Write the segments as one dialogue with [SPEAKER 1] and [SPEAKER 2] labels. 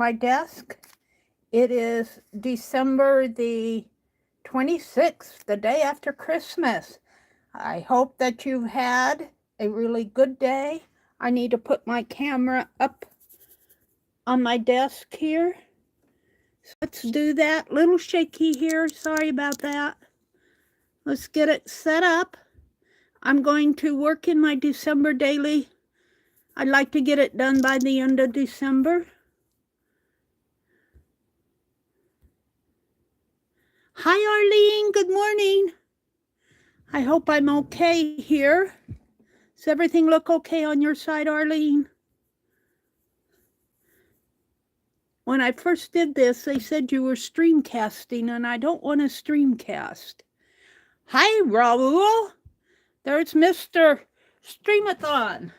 [SPEAKER 1] my desk. It is December the 26th, the day after Christmas. I hope that you've had a really good day. I need to put my camera up on my desk here. So let's do that. Little shaky here. Sorry about that. Let's get it set up. I'm going to work in my December daily. I'd like to get it done by the end of December. Hi, Arlene. Good morning. I hope I'm okay here. Does everything look okay on your side, Arlene? When I first did this, they said you were streamcasting, and I don't want to streamcast. Hi, Raul. There's Mr. Streamathon.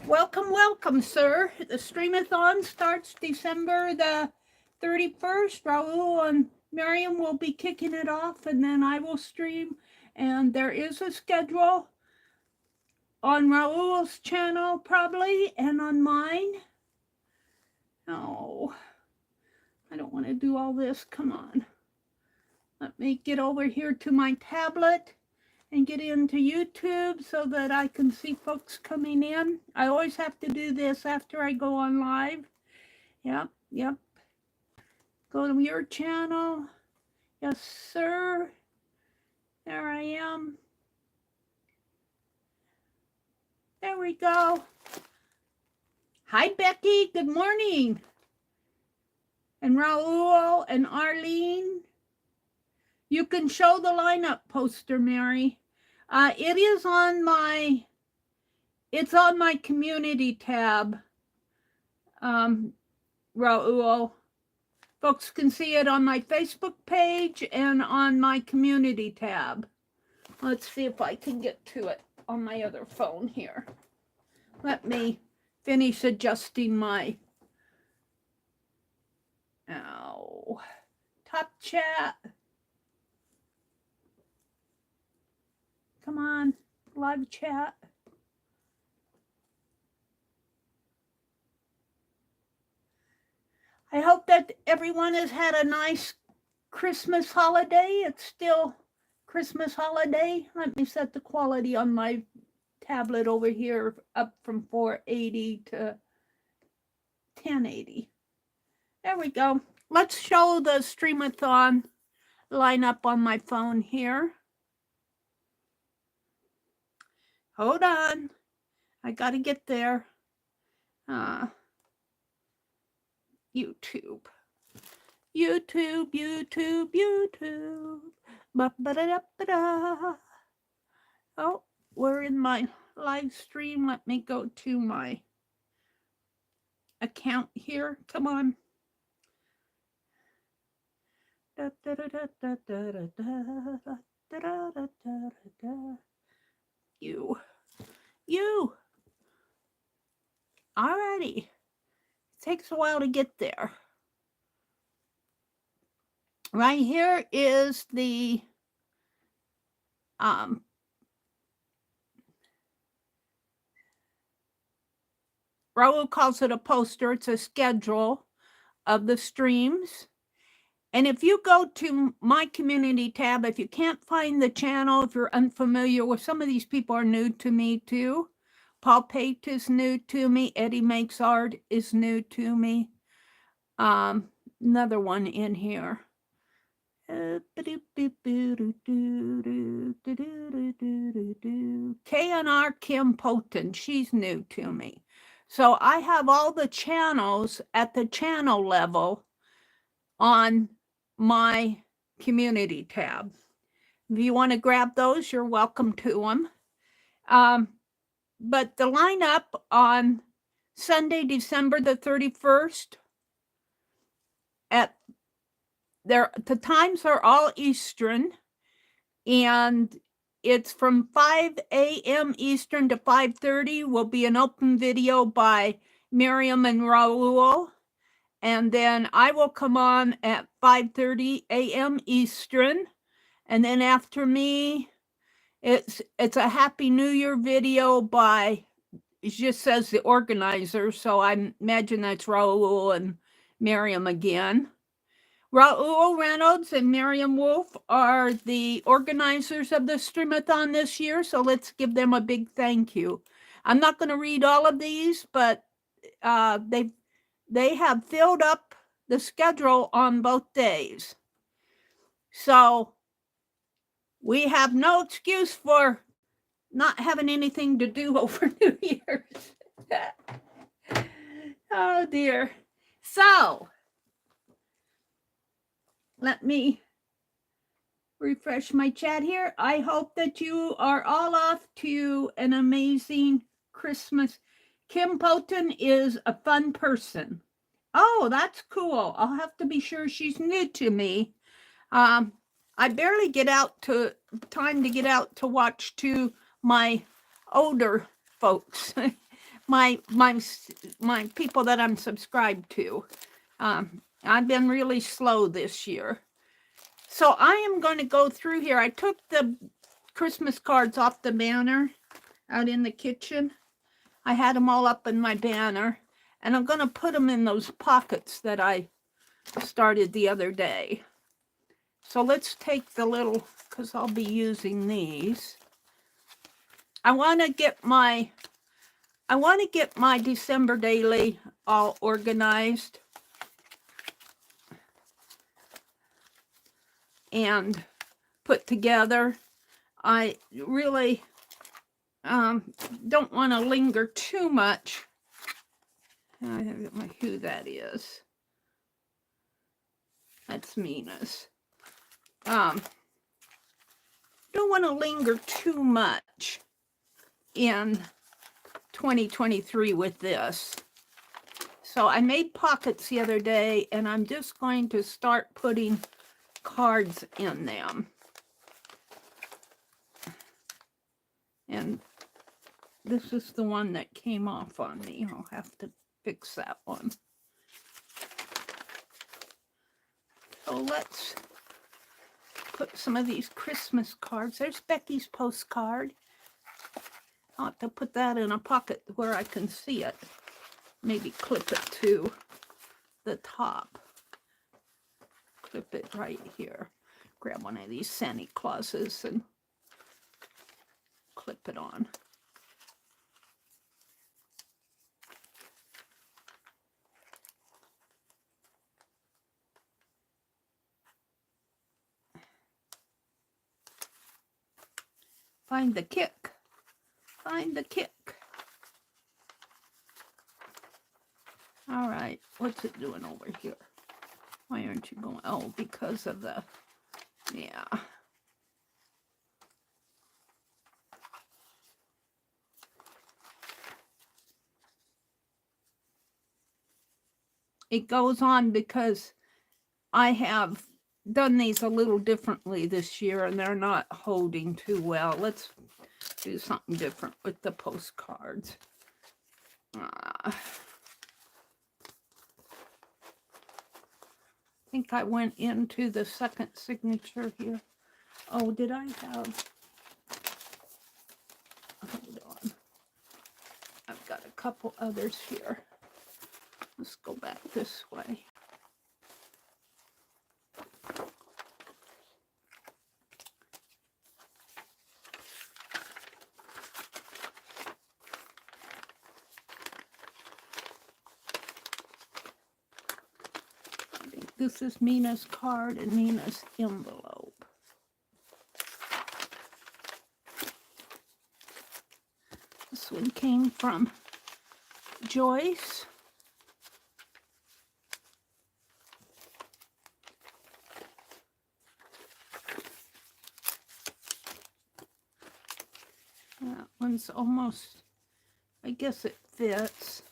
[SPEAKER 1] Welcome, welcome, sir. The Streamathon starts December the 31st. Raul and Miriam will be kicking it off, and then I will stream. And there is a schedule on Raul's channel, probably, and on mine. Oh, I don't want to do all this. Come on. Let me get over here to my tablet and get into YouTube so that I can see folks coming in. I always have to do this after I go on live. Yep. Go to your channel. Yes, sir. There I am. There we go. Hi, Becky. Good morning. And Raul and Arlene. You can show the lineup poster, Mary. It is on my, it's on my community tab, Raul. Folks can see it on my Facebook page and on my community tab. Let's see if I can get to it on my other phone here. Let me finish adjusting my, top chat. Come on, live chat. I hope that everyone has had a nice Christmas holiday. It's still Christmas holiday. Let me set the quality on my tablet over here up from 480 to 1080. There we go. Let's show the Streamathon lineup on my phone here. Hold on. I got to get there. YouTube. Ba-ba-da-da-ba-da. Oh, we're in my live stream. Let me go to my account here. Come on. You. Alrighty. Takes a while to get there. Right here is the Raul calls it a poster. It's a schedule of the streams. And if you go to my community tab, if you can't find the channel, if you're unfamiliar with, some of these people are new to me too. Paul Pate is new to me. Eddie Makes Art is new to me. Another one in here. K&R Kim Poten, she's new to me. So I have all the channels at the channel level on my community tab. If you want to grab those, you're welcome to them. But the lineup on Sunday, December the 31st, the times are all Eastern, and it's from 5 a.m. Eastern to 5:30 will be an open video by Miriam and Raul. And then I will come on at 5:30 a.m. Eastern. And then after me, it's a Happy New Year video by it just says the organizer, so I imagine that's Raul and Miriam again. Raul Reynolds and Miriam Wolf are the organizers of the Streamathon this year, so let's give them a big thank you. I'm not going to read all of these, but they have filled up the schedule on both days. So we have no excuse for not having anything to do over New Year's. Oh dear. So let me refresh my chat here. I hope that you are all off to an amazing Christmas. Kim Poulton is a fun person. Oh, that's cool. I'll have to be sure. She's new to me. I barely get out to time to get out to watch to my older folks, my people that I'm subscribed to. I've been really slow this year. So I am going to go through here. I took the Christmas cards off the banner out in the kitchen. I had them all up in my banner, and I'm going to put them in those pockets that I started the other day. So let's take the little, because I'll be using these. I want to get my December daily all organized and put together. I really don't want to linger too much. I don't know who that is. That's Mina's. Don't want to linger too much in 2023 with this. So I made pockets the other day, and I'm just going to start putting cards in them. And this is the one that came off on me. I'll have to fix that one. So let's put some of these Christmas cards. There's Becky's postcard. I'll have to put that in a pocket where I can see it. Maybe clip it to the top. Clip it right here. Grab one of these Santa Clauses and clip it on. Find the kick. Find the kick. All right, what's it doing over here? Why aren't you going? Oh, because of the, yeah. It goes on because I have done these a little differently this year, and they're not holding too well. Let's do something different with the postcards. I think I went into the second signature here. Oh, did I have? Hold on. I've got a couple others here. Let's go back this way. This is Mina's card and Mina's envelope. This one came from Joyce. That one's almost, I guess it fits.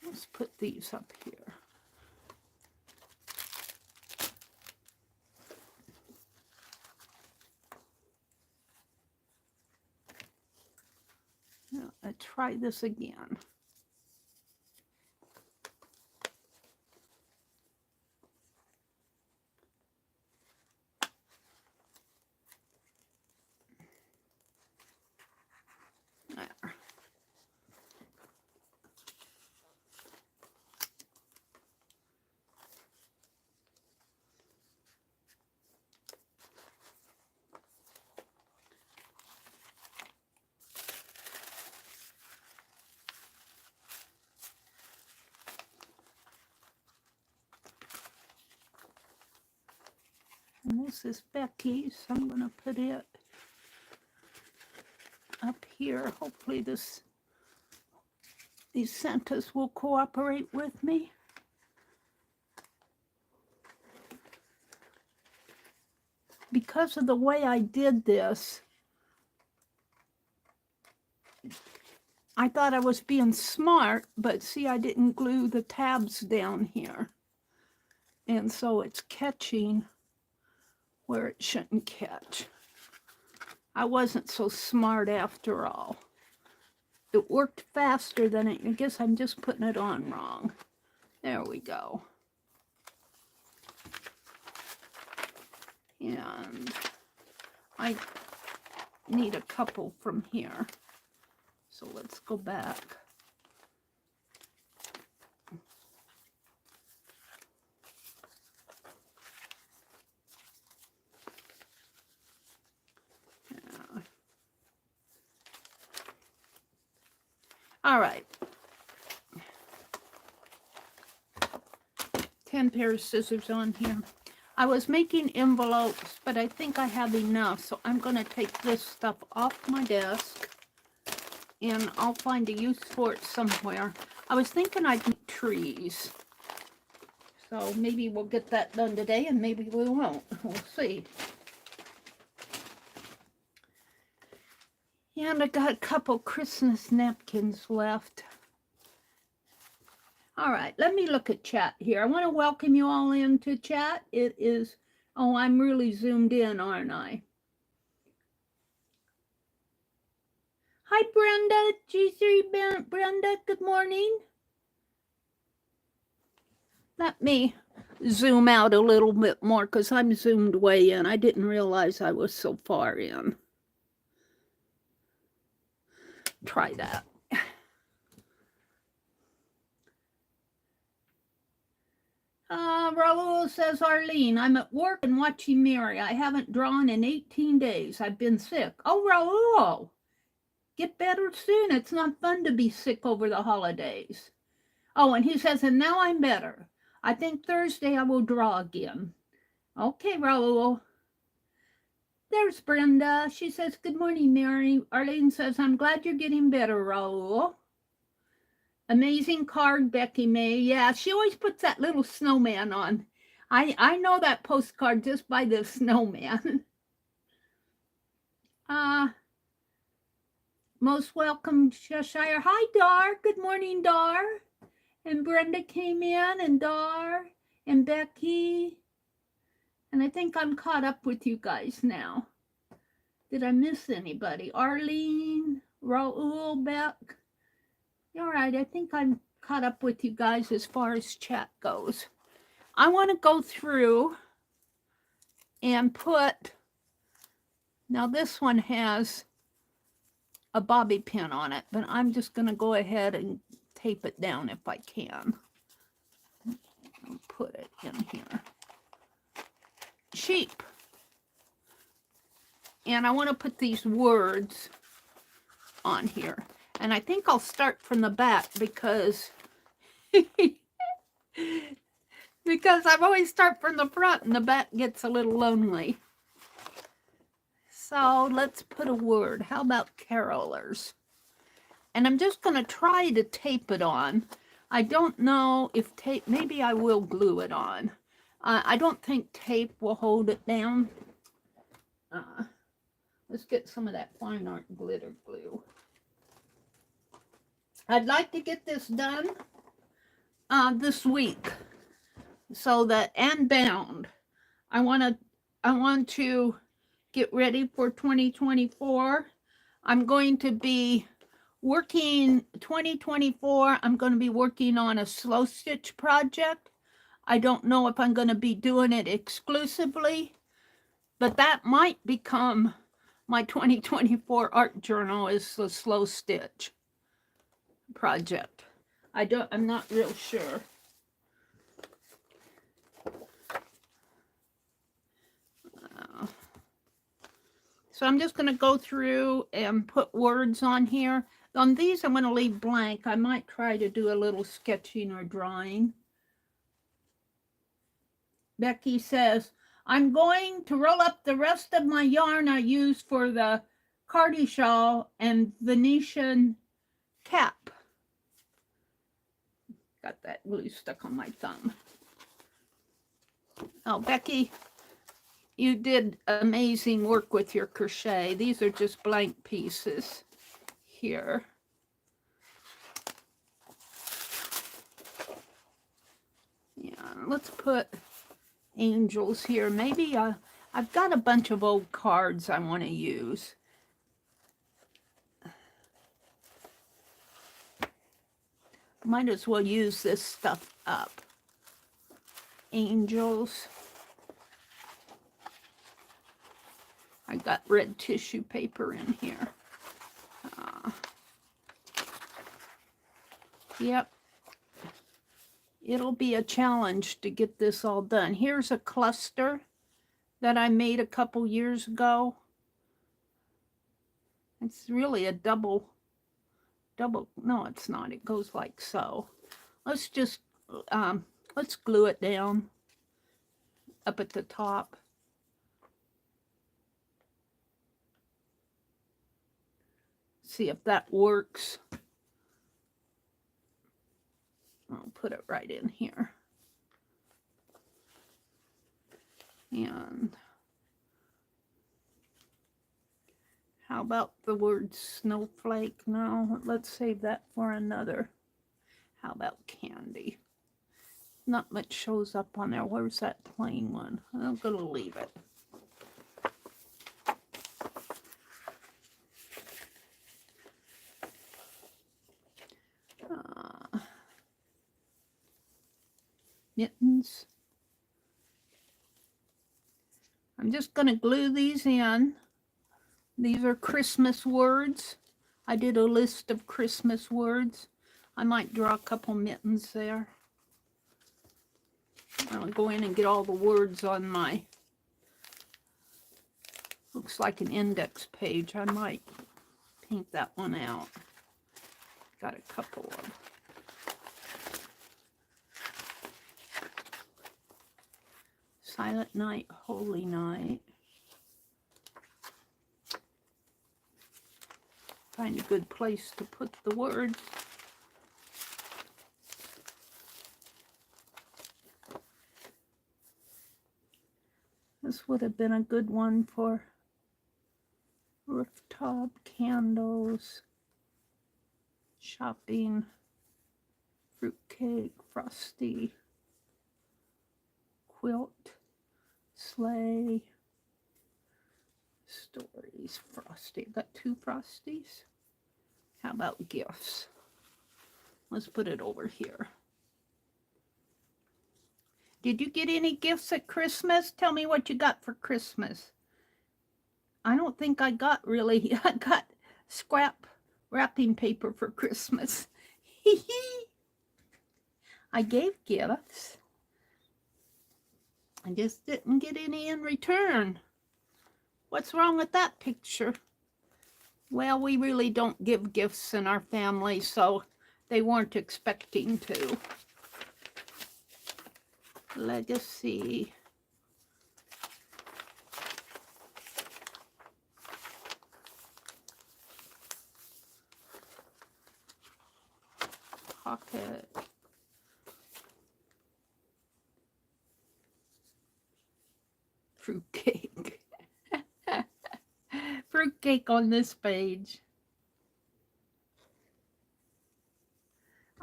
[SPEAKER 1] Let's put these up here. Now, let's try this again. And this is Becky's, so I'm going to put it up here. Hopefully these Santas will cooperate with me. Because of the way I did this, I thought I was being smart, but see, I didn't glue the tabs down here. And so it's catching where it shouldn't catch. I wasn't so smart after all. It worked faster than it, I guess I'm just putting it on wrong. There we go. And I need a couple from here. So let's go back. Yeah. All right. 10 pairs of scissors on here. I was making envelopes, but I think I have enough, so I'm going to take this stuff off my desk, and I'll find a use for it somewhere. I was thinking I'd make trees, so maybe we'll get that done today, and maybe we won't. We'll see. And I got a couple Christmas napkins left. All right, let me look at chat here. I want to welcome you all into chat. It is, oh, I'm really zoomed in, aren't I? Hi, Brenda. G3 Brenda, good morning. Let me zoom out a little bit more because I'm zoomed way in. I didn't realize I was so far in. Try that. Raul says, Arlene, I'm at work and watching Meri. I haven't drawn in 18 days. I've been sick. Oh, Raul, get better soon. It's not fun to be sick over the holidays. Oh, and he says, and now I'm better. I think Thursday I will draw again. Okay, Raul. There's Brenda. She says, good morning, Meri. Arlene says, I'm glad you're getting better, Raul. Amazing card, Becky May. Yeah, she always puts that little snowman on. I know that postcard just by the snowman. Most welcome, Cheshire. Hi, Dar. Good morning, Dar. And Brenda came in, and Dar, and Becky. And I think I'm caught up with you guys now. Did I miss anybody? Arlene, Raul, Beck. All right, I think I'm caught up with you guys as far as chat goes. I want to go through and put, now this one has a bobby pin on it, but I'm just going to go ahead and tape it down if I can. I'll put it in here. Sheep. And I want to put these words on here. And I think I'll start from the back because because I've always start from the front and the back gets a little lonely. So let's put a word. How about carolers? And I'm just going to try to tape it on. I don't know if tape, maybe I will glue it on. I don't think tape will hold it down. Let's get some of that fine art glitter glue. I'd like to get this done this week, so that, and bound. I want to get ready for 2024. I'm going to be working 2024. I'm going to be working on a slow stitch project. I don't know if I'm going to be doing it exclusively, but that might become my 2024 art journal, is the slow stitch project. I'm not real sure. So I'm just going to go through and put words on here. On these, I'm going to leave blank. I might try to do a little sketching or drawing. Becky says, I'm going to roll up the rest of my yarn I used for the Cardi shawl and Venetian cap. Got that glue stuck on my thumb. Oh, Becky, you did amazing work with your crochet. These are just blank pieces here. Yeah, let's put angels here. Maybe I've got a bunch of old cards I want to use. Might as well use this stuff up. Angels. I got red tissue paper in here. Yep. It'll be a challenge to get this all done. Here's a cluster that I made a couple years ago. It's really a double, no, it's not. It goes like so. Let's just, let's glue it down up at the top. See if that works. I'll put it right in here. And how about the word snowflake? No, let's save that for another. How about candy? Not much shows up on there. Where's that plain one? I'm going to leave it. Mittens. I'm just going to glue these in. These are Christmas words. I did a list of Christmas words. I might draw a couple mittens there. I'll go in and get all the words on my, looks like an index page. I might paint that one out. Got a couple of. Silent night, holy night. Find a good place to put the words. This would have been a good one for rooftop candles, shopping, fruitcake, frosty, quilt, sleigh, stories, frosty. Got two frosties. How about gifts? Let's put it over here. Did you get any gifts at Christmas? Tell me what you got for Christmas. I don't think I got really. I got scrap wrapping paper for Christmas. I gave gifts. I just didn't get any in return. What's wrong with that picture? Well, we really don't give gifts in our family, so they weren't expecting to. Legacy. Pocket. Fruitcake. Fruitcake on this page.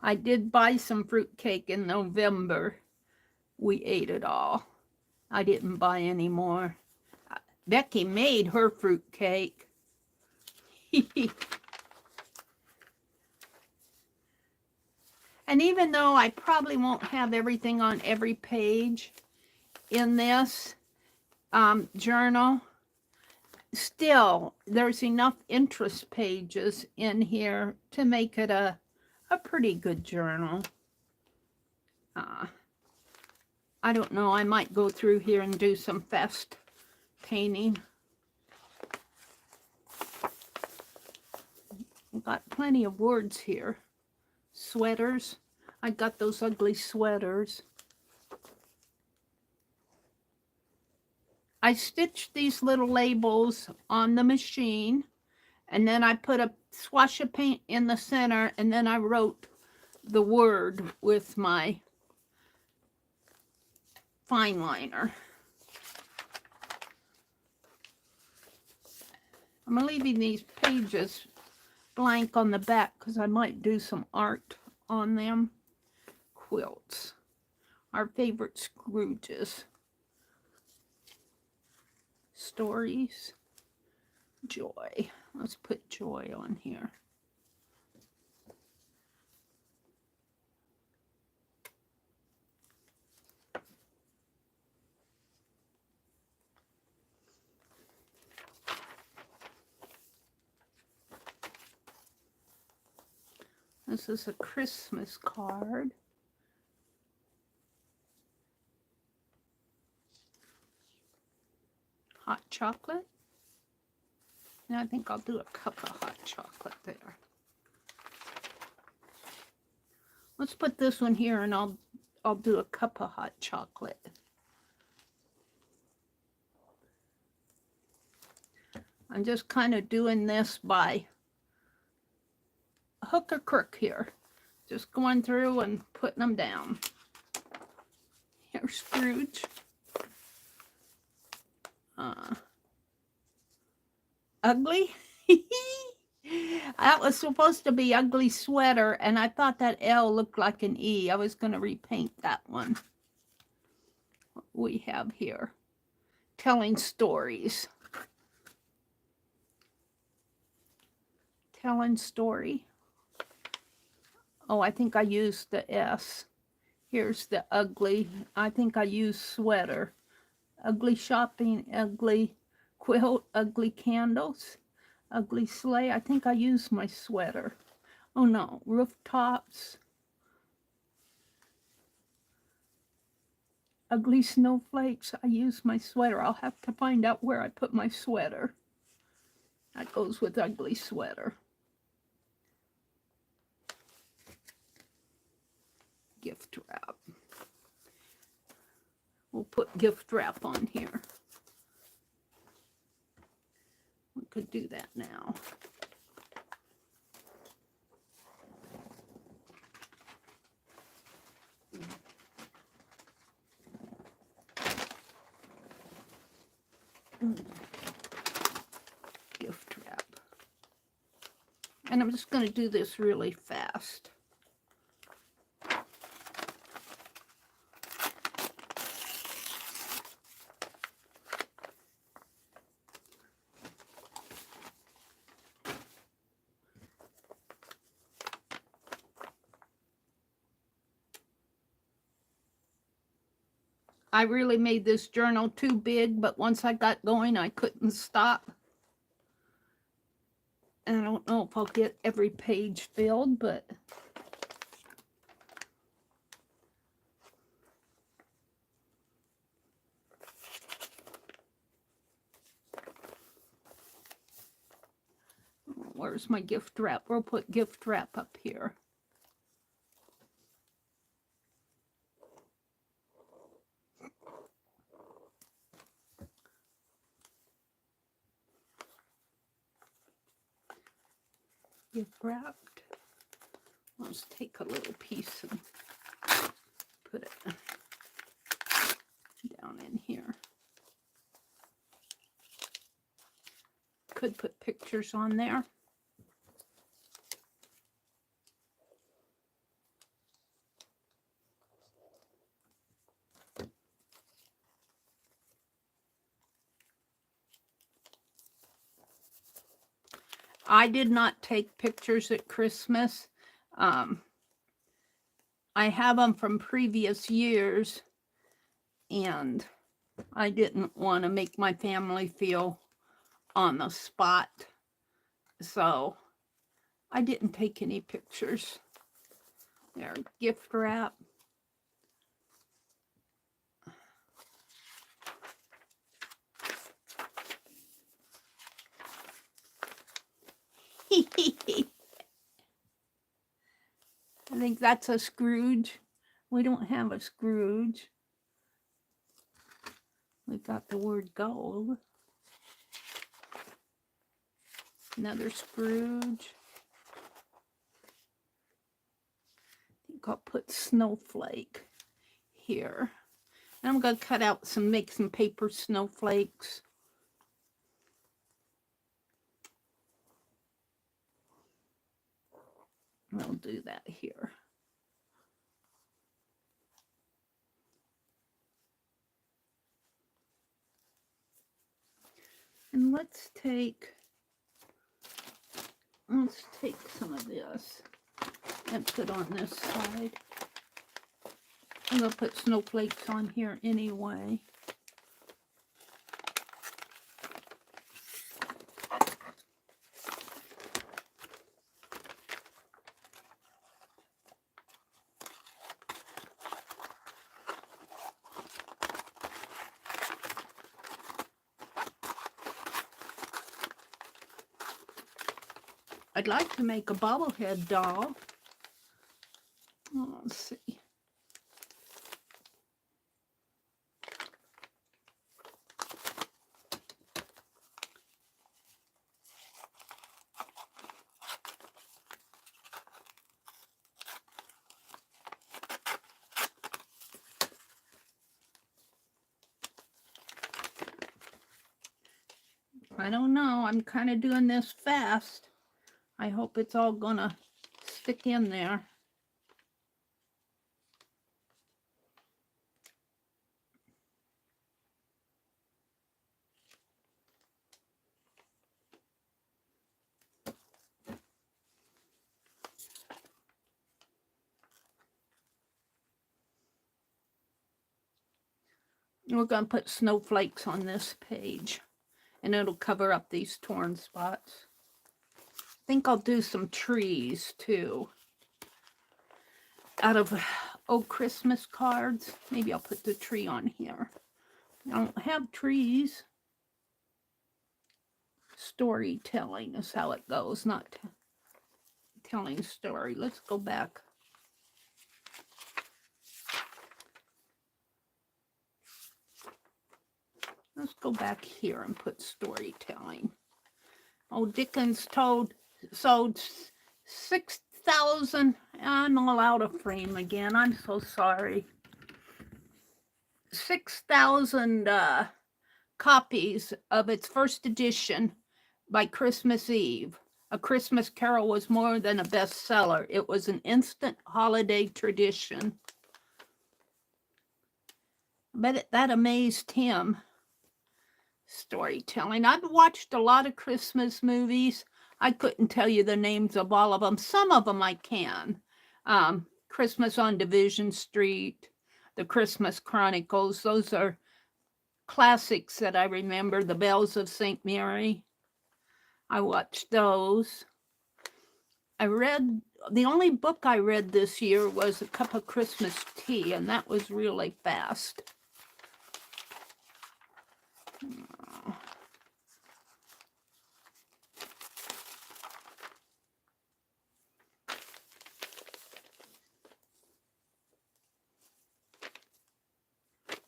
[SPEAKER 1] I did buy some fruitcake in November. We ate it all. I didn't buy any more. Becky made her fruitcake. And even though I probably won't have everything on every page in this journal, still there's enough interest pages in here to make it a pretty good journal. I don't know, I might go through here and do some fast painting. I've got plenty of words here. Sweaters. I got those ugly sweaters. I stitched these little labels on the machine, and then I put a swatch of paint in the center, and then I wrote the word with my fine liner. I'm leaving these pages blank on the back because I might do some art on them. Quilts, our favorite Scrooges. Stories, joy. Let's put joy on here. This is a Christmas card. Hot chocolate. Now I think I'll do a cup of hot chocolate there. Let's put this one here, and I'll do a cup of hot chocolate. I'm just kind of doing this by hook or crook here. Just going through and putting them down. Here's Scrooge. Ugly. That was supposed to be ugly sweater, and I thought that L looked like an E. I was going to repaint that one. What we have here, telling stories. Telling story. Oh, I think I used the S. Here's the ugly. I think I used sweater. Ugly shopping, ugly quilt, ugly candles, ugly sleigh. I think I used my sweater. Oh no, rooftops. Ugly snowflakes. I used my sweater. I'll have to find out where I put my sweater. That goes with ugly sweater. Gift wrap. We'll put gift wrap on here. We could do that now. Gift wrap. And I'm just going to do this really fast. I really made this journal too big, but once I got going, I couldn't stop. And I don't know if I'll get every page filled, but where's my gift wrap? We'll put gift wrap up here. Gift wrapped. Let's take a little piece and put it down in here. Could put pictures on there. I did not take pictures at Christmas. I have them from previous years, and I didn't want to make my family feel on the spot, so I didn't take any pictures. There, gift wrap. I think that's a Scrooge. We don't have a Scrooge. We got the word gold. Another Scrooge. I think I'll put snowflake here. And I'm going to make some paper snowflakes. I'll do that here. And let's take some of this and put on this side. I'm going to put snowflakes on here anyway. I'd like to make a bobblehead doll. Oh, let's see. I don't know. I'm kind of doing this fast. I hope it's all gonna stick in there. We're going to put snowflakes on this page, and it'll cover up these torn spots. I think I'll do some trees too. Out of old Christmas cards, maybe I'll put the tree on here. I don't have trees. Storytelling is how it goes, not telling a story. Let's go back. Let's go back here and put storytelling. Oh, Dickens sold 6,000. I'm all out of frame again. I'm so sorry. 6,000 copies of its first edition by Christmas Eve. A Christmas Carol was more than a bestseller. It was an instant holiday tradition. I bet that amazed him. Storytelling. I've watched a lot of Christmas movies. I couldn't tell you the names of all of them. Some of them I can. Christmas on Division Street, The Christmas Chronicles. Those are classics that I remember. The Bells of St. Mary. I watched those. The only book I read this year was A Cup of Christmas Tea, and that was really fast.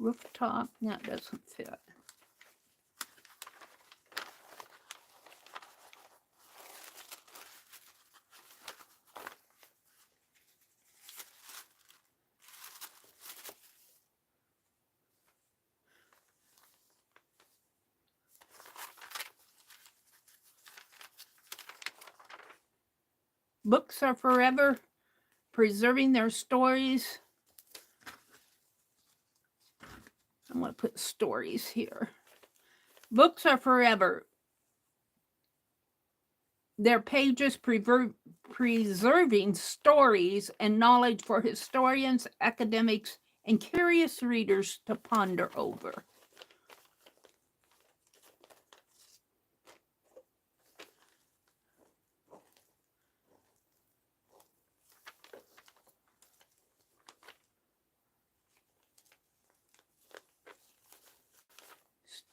[SPEAKER 1] Rooftop, that doesn't fit. Books are forever preserving their stories. I'm going to put stories here. Books are forever. Their pages preserving stories and knowledge for historians, academics, and curious readers to ponder over.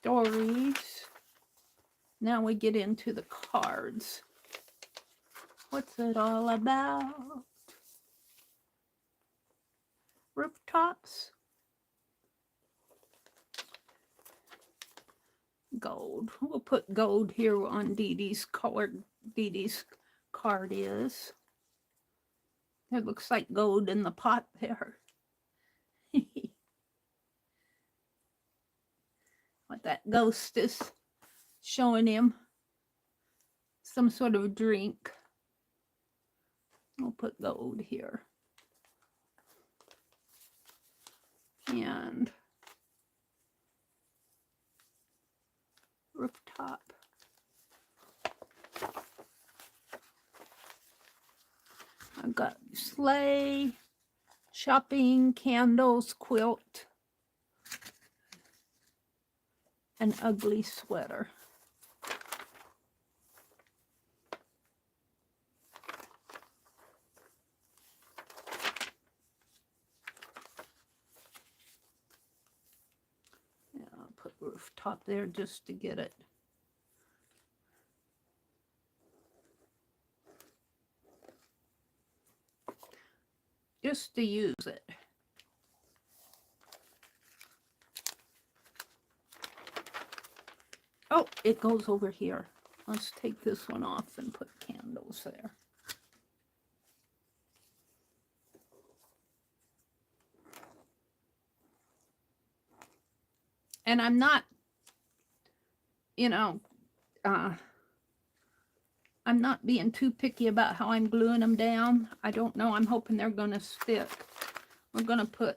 [SPEAKER 1] Stories. Now we get into the cards. What's it all about? Rooftops. gold. We'll put gold here on Dee Dee's card. Dee Dee's card is. It looks like gold in the pot there. What that ghost is showing him. Some sort of drink. We'll put gold here. And rooftop. I've got sleigh, shopping, candles, quilt, an ugly sweater. Yeah, I'll put rooftop there just to get it. Just to use it. Oh, it goes over here. Let's take this one off and put candles there. And I'm not, you know, I'm not being too picky about how I'm gluing them down. I don't know. I'm hoping they're going to stick. We're going to put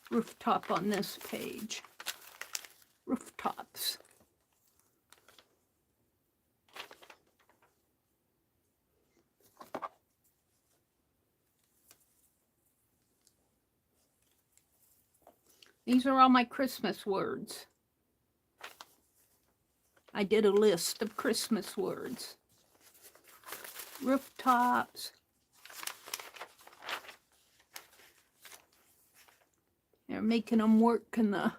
[SPEAKER 1] rooftop on this page. Rooftops. These are all my Christmas words. I did a list of Christmas words. Rooftops. They're making them work in the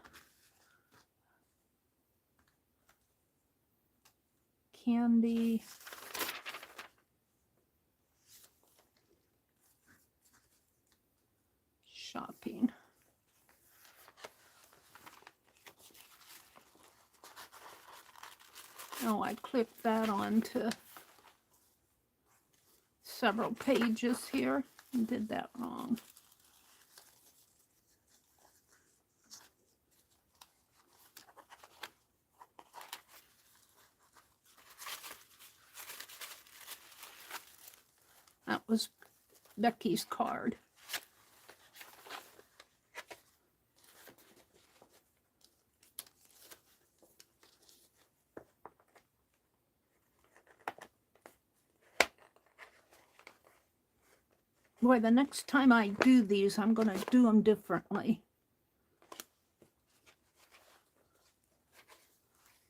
[SPEAKER 1] candy. Shopping. Oh, I clipped that onto several pages here and did that wrong. That was Becky's card. Boy, the next time I do these, I'm going to do them differently.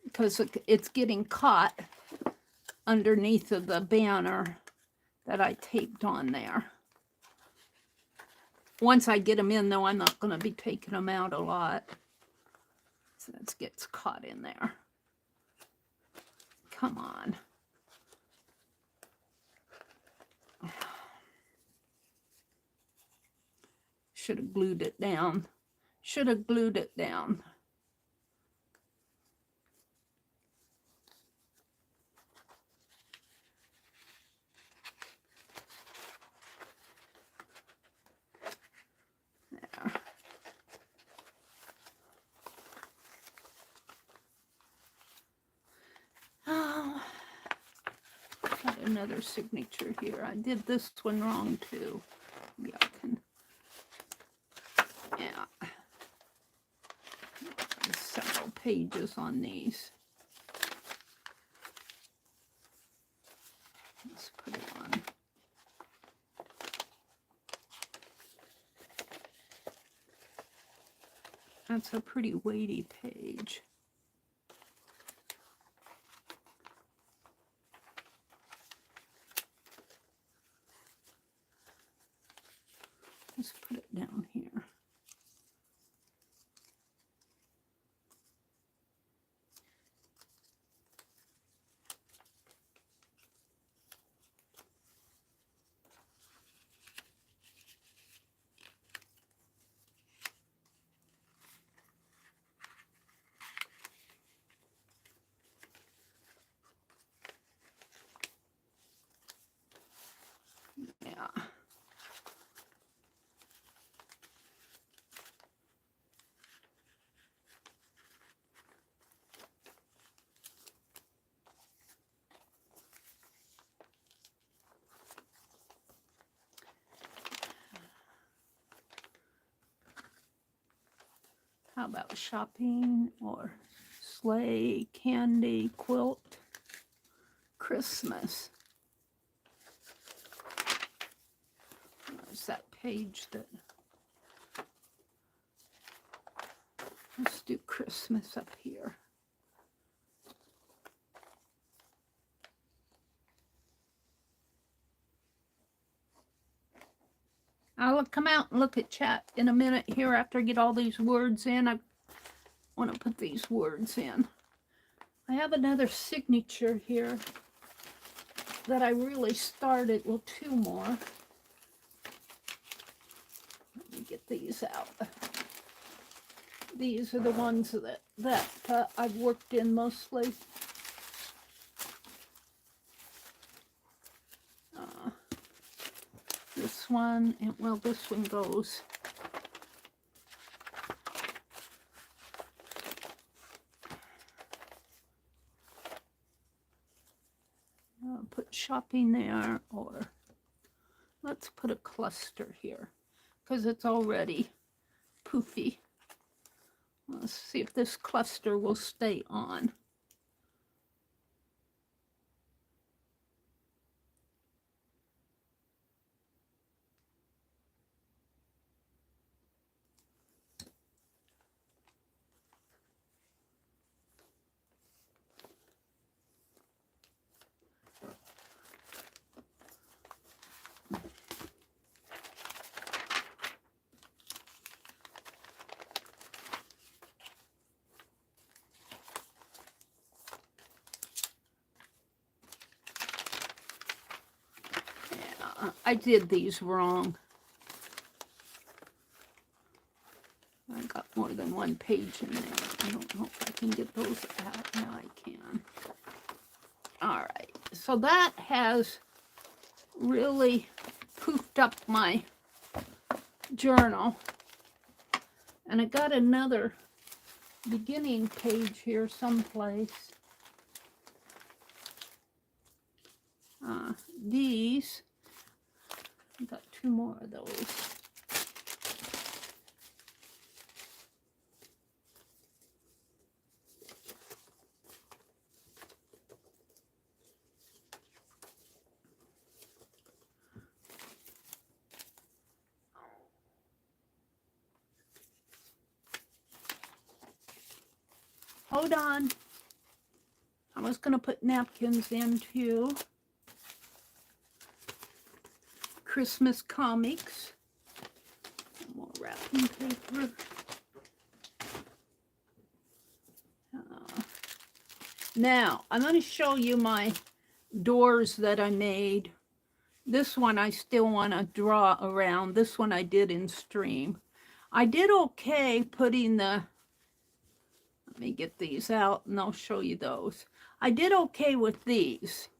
[SPEAKER 1] Because it's getting caught underneath of the banner that I taped on there. Once I get them in, though, I'm not going to be taking them out a lot. So it gets caught in there. Come on. Should have glued it down. Should have glued it down. There. Oh, got another signature here. I did this one wrong too. Maybe I can. Yeah. There's several pages on these. Let's put it on. That's a pretty weighty page. Let's put it down here. How about shopping or sleigh, candy, quilt, Christmas? There's that page that... Let's do Christmas up here. I'll come out and look at chat in a minute here after I get all these words in. I want to put these words in. I have another signature here that I really started. Well, two more. Let me get these out. These are the ones that I've worked in mostly. This one, and well, this one goes. I'll put shopping there, or let's put a cluster here because it's already poofy. Let's see if this cluster will stay on. I did these wrong. I got more than one page in there. I don't know if I can get those out. Now I can. All right. So that has really poofed up my journal. And I got another beginning page here someplace. These, I got two more of those. Hold on. I was going to put napkins in too. Christmas comics. More wrapping paper. Now, I'm going to show you my doors that I made. This one I still want to draw around. This one I did in stream. I did okay putting the... Let me get these out and I'll show you those. I did okay with these.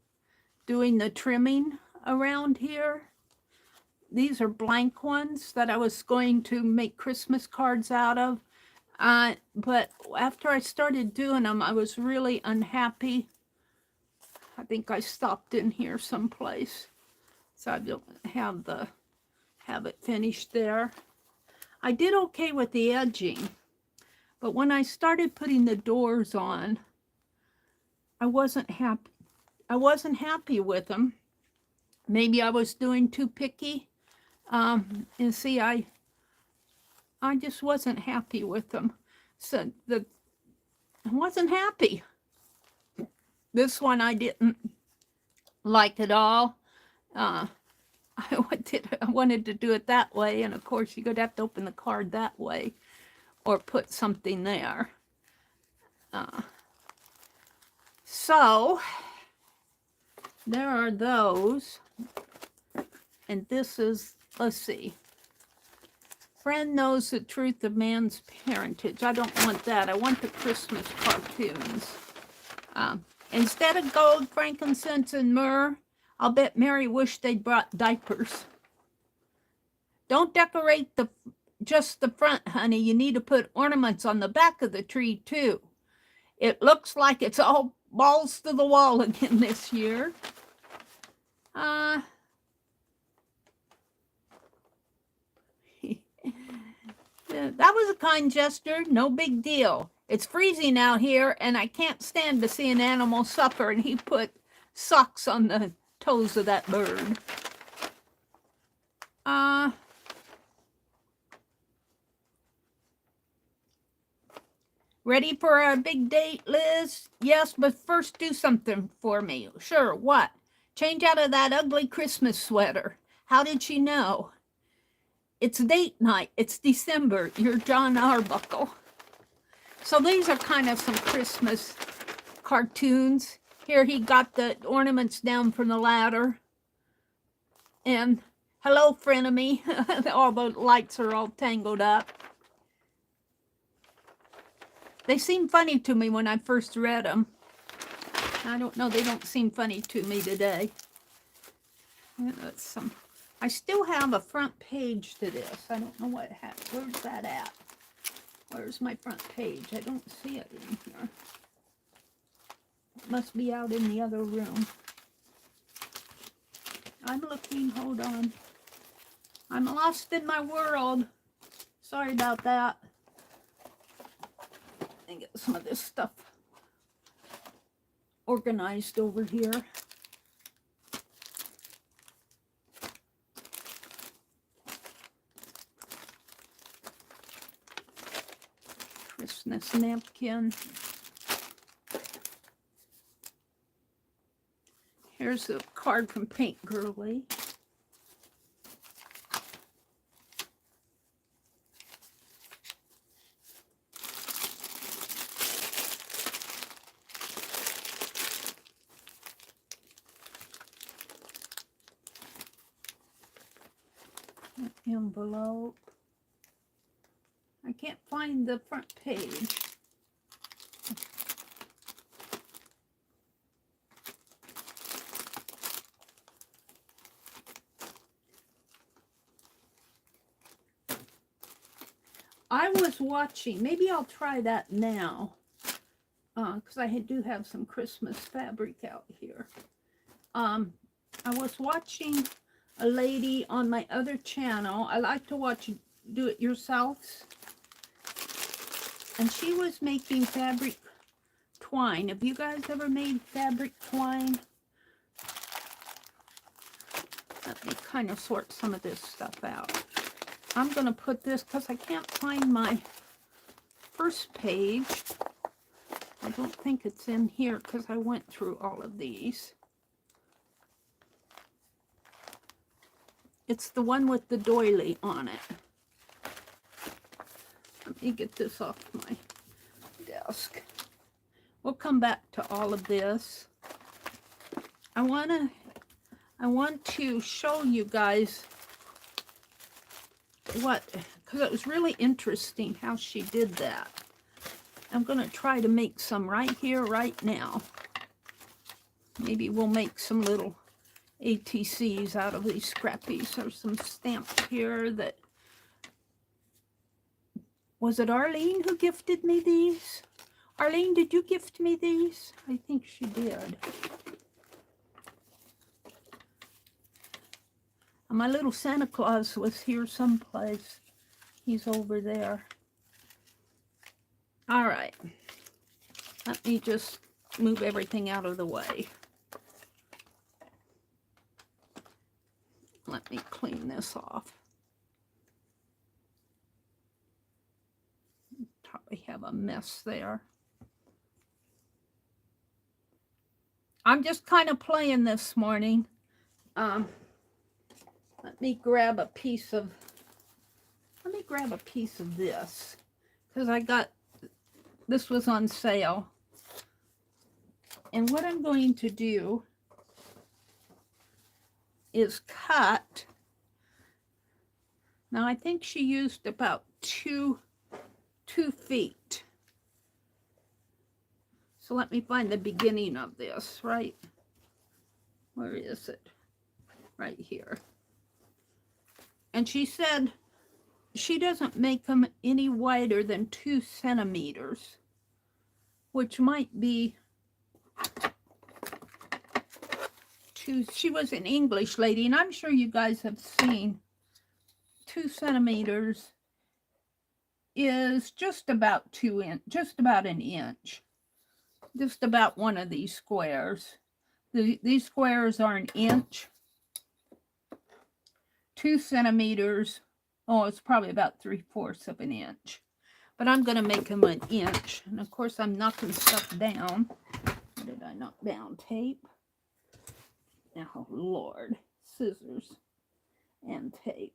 [SPEAKER 1] Doing the trimming around here. These are blank ones that I was going to make Christmas cards out of. But after I started doing them, I was really unhappy. I think I stopped in here someplace. So I don't have it finished there. I did okay with the edging. But when I started putting the doors on, I wasn't happy. I wasn't happy with them. Maybe I was doing too picky. And see, I just wasn't happy with them. So I wasn't happy. This one I didn't like at all. I wanted to do it that way, and of course you're going to have to open the card that way or put something there. So there are those, and this is, let's see, friend knows the truth of man's parentage. I don't want that. I want the Christmas cartoons. Instead of gold, frankincense, and myrrh, I'll bet Mary wished they'd brought diapers. Don't decorate just the front, honey. You need to put ornaments on the back of the tree, too. It looks like it's all balls to the wall again this year. That was a kind gesture, no big deal. It's freezing out here, and I can't stand to see an animal suffer, and he put socks on the toes of that bird. Ready for our big date, Liz? Yes, but first do something for me. Sure, what? Change out of that ugly Christmas sweater. How did she know? It's date night. It's December. You're John Arbuckle. So these are kind of some Christmas cartoons. Here he got the ornaments down from the ladder. And hello, frenemy. All the lights are all tangled up. They seem funny to me when I first read them. I don't know, they don't seem funny to me today. That's some. I still have a front page to this. I don't know what happened. Where's that at? Where's my front page? I don't see it in here. It must be out in the other room. I'm looking, hold on. I'm lost in my world. Sorry about that. And get some of this stuff organized over here. Christmas napkin. Here's a card from Paint Girly. Envelope. I can't find the front page. I was watching, maybe I'll try that now, because I do have some Christmas fabric out here. I was watching a lady on my other channel. I like to watch do-it-yourselves. And she was making fabric twine. Have you guys ever made fabric twine? Let me kind of sort some of this stuff out. I'm going to put this, because I can't find my first page. I don't think it's in here, because I went through all of these. It's the one with the doily on it. Let me get this off my desk. We'll come back to all of this. I want to show you guys what, because it was really interesting how she did that. I'm going to try to make some right here, right now. Maybe we'll make some little ATCs out of these scrappies. There's some stamps here that, was it Arlene who gifted me these? Arlene, did you gift me these? I think she did. And my little Santa Claus was here someplace. He's over there. All right. Let me just move everything out of the way. Let me clean this off. Probably have a mess there. I'm just kind of playing this morning. Let me grab a piece of this, because I got, this was on sale. And what I'm going to do is cut. Now I think she used about two feet. So let me find the beginning of this, right? Where is it? Right here. And she said she doesn't make them any wider than 2 centimeters, which might be she was an English lady, and I'm sure you guys have seen 2 centimeters is just about just about an inch. Just about one of these squares. These squares are an inch, 2 centimeters. Oh, it's probably about 3/4 of an inch. But I'm going to make them an inch. And of course, I'm knocking stuff down. What did I knock down? Tape. Oh, Lord. Scissors and tape.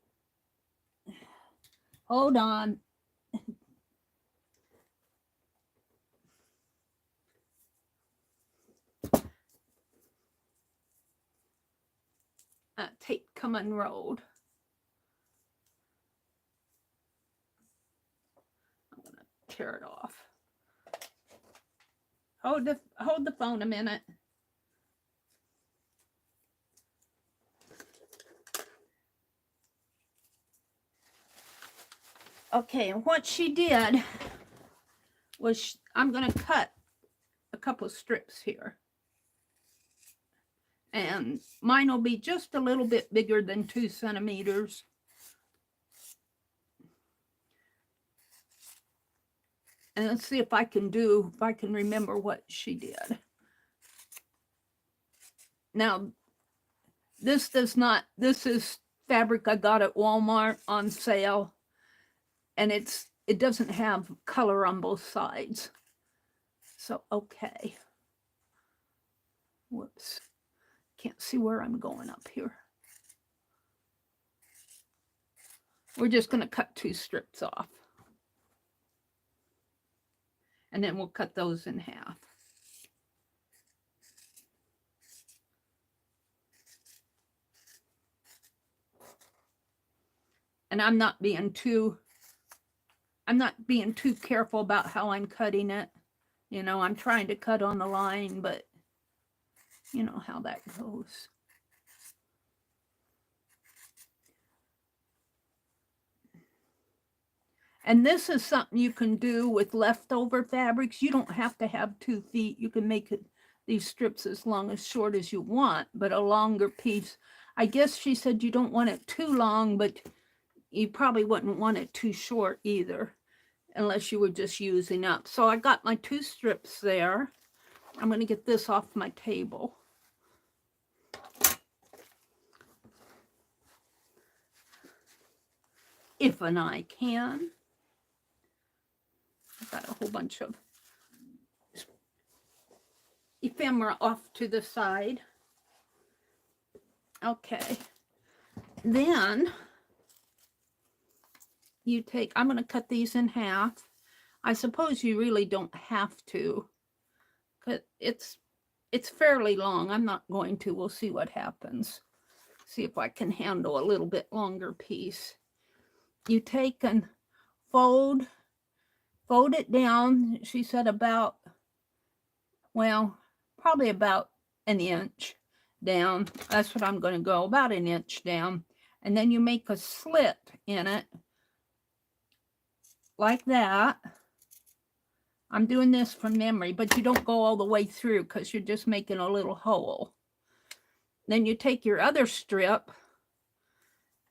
[SPEAKER 1] Hold on. Tape come unrolled. I'm going to tear it off. Hold the phone a minute. Okay, and what she did was I'm going to cut a couple strips here. And mine will be just a little bit bigger than 2 centimeters. And let's see if I can remember what she did. Now, this is fabric I got at Walmart on sale. And it doesn't have color on both sides. So, okay. Whoops. Can't see where I'm going up here. We're just going to cut 2 strips off. And then we'll cut those in half. And I'm not being too careful about how I'm cutting it. You know, I'm trying to cut on the line, but you know how that goes. And this is something you can do with leftover fabrics. You don't have to have 2 feet. You can make these strips as long as short as you want, but a longer piece. I guess she said you don't want it too long, but you probably wouldn't want it too short either, unless you were just using up. So I got my 2 strips there. I'm going to get this off my table. If and I can. I've got a whole bunch of ephemera off to the side. Okay. Then you take, I'm going to cut these in half. I suppose you really don't have to, because it's fairly long. I'm not going to. We'll see what happens. See if I can handle a little bit longer piece. You take and fold it down. She said about, well, probably about an inch down. That's what I'm going to go, about an inch down. And then you make a slit in it like that. I'm doing this from memory, but you don't go all the way through because you're just making a little hole. Then you take your other strip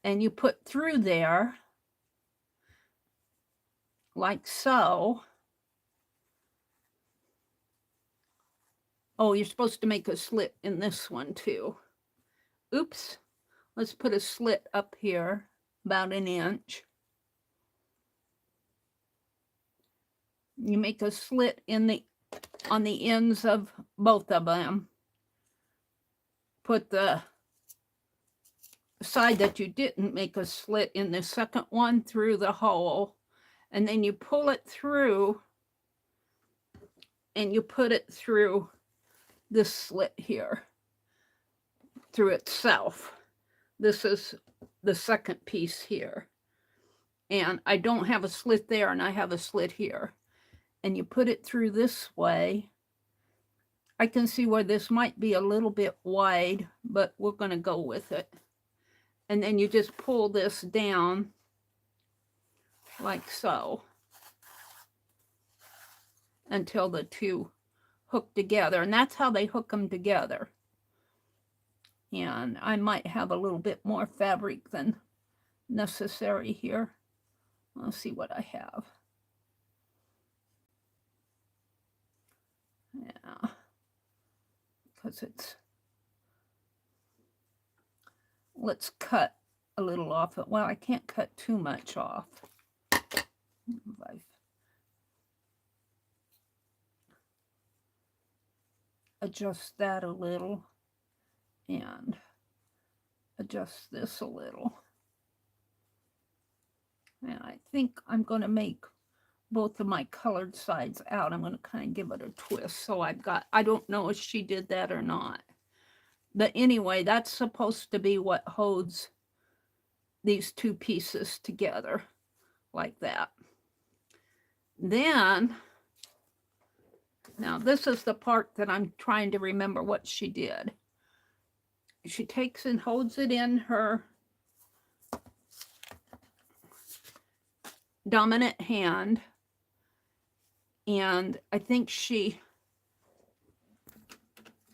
[SPEAKER 1] and you put through there like so. Oh, you're supposed to make a slit in this one too. Oops. Let's put a slit up here, about an inch. You make a slit on the ends of both of them. Put the side that you didn't make a slit in the second one through the hole. And then you pull it through and you put it through this slit here, through itself. This is the second piece here. And I don't have a slit there, and I have a slit here. And you put it through this way. I can see where this might be a little bit wide, but we're going to go with it. And then you just pull this down like so until the two hook together. And that's how they hook them together. And I might have a little bit more fabric than necessary here. Let's see what I have. Yeah, because it's, let's cut a little off it. Well, I can't cut too much off. Adjust that a little and adjust this a little. And I think I'm going to make both of my colored sides out. I'm going to kind of give it a twist. So I've got, I don't know if she did that or not. But anyway, that's supposed to be what holds these two pieces together like that. Then, now this is the part that I'm trying to remember what she did. She takes and holds it in her dominant hand. And I think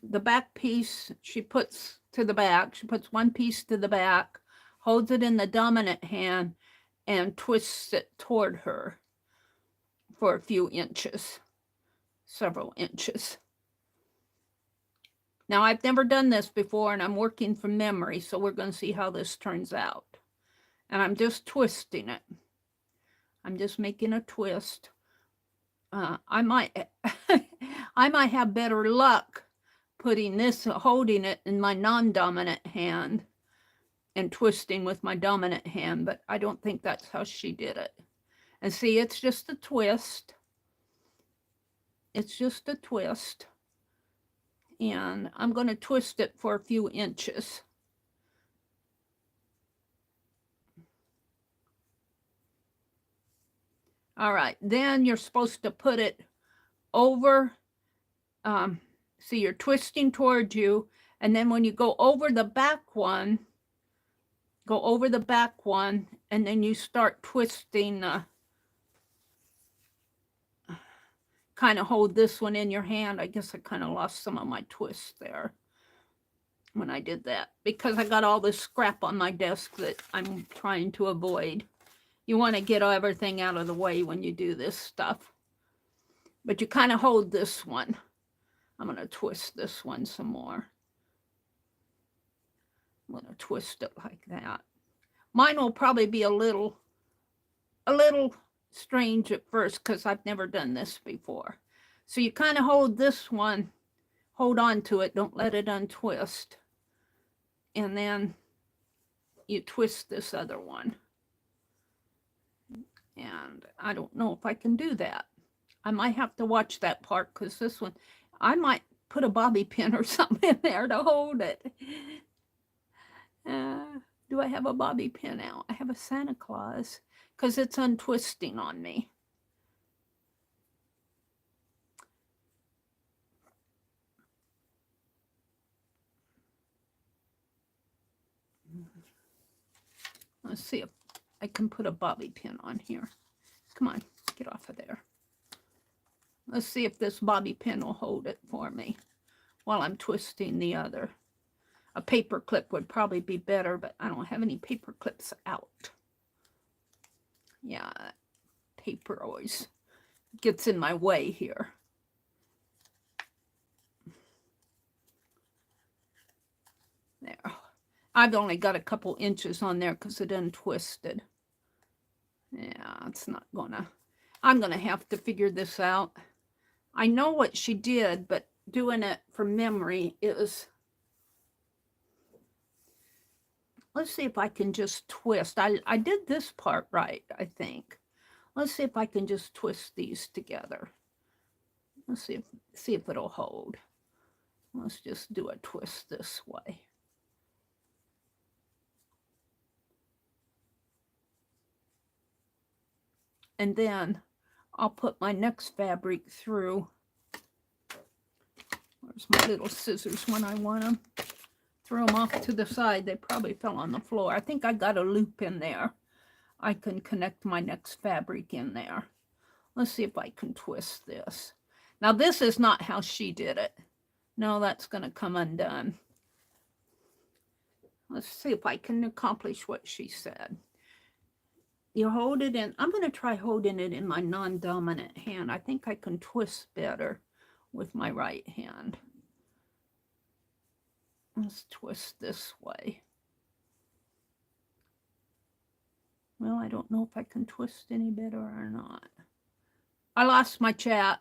[SPEAKER 1] the back piece, she puts to the back. She puts one piece to the back, holds it in the dominant hand, and twists it toward her for a few inches, several inches. Now, I've never done this before, and I'm working from memory, so we're going to see how this turns out. And I'm just twisting it. I'm just making a twist. I might have better luck putting this, holding it in my non-dominant hand and twisting with my dominant hand, but I don't think that's how she did it. And see, it's just a twist. It's just a twist. And I'm going to twist it for a few inches. All right, then you're supposed to put it over, see, you're twisting towards you, and then when you go over the back one, and then you start twisting, kind of hold this one in your hand. I guess I kind of lost some of my twists there when I did that, because I got all this scrap on my desk that I'm trying to avoid. You want to get everything out of the way when you do this stuff. But you kind of hold this one. I'm going to twist this one some more. I'm going to twist it like that. Mine will probably be a little strange at first because I've never done this before. So you kind of hold this one, hold on to it, don't let it untwist. And then you twist this other one. And I don't know if I can do that. I might have to watch that part because this one, I might put a bobby pin or something in there to hold it. Do I have a bobby pin out? I have a Santa Claus because it's untwisting on me. Let's see if I can put a bobby pin on here. Come on, get off of there. Let's see if this bobby pin will hold it for me while I'm twisting the other. A paper clip would probably be better, but I don't have any paper clips out. Yeah, paper always gets in my way here. There. I've only got a couple inches on there because it untwisted. Yeah, it's not gonna. I'm gonna have to figure this out. I know what she did, but doing it from memory is. Let's see if I can just twist. I did this part right, I think. Let's see if I can just twist these together. Let's see if it'll hold. Let's just do a twist this way. And then I'll put my next fabric through. Where's my little scissors when I want them? Throw them off to the side. They probably fell on the floor. I think I got a loop in there. I can connect my next fabric in there. Let's see if I can twist this. Now this is not how she did it. No, that's going to come undone. Let's see if I can accomplish what she said. You hold it in. I'm going to try holding it in my non-dominant hand. I think I can twist better with my right hand. Let's twist this way. Well, I don't know if I can twist any better or not. I lost my chat.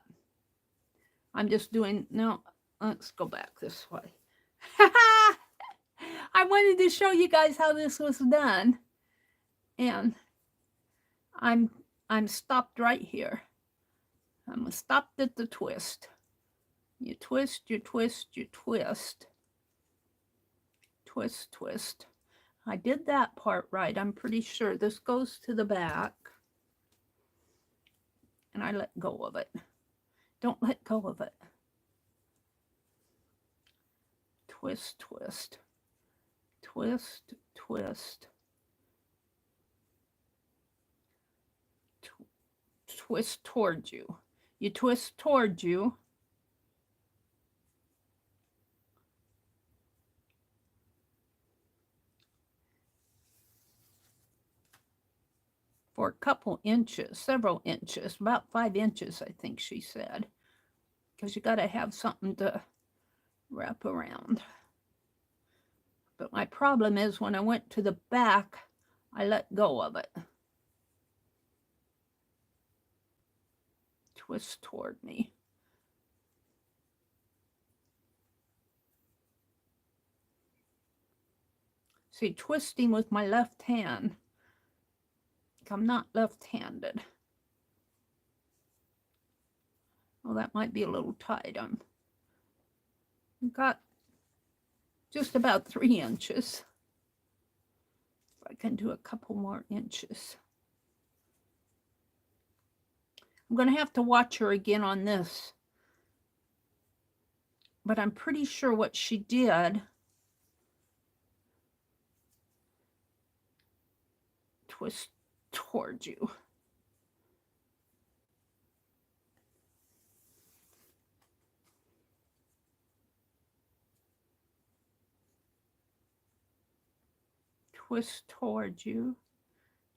[SPEAKER 1] I'm just doing, no, let's go back this way. I wanted to show you guys how this was done. And I'm stopped right here. I'm stopped at the twist. You twist, you twist, you twist. Twist, twist. I did that part right. I'm pretty sure this goes to the back. And I let go of it. Don't let go of it. Twist, twist. Twist, twist. Twist towards you. You twist towards you. For a couple inches, several inches, about 5 inches, I think she said. Because you got to have something to wrap around. But my problem is when I went to the back, I let go of it. Twist toward me. See, twisting with my left hand. I'm not left-handed. Well, that might be a little tight. I've got just about 3 inches. If I can do a couple more inches. I'm going to have to watch her again on this. But I'm pretty sure what she did, twist towards you. Twist towards you.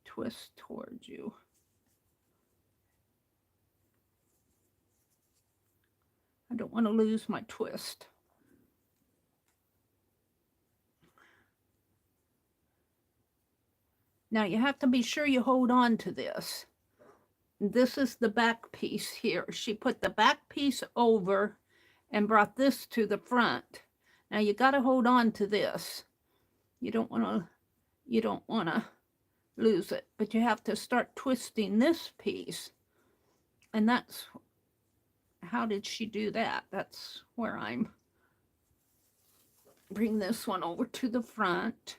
[SPEAKER 1] Twist towards you. I don't want to lose my twist. Now you have to be sure you hold on to this. This is the back piece here. She put the back piece over and brought this to the front. Now you got to hold on to this. You don't want to lose it, but you have to start twisting this piece. And that's, how did she do that? That's where I'm, bring this one over to the front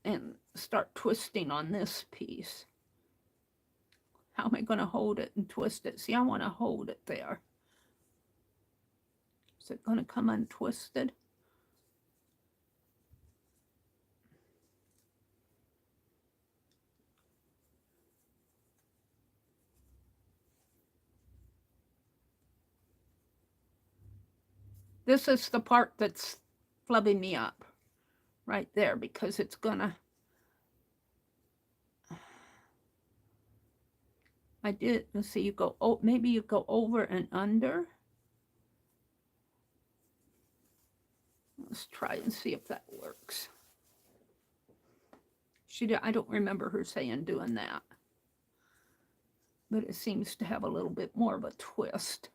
[SPEAKER 1] and start twisting on this piece. How am I going to hold it and twist it? See, I want to hold it there. Is it going to come untwisted? This is the part that's flubbing me up right there because it's gonna, I did, let's see, you go, oh, maybe you go over and under. Let's try and see if that works. She did, I don't remember her saying doing that. But it seems to have a little bit more of a twist.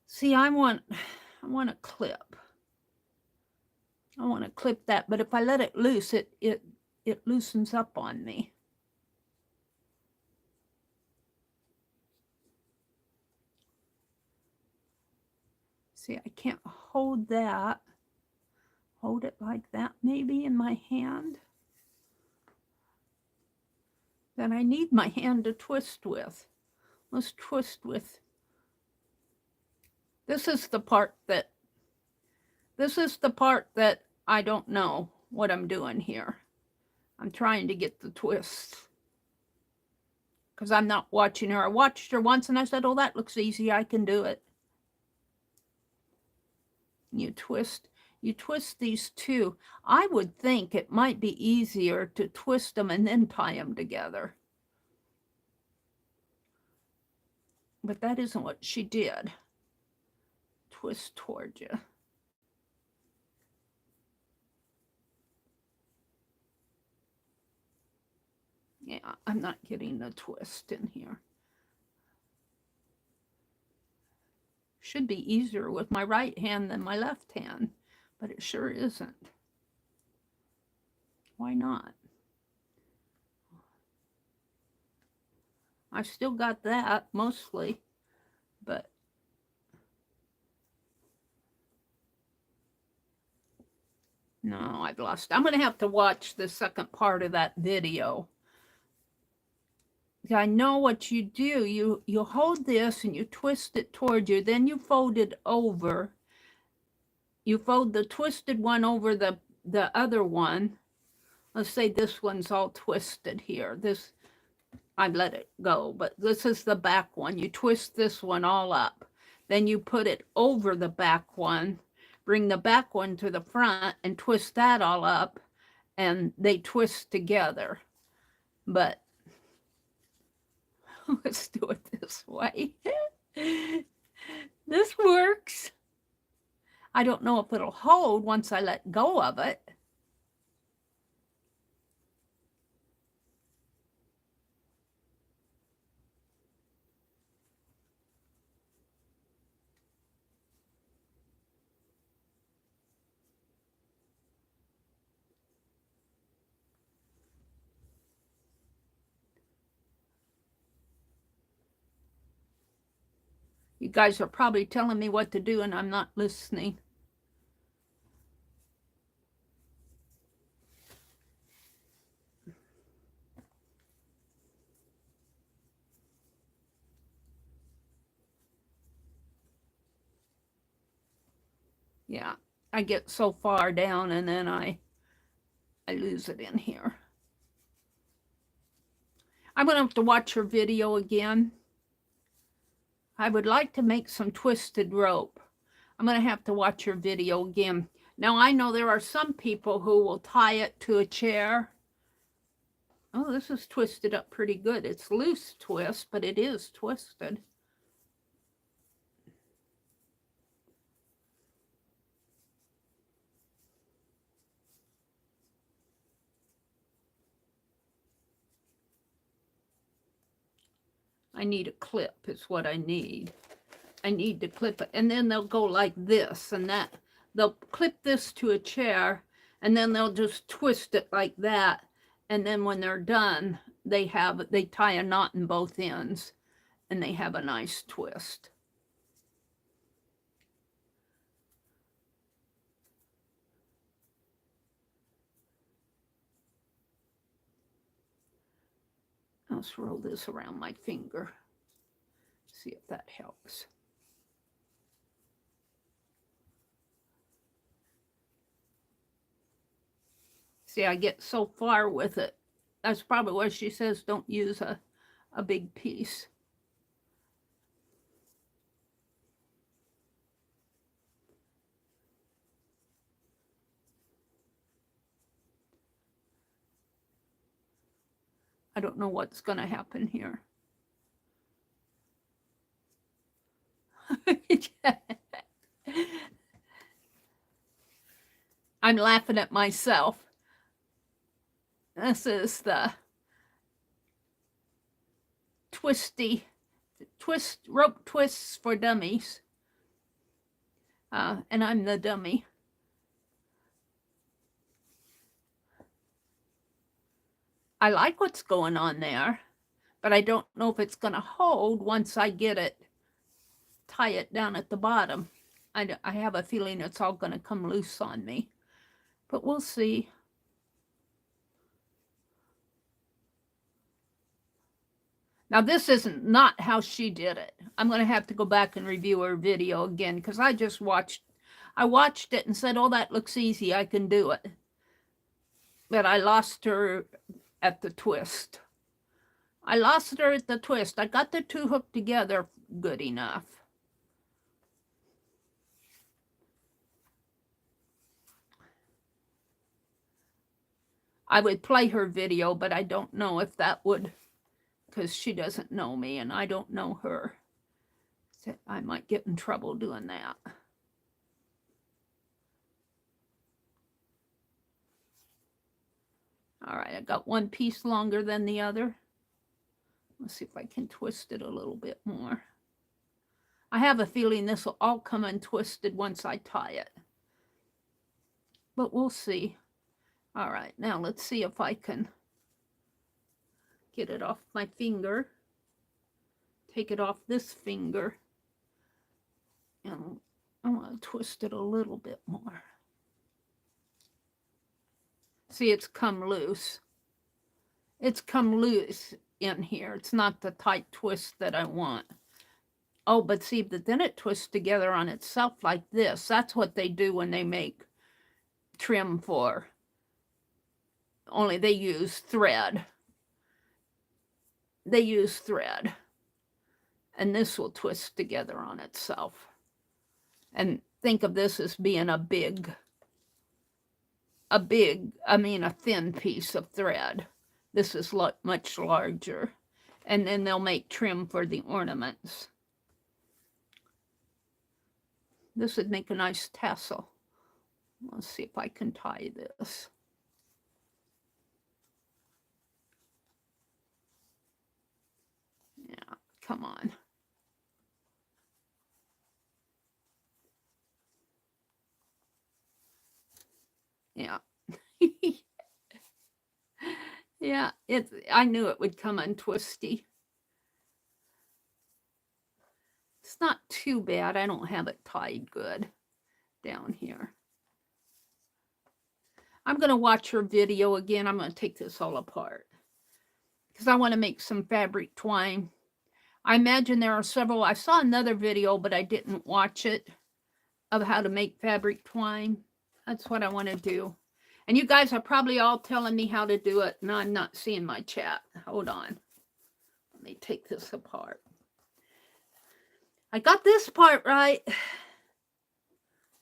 [SPEAKER 1] See, I want a clip. I want to clip that, but if I let it loose, it loosens up on me. See, I can't hold that. Hold it like that maybe in my hand. Then I need my hand to twist with. Let's twist with. This is the part that I don't know what I'm doing here. I'm trying to get the twists. Because I'm not watching her. I watched her once and I said, oh, that looks easy. I can do it. You twist these two. I would think it might be easier to twist them and then tie them together. But that isn't what she did. twist towards you. Yeah, I'm not getting the twist in here. Should be easier with my right hand than my left hand, but it sure isn't. Why not? I still got that mostly, but no, I've lost. I'm going to have to watch the second part of that video. I know what you do. You hold this and you twist it toward you, then you fold it over. You fold the twisted one over the other one. Let's say this one's all twisted here. This, I let it go, but this is the back one. You twist this one all up. Then you put it over the back one, bring the back one to the front and twist that all up, and they twist together. But let's do it this way. This works. I don't know if it'll hold once I let go of it. You guys are probably telling me what to do and I'm not listening. Yeah, I get so far down and then I lose it in here. I'm going to have to watch your video again. I would like to make some twisted rope. I'm going to have to watch your video again. Now, I know there are some people who will tie it to a chair. Oh, this is twisted up pretty good. It's loose twist, but it is twisted. I need a clip is what I need. I need to clip it. And then they'll go like this and that. They'll clip this to a chair and then they'll just twist it like that. And then when they're done, they tie a knot in both ends and they have a nice twist. Let's roll this around my finger. See if that helps. See, I get so far with it. That's probably why she says don't use a big piece. I don't know what's going to happen here. I'm laughing at myself. This is the rope twists for dummies. And I'm the dummy. I like what's going on there, but I don't know if it's going to hold once I get it, tie it down at the bottom. I have a feeling it's all going to come loose on me, but we'll see. Now, this isn't not how she did it. I'm going to have to go back and review her video again because I watched it and said, oh, that looks easy. I can do it. But I lost her at the twist. I lost her at the twist. I got the two hooked together good enough. I would play her video, but I don't know if that would, because she doesn't know me and I don't know her. So I might get in trouble doing that. All right, I got one piece longer than the other. Let's see if I can twist it a little bit more. I have a feeling this will all come untwisted once I tie it. But we'll see. All right, now let's see if I can get it off my finger. Take it off this finger. And I want to twist it a little bit more. See, it's come loose. It's come loose in here. It's not the tight twist that I want. Oh, but see, but then it twists together on itself like this. That's what they do when they make trim for. Only they use thread. They use thread. And this will twist together on itself. And think of this as being a thin piece of thread. This is much larger. And then they'll make trim for the ornaments. This would make a nice tassel. Let's see if I can tie this. Yeah, come on. Yeah. Yeah, I knew it would come untwisty. It's not too bad. I don't have it tied good down here. I'm going to watch her video again. I'm going to take this all apart because I want to make some fabric twine. I imagine there are several. I saw another video, but I didn't watch it, of how to make fabric twine. That's what I want to do. And you guys are probably all telling me how to do it, and I'm not seeing my chat. Hold on. Let me take this apart. I got this part right.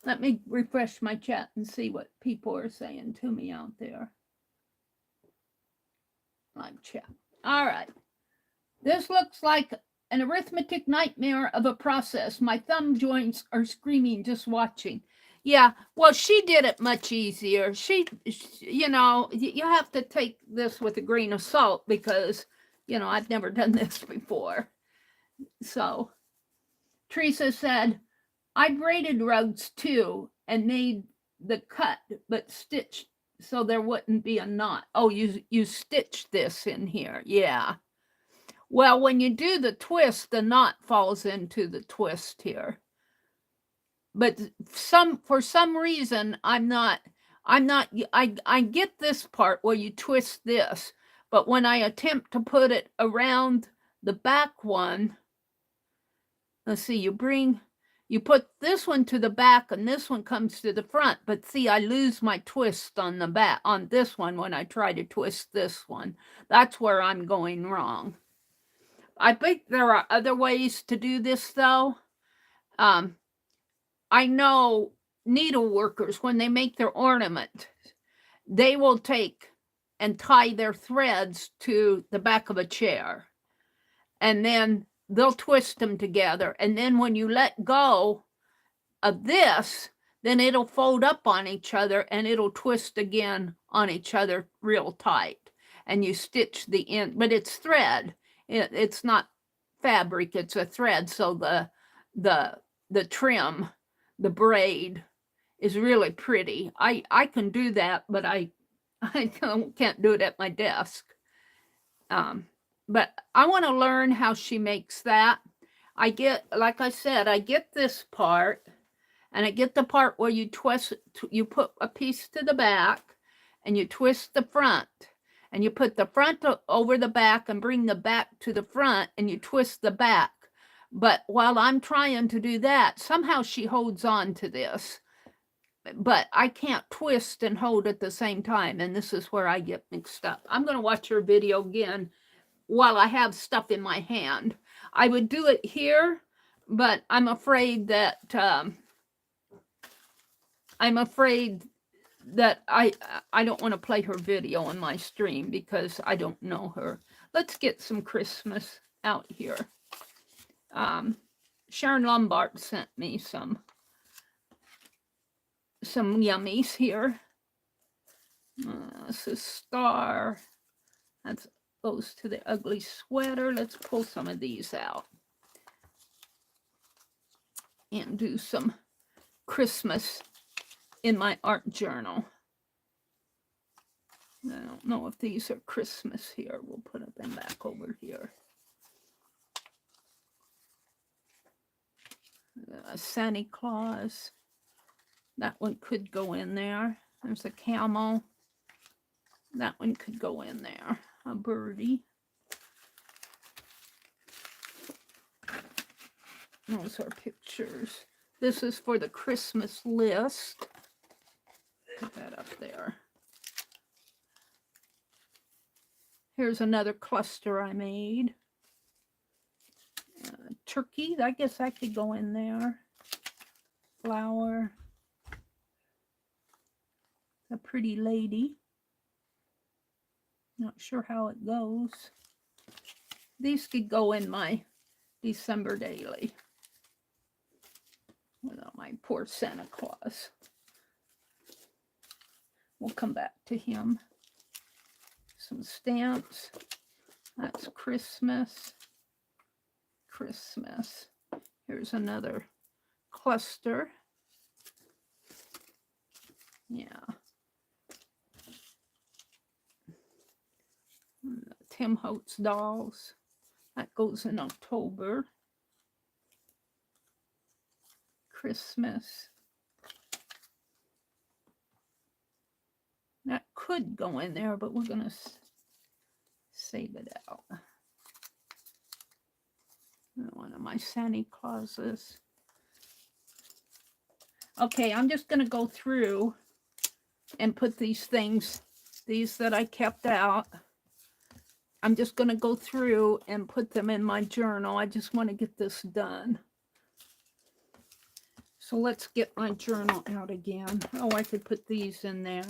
[SPEAKER 1] Let me refresh my chat and see what people are saying to me out there. Live chat. All right. This looks like an arithmetic nightmare of a process. My thumb joints are screaming just watching. Yeah, well, she did it much easier. She, you know, you have to take this with a grain of salt because, you know, I've never done this before. So, Teresa said, I braided rugs too and made the cut, but stitched so there wouldn't be a knot. Oh, you stitched this in here. Yeah. Well, when you do the twist, the knot falls into the twist here. But for some reason, I get this part where you twist this, but when I attempt to put it around the back one, let's see, you put this one to the back and this one comes to the front, but see, I lose my twist on the back, on this one when I try to twist this one. That's where I'm going wrong. I think there are other ways to do this though. I know needle workers, when they make their ornament, they will take and tie their threads to the back of a chair. And then they'll twist them together. And then when you let go of this, then it'll fold up on each other and it'll twist again on each other real tight. And you stitch the end, but it's thread. It's not fabric, it's a thread. So the trim, the braid is really pretty. I can do that, but I can't do it at my desk. But I want to learn how she makes that. I get, like I said, I get this part, and I get the part where you twist, you put a piece to the back, and you twist the front, and you put the front over the back and bring the back to the front, and you twist the back. But while I'm trying to do that, somehow she holds on to this. But I can't twist and hold at the same time, and this is where I get mixed up. I'm going to watch her video again while I have stuff in my hand. I would do it here, but I'm afraid that I don't want to play her video on my stream because I don't know her. Let's get some Christmas out here. Sharon Lombard sent me some yummies here. This is star. That goes to the ugly sweater. Let's pull some of these out and do some Christmas in my art journal. I don't know if these are Christmas here. We'll put them back over here. Santa Claus. That one could go in there. There's a camel. That one could go in there. A birdie. Those are pictures. This is for the Christmas list. Put that up there. Here's another cluster I made. Turkey, I guess that could go in there. Flower. A pretty lady. Not sure how it goes. These could go in my December daily. Without my poor Santa Claus. We'll come back to him. Some stamps. That's Christmas. Christmas. Here's another cluster. Yeah. Tim Holtz dolls. That goes in October. Christmas. That could go in there, but we're going to save it out. One of my Santa Clauses. Okay, I'm just going to go through and put these things, these that I kept out. I'm just going to go through and put them in my journal. I just want to get this done. So let's get my journal out again. Oh, I could put these in there.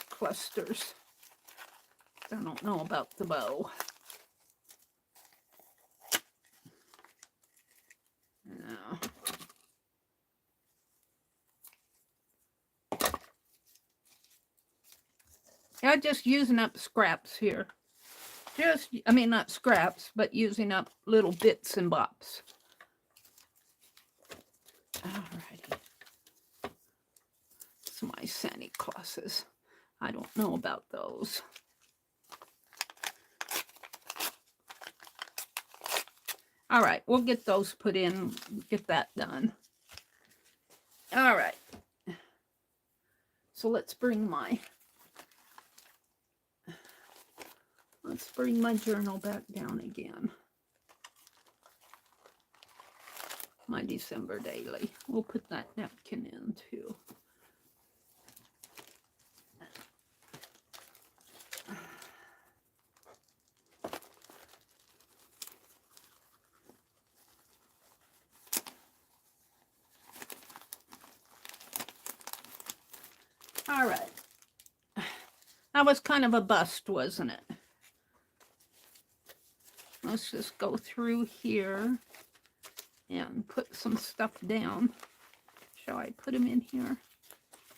[SPEAKER 1] Clusters. I don't know about the bow. No. I'm just using up scraps here. I mean, not scraps, but using up little bits and bops. Alrighty. It's my Santa Clauses. I don't know about those. All right, we'll get those put in, get that done. All right. So let's bring my journal back down again. My December daily. We'll put that napkin in too. All right. That was kind of a bust, wasn't it? Let's just go through here and put some stuff down. Shall I put them in here?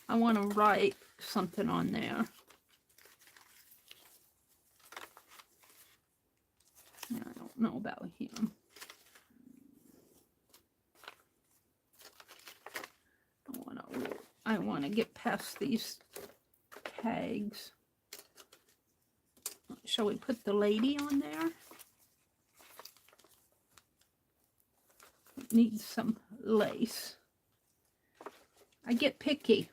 [SPEAKER 1] I want to write something on there. I don't know about him. I want to get past these tags. Shall we put the lady on there? It needs some lace. I get picky.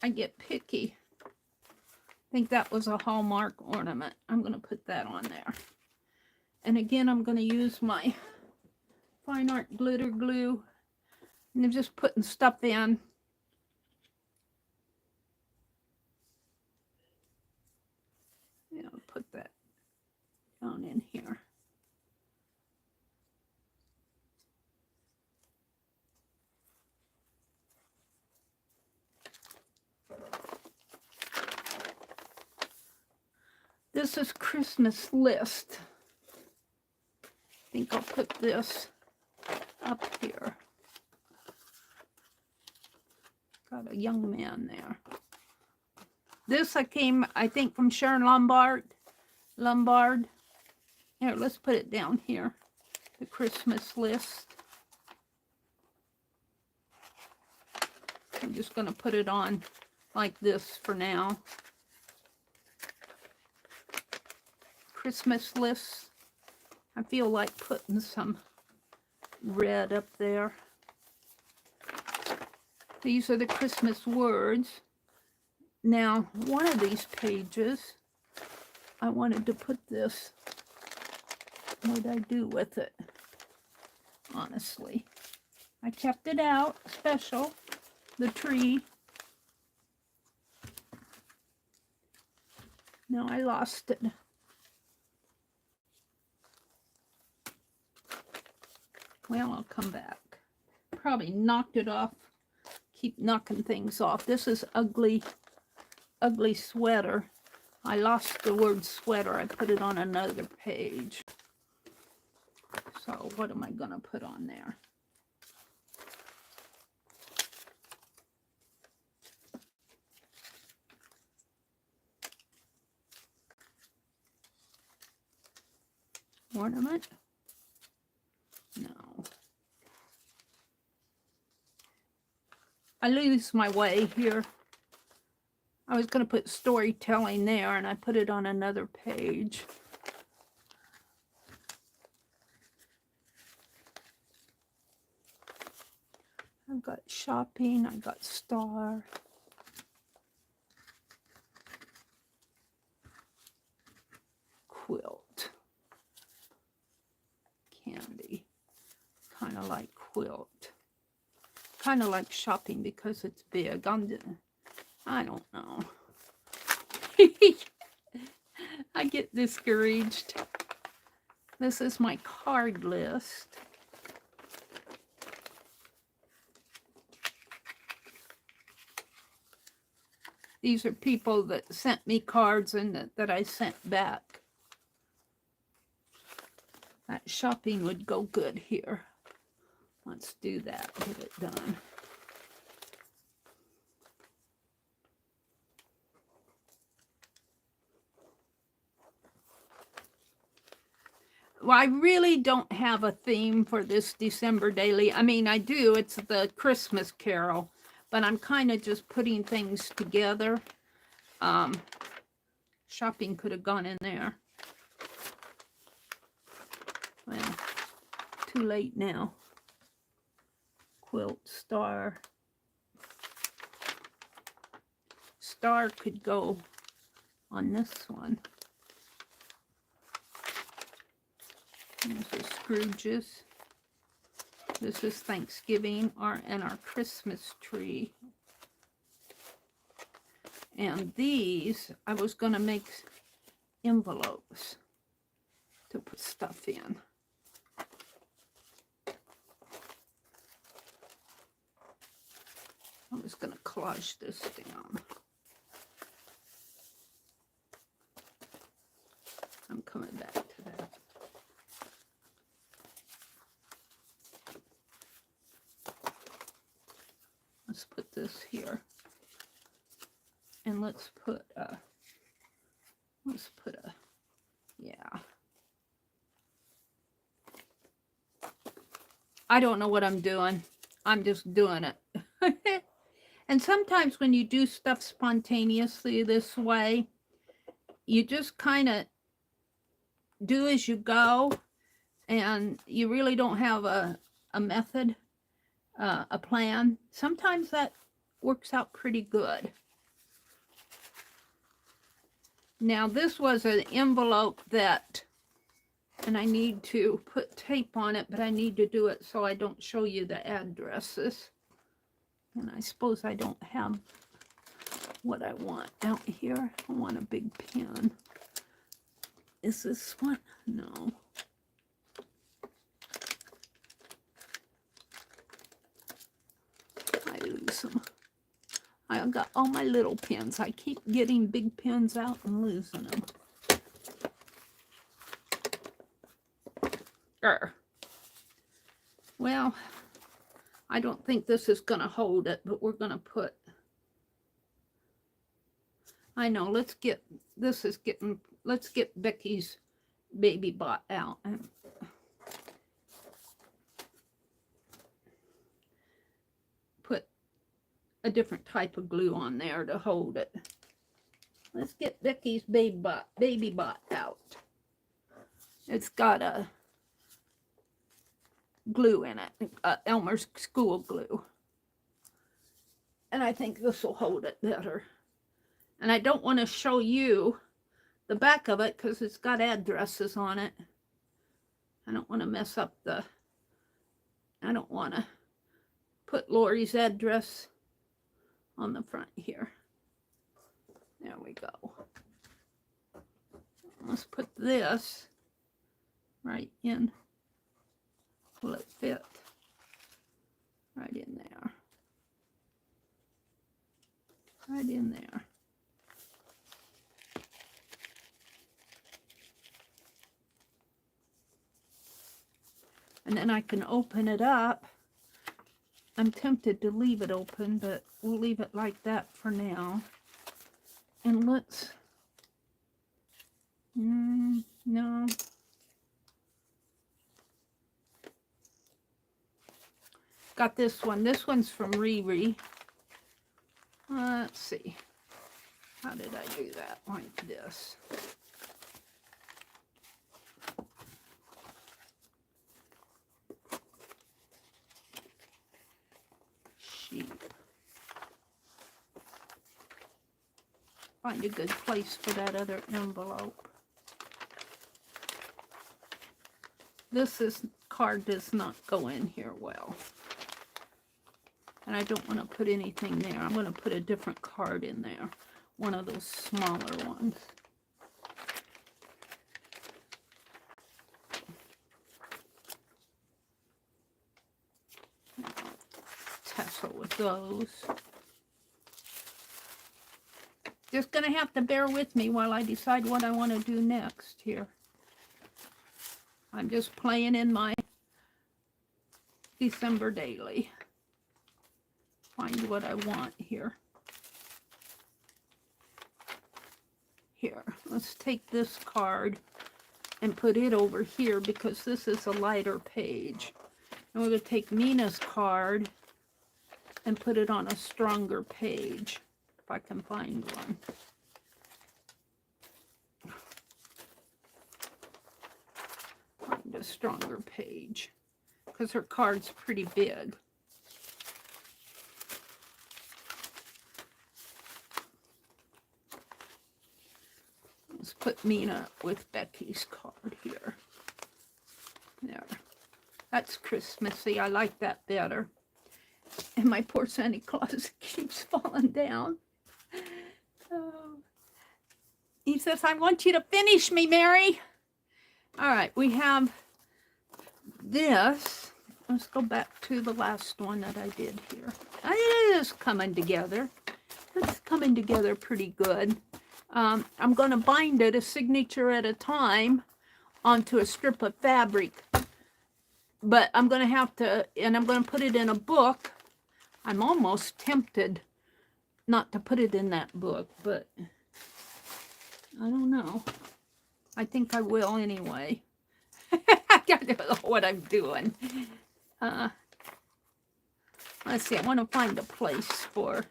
[SPEAKER 1] I think that was a Hallmark ornament. I'm going to put that on there. And again, I'm going to use my fine art glitter glue. And I'm just putting stuff in. Yeah, I'll put that down in here. This is Christmas list. I think I'll put this up here. got a young man there. This I think, from Sharon Lombard. Here, let's put it down here. The Christmas list. I'm just going to put it on like this for now. Christmas list. I feel like putting some red up there. These are the Christmas words. Now, one of these pages, I wanted to put this. What did I do with it? Honestly, I kept it out, special, the tree. Now I lost it. Well, I'll come back. Probably knocked it off. Keep knocking things off. This is ugly sweater. I lost the word sweater. I put it on another page. So what am I going to put on there? Ornament? No. I lose my way here. I was going to put storytelling there, and I put it on another page. I've got shopping, I got star. Quilt. Candy. Kind of like quilt. Kind of like shopping because it's big. I don't know. I get discouraged. This is my card list. These are people that sent me cards and that I sent back. That shopping would go good here. Let's do that. Get it done. Well, I really don't have a theme for this December daily. I mean, I do. It's the Christmas Carol. But I'm kind of just putting things together. Shopping could have gone in there. Well, too late now. Quilt, star. Star could go on this one. There's the Scrooges. This is Thanksgiving and our Christmas tree. And these, I was going to make envelopes to put stuff in. I was going to collage this down. I'm coming back to that. Let's put this here. And let's put a, yeah. I don't know what I'm doing. I'm just doing it. And sometimes when you do stuff spontaneously this way, you just kind of do as you go, and you really don't have a method, a plan. Sometimes that works out pretty good. Now this was an envelope that, and I need to put tape on it, but I need to do it so I don't show you the addresses. And I suppose I don't have what I want out here. I want a big pen. Is this one? No. I lose them. I got all my little pens. I keep getting big pens out and losing them. Well, I don't think this is going to hold it, but we're going to put I know, let's get Becky's baby bot out. And put a different type of glue on there to hold it. Let's get Becky's baby bot out. It's got a glue in it, Elmer's school glue. And I think this will hold it better. And I don't want to show you the back of it because it's got addresses on it. I don't want to mess up I don't want to put Lori's address on the front here. There we go. Let's put this right in. Will it fit? Right in there. Right in there. And then I can open it up. I'm tempted to leave it open, but we'll leave it like that for now. And let's, no. Got this one. This one's from Riri. Let's see. How did I do that? Like this. Find a good place for that other envelope. This card does not go in here well. And I don't want to put anything there. I'm going to put a different card in there. One of those smaller ones. Tussle with those. Just going to have to bear with me while I decide what I want to do next here. I'm just playing in my December daily. Find what I want here. Here, let's take this card and put it over here because this is a lighter page. And we're going to take Mina's card and put it on a stronger page. If I can find one. Find a stronger page because her card's pretty big. Let's put Mina with Becky's card here. There. That's Christmassy. I like that better. And my poor Santa Claus keeps falling down. Oh. He says, I want you to finish me, Meri. All right, we have this. Let's go back to the last one that I did here. It is coming together. It's coming together pretty good. I'm going to bind it a signature at a time onto a strip of fabric. But I'm going to have to, and I'm going to put it in a book. I'm almost tempted not to put it in that book, but I don't know. I think I will anyway. I don't know what I'm doing. Let's see, I want to find a place for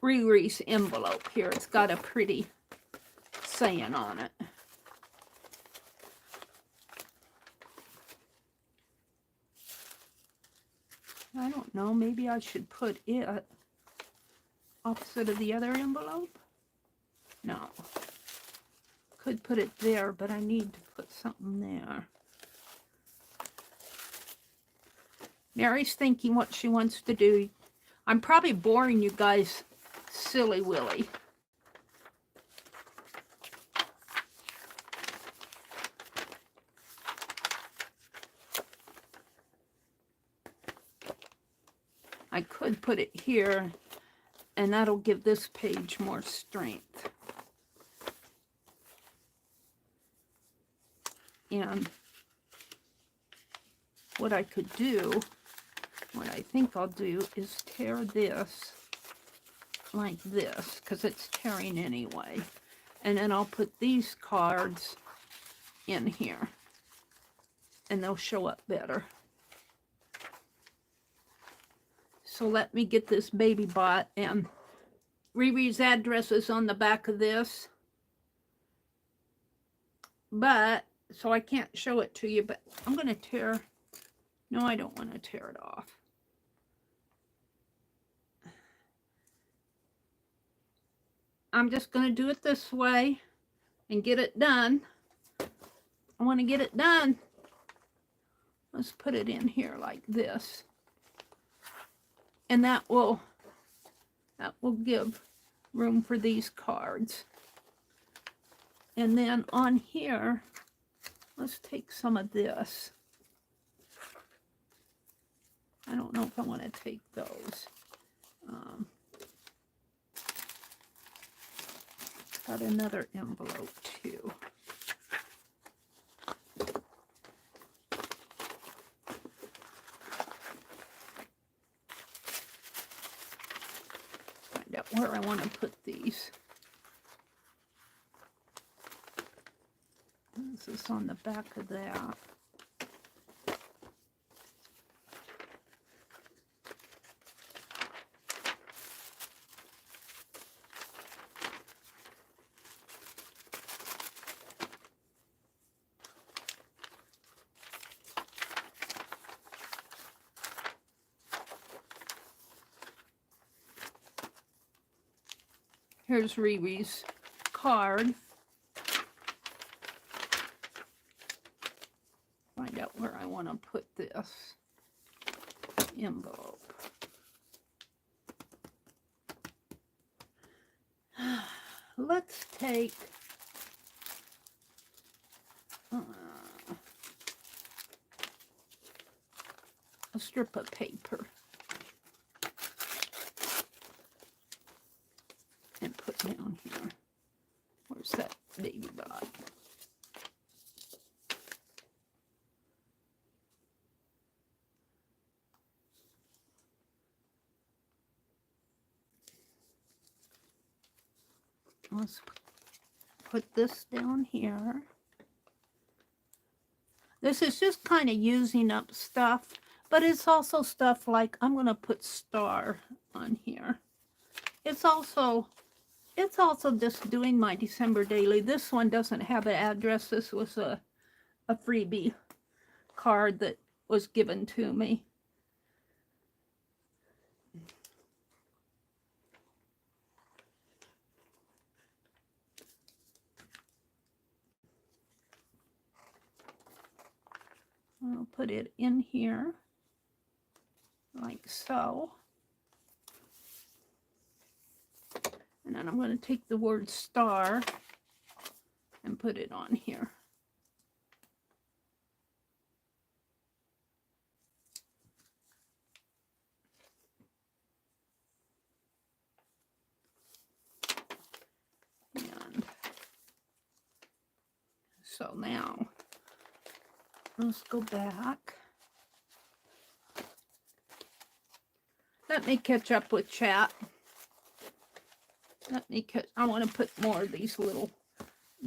[SPEAKER 1] Riri's envelope here. It's got a pretty saying on it. I don't know, maybe I should put it opposite of the other envelope? No. Could put it there, but I need to put something there. Meri's thinking what she wants to do. I'm probably boring you guys silly willy. I could put it here, and that'll give this page more strength. And what I could do, what I think I'll do, is tear this like this because it's tearing anyway. And then I'll put these cards in here and they'll show up better. So let me get this baby bought, and Riri's address is on the back of this. But, so I can't show it to you, but I'm going to tear, no, I don't want to tear it off. I'm just going to do it this way and get it done. I want to get it done. Let's put it in here like this. And that will give room for these cards. And then on here, let's take some of this. I don't know if I want to take those. Got another envelope too. Find out where I want to put these. This is on the back of that. Here's Riri's card. Find out where I want to put this envelope. Let's take a strip of paper and put down here. Where's that baby dot? Let's put this down here. This is just kind of using up stuff, but it's also stuff like, I'm going to put star on here. It's also just doing my December daily. This one doesn't have an address. This was a freebie card that was given to me. I'll put it in here like so. And then I'm going to take the word star and put it on here. And so now, let's go back. Let me catch up with chat. I want to put more of these little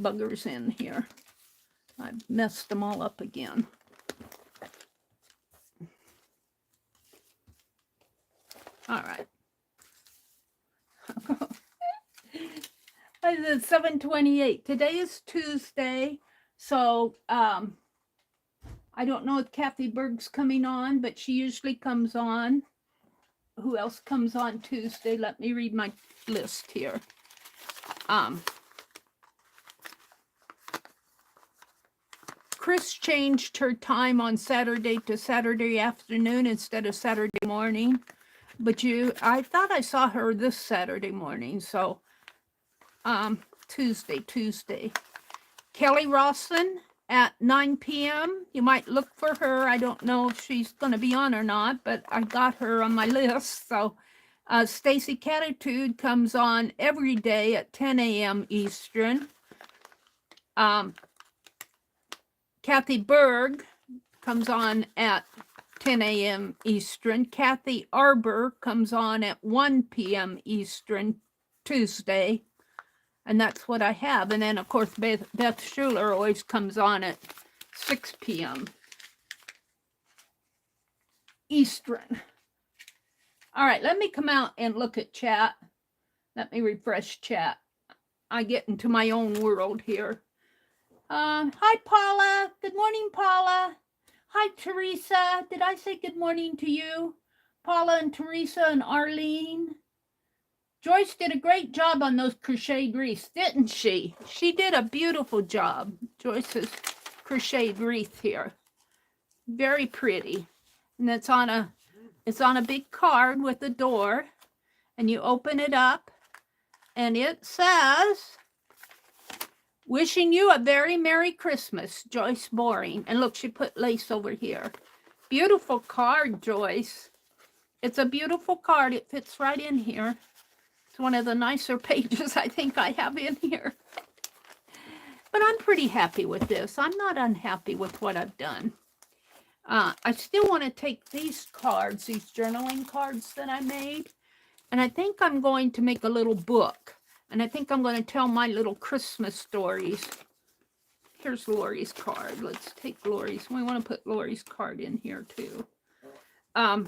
[SPEAKER 1] buggers in here. I've messed them all up again. All right. It's 7:28. Today is Tuesday, so I don't know if Kathy Berg's coming on, but she usually comes on. Who else comes on Tuesday? Let me read my list here. Chris changed her time on Saturday to Saturday afternoon instead of Saturday morning. But I thought I saw her this Saturday morning. So Tuesday. Kelly Rawson at 9 p.m. You might look for her. I don't know if she's going to be on or not, but I got her on my list. So Stacy Catitude comes on every day at 10 a.m. Eastern. Kathy Berg comes on at 10 a.m. Eastern. Kathy Arbor comes on at 1 p.m. Eastern Tuesday. And that's what I have. And then, of course, Beth Schuler always comes on at 6 p.m. Eastern. All right, let me come out and look at chat. Let me refresh chat. I get into my own world here. Hi, Paula. Good morning, Paula. Hi, Teresa. Did I say good morning to you? Paula and Teresa and Arlene. Joyce did a great job on those crocheted wreaths, didn't she? She did a beautiful job. Joyce's crocheted wreath here. Very pretty. And it's on a big card with a door. And you open it up. And it says, wishing you a very Merry Christmas, Joyce Boring. And look, she put lace over here. Beautiful card, Joyce. It's a beautiful card. It fits right in here. It's one of the nicer pages I think I have in here. But I'm pretty happy with this. I'm not unhappy with what I've done. I still want to take these cards, these journaling cards that I made. And I think I'm going to make a little book. And I think I'm going to tell my little Christmas stories. Here's Lori's card. Let's take Lori's. We want to put Lori's card in here too. I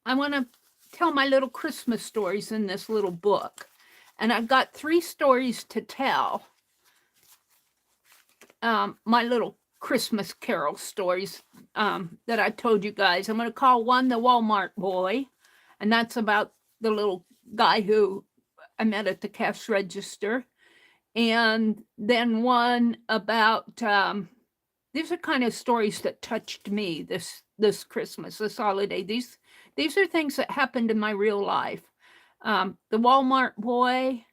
[SPEAKER 1] want to tell my little Christmas stories in this little book. And I've got 3 stories to tell. My little Christmas carol stories that I told you guys. I'm going to call one The Walmart Boy. And that's about the little guy who I met at the cash register. And then one about, these are kind of stories that touched me this Christmas, this holiday. These are things that happened in my real life. The Walmart Boy,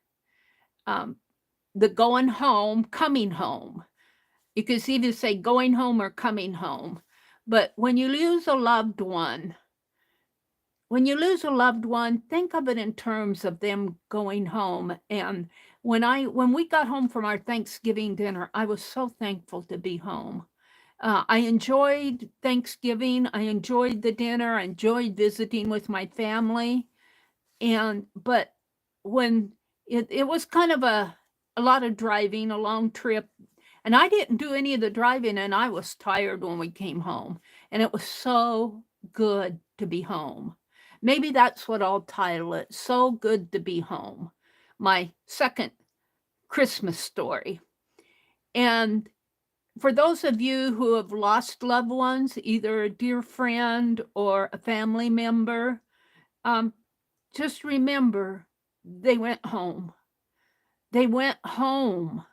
[SPEAKER 1] the going home, coming home. You can either say going home or coming home. But when you lose a loved one, think of it in terms of them going home. And when we got home from our Thanksgiving dinner, I was so thankful to be home. I enjoyed Thanksgiving. I enjoyed the dinner. I enjoyed visiting with my family. But when it was kind of a lot of driving, a long trip. And I didn't do any of the driving, and I was tired when we came home. And it was so good to be home. Maybe that's what I'll title it. So good to be home. My second Christmas story. And for those of you who have lost loved ones, either a dear friend or a family member, just remember they went home. They went home.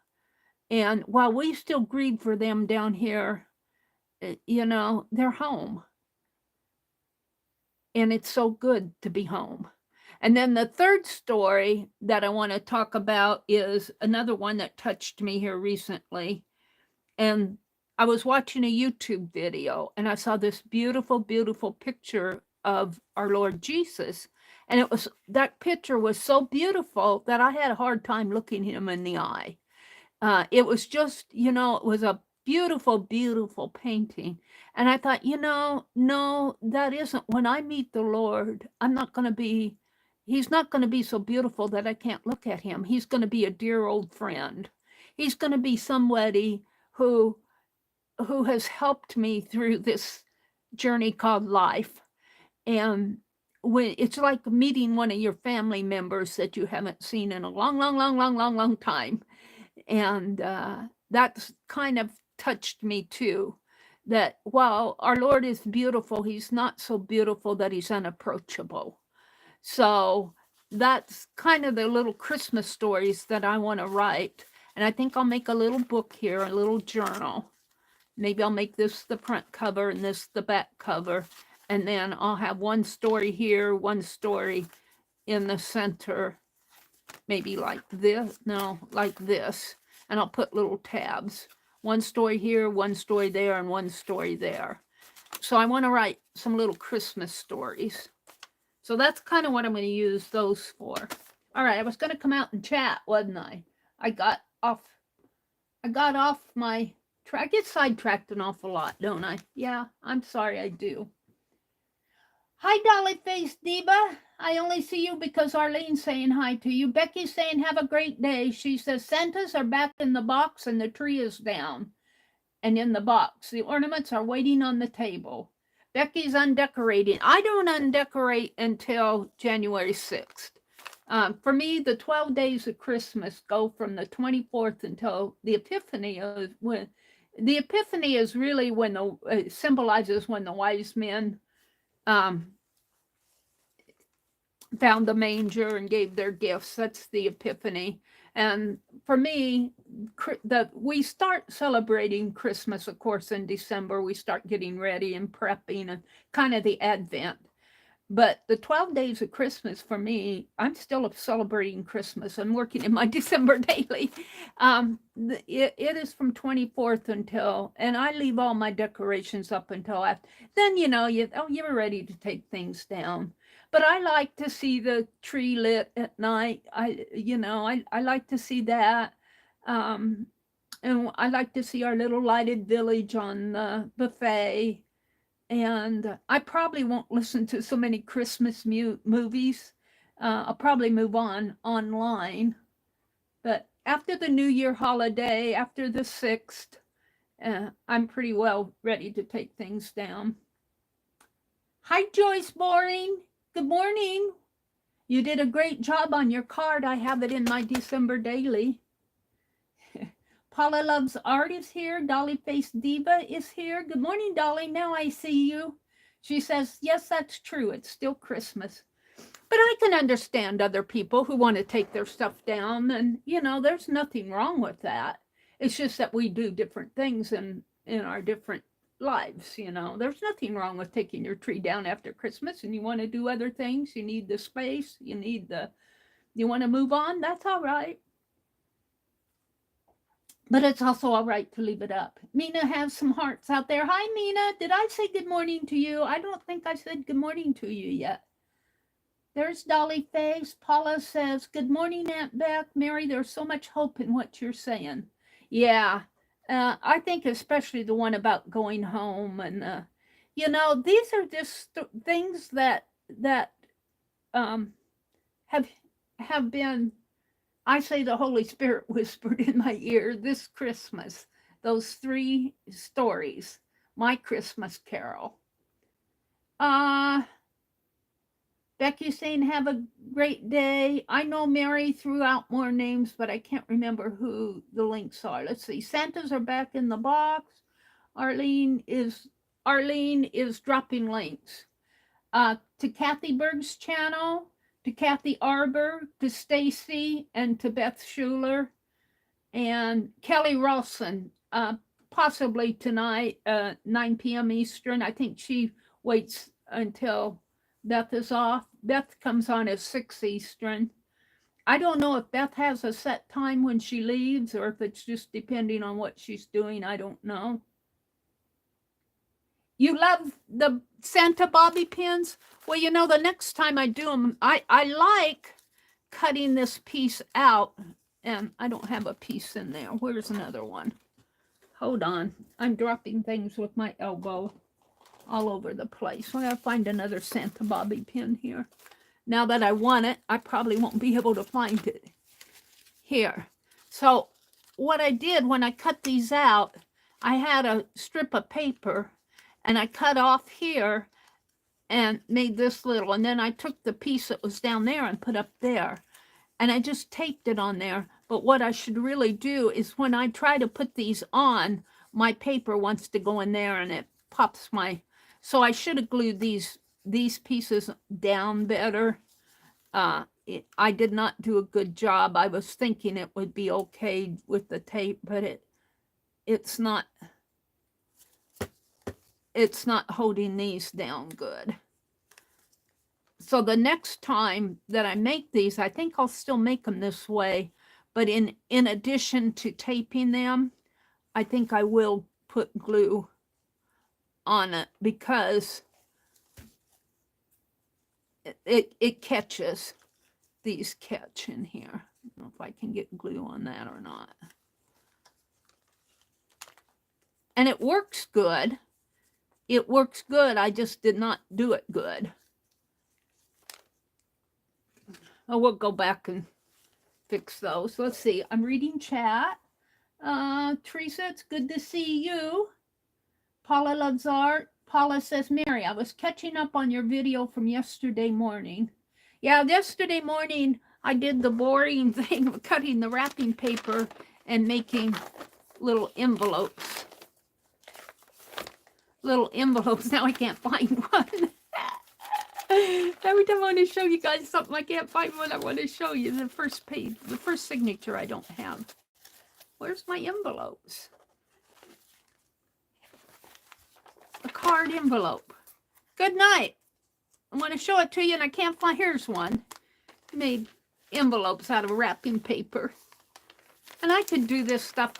[SPEAKER 1] And while we still grieve for them down here, they're home. And it's so good to be home. And then the third story that I want to talk about is another one that touched me here recently. And I was watching a YouTube video and I saw this beautiful, beautiful picture of our Lord Jesus. And that picture was so beautiful that I had a hard time looking him in the eye. It was just, it was a beautiful, beautiful painting. And I thought, no, that isn't. When I meet the Lord, he's not going to be so beautiful that I can't look at him. He's going to be a dear old friend. He's going to be somebody who has helped me through this journey called life. And when it's like meeting one of your family members that you haven't seen in a long, long, long, long, long, long time. And that's kind of touched me too, that while our Lord is beautiful, he's not so beautiful that he's unapproachable. So that's kind of the little Christmas stories that I want to write. And I think I'll make a little book here, a little journal. Maybe I'll make this the front cover and this the back cover. And then I'll have one story here, one story in the center. Maybe like this, like this. And I'll put little tabs. One story here, one story there, and one story there. So I want to write some little Christmas stories. So that's kind of what I'm going to use those for. All right, I was going to come out and chat, wasn't I? I got off my I get sidetracked an awful lot, don't I? Yeah, I'm sorry, I do. Hi, Dolly Face Diva. I only see you because Arlene's saying hi to you. Becky's saying have a great day. She says Santas are back in the box and the tree is down and in the box. The ornaments are waiting on the table. Becky's undecorating. I don't undecorate until January 6th. For me, the 12 days of Christmas go from the 24th until the Epiphany. When the Epiphany is really when it symbolizes when the wise men found the manger and gave their gifts. That's the Epiphany. And for me, we start celebrating Christmas, of course, in December. We start getting ready and prepping and kind of the Advent. But the 12 days of Christmas for me, I'm still celebrating Christmas. I'm working in my December daily. It is from 24th until, and I leave all my decorations up until after. Then, you're ready to take things down. But I like to see the tree lit at night. I like to see that. And I like to see our little lighted village on the buffet. And I probably won't listen to so many Christmas movies. I'll probably move on online. But after the New Year holiday, after the 6th, I'm pretty well ready to take things down. Hi, Joyce Boring. Good morning. You did a great job on your card. I have it in my December daily. Paula Loves Art is here. Dolly Face Diva is here. Good morning, Dolly. Now I see you. She says, yes, that's true. It's still Christmas. But I can understand other people who want to take their stuff down. And, there's nothing wrong with that. It's just that we do different things in our different lives. There's nothing wrong with taking your tree down after Christmas and you want to do other things. You need the space. You want to move on. That's all right. But it's also all right to leave it up. Mina has some hearts out there. Hi, Mina. Did I say good morning to you? I don't think I said good morning to you yet. There's Dolly Face. Paula says, good morning, Aunt Beck. Meri, there's so much hope in what you're saying. Yeah, I think especially the one about going home. And, these are just things that have been, I say the Holy Spirit whispered in my ear this Christmas, those 3 stories, My Christmas Carol. Becky's saying, have a great day. I know Meri threw out more names, but I can't remember who the links are. Let's see. Santas are back in the box. Arlene is dropping links. To Kathy Berg's channel, to Kathy Arbor, to Stacy, and to Beth Schuler, and Kelly Rawson, possibly tonight, 9 p.m. Eastern. I think she waits until Beth is off. Beth comes on at 6 Eastern. I don't know if Beth has a set time when she leaves or if it's just depending on what she's doing. I don't know. You love the Santa bobby pins? Well, the next time I do them, I like cutting this piece out, and I don't have a piece in there. Where's another one? Hold on. I'm dropping things with my elbow all over the place. I gotta find another Santa bobby pin here. Now that I want it, I probably won't be able to find it here. So what I did when I cut these out, I had a strip of paper and I cut off here and made this little, and then I took the piece that was down there and put up there, and I just taped it on there. But what I should really do is when I try to put these on, my paper wants to go in there and it pops so I should have glued these pieces down better. I did not do a good job. I was thinking it would be okay with the tape, but it's not holding these down good. So the next time that I make these, I think I'll still make them this way, but in addition to taping them, I think I will put glue on it because it catches. These catch in here. I don't know if I can get glue on that or not. And it works good. It works good. I just did not do it good. Oh, we'll go back and fix those. Let's see. I'm reading chat. Teresa, it's good to see you. Paula loves art. Paula says, Meri, I was catching up on your video from yesterday morning. Yeah, yesterday morning I did the boring thing of cutting the wrapping paper and making little envelopes. Little envelopes. Now I can't find one. Every time I want to show you guys something, I can't find one. I want to show you the first page, the first signature I don't have. Where's my envelopes? A card envelope. Good night. I want to show it to you and I can't find, here's one. I made envelopes out of wrapping paper. And I could do this stuff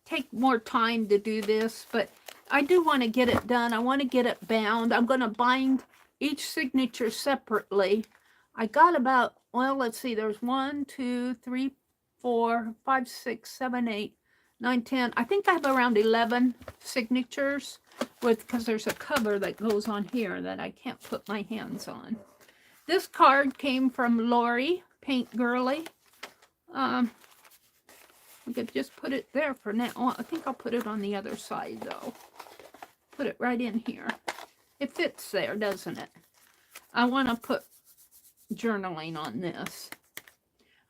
[SPEAKER 1] take more time to do this, but I do want to get it done. I want to get it bound. I'm going to bind each signature separately. I got about, well, let's see, there's 1, 2, 3, 4, 5, 6, 7, 8, 9, 10. I think I have around 11 signatures because there's a cover that goes on here that I can't put my hands on. This card came from Lori, Paint Girly. We could just put it there for now. Oh, I think I'll put it on the other side though. Put it right in here. It fits there, doesn't it? I want to put journaling on this.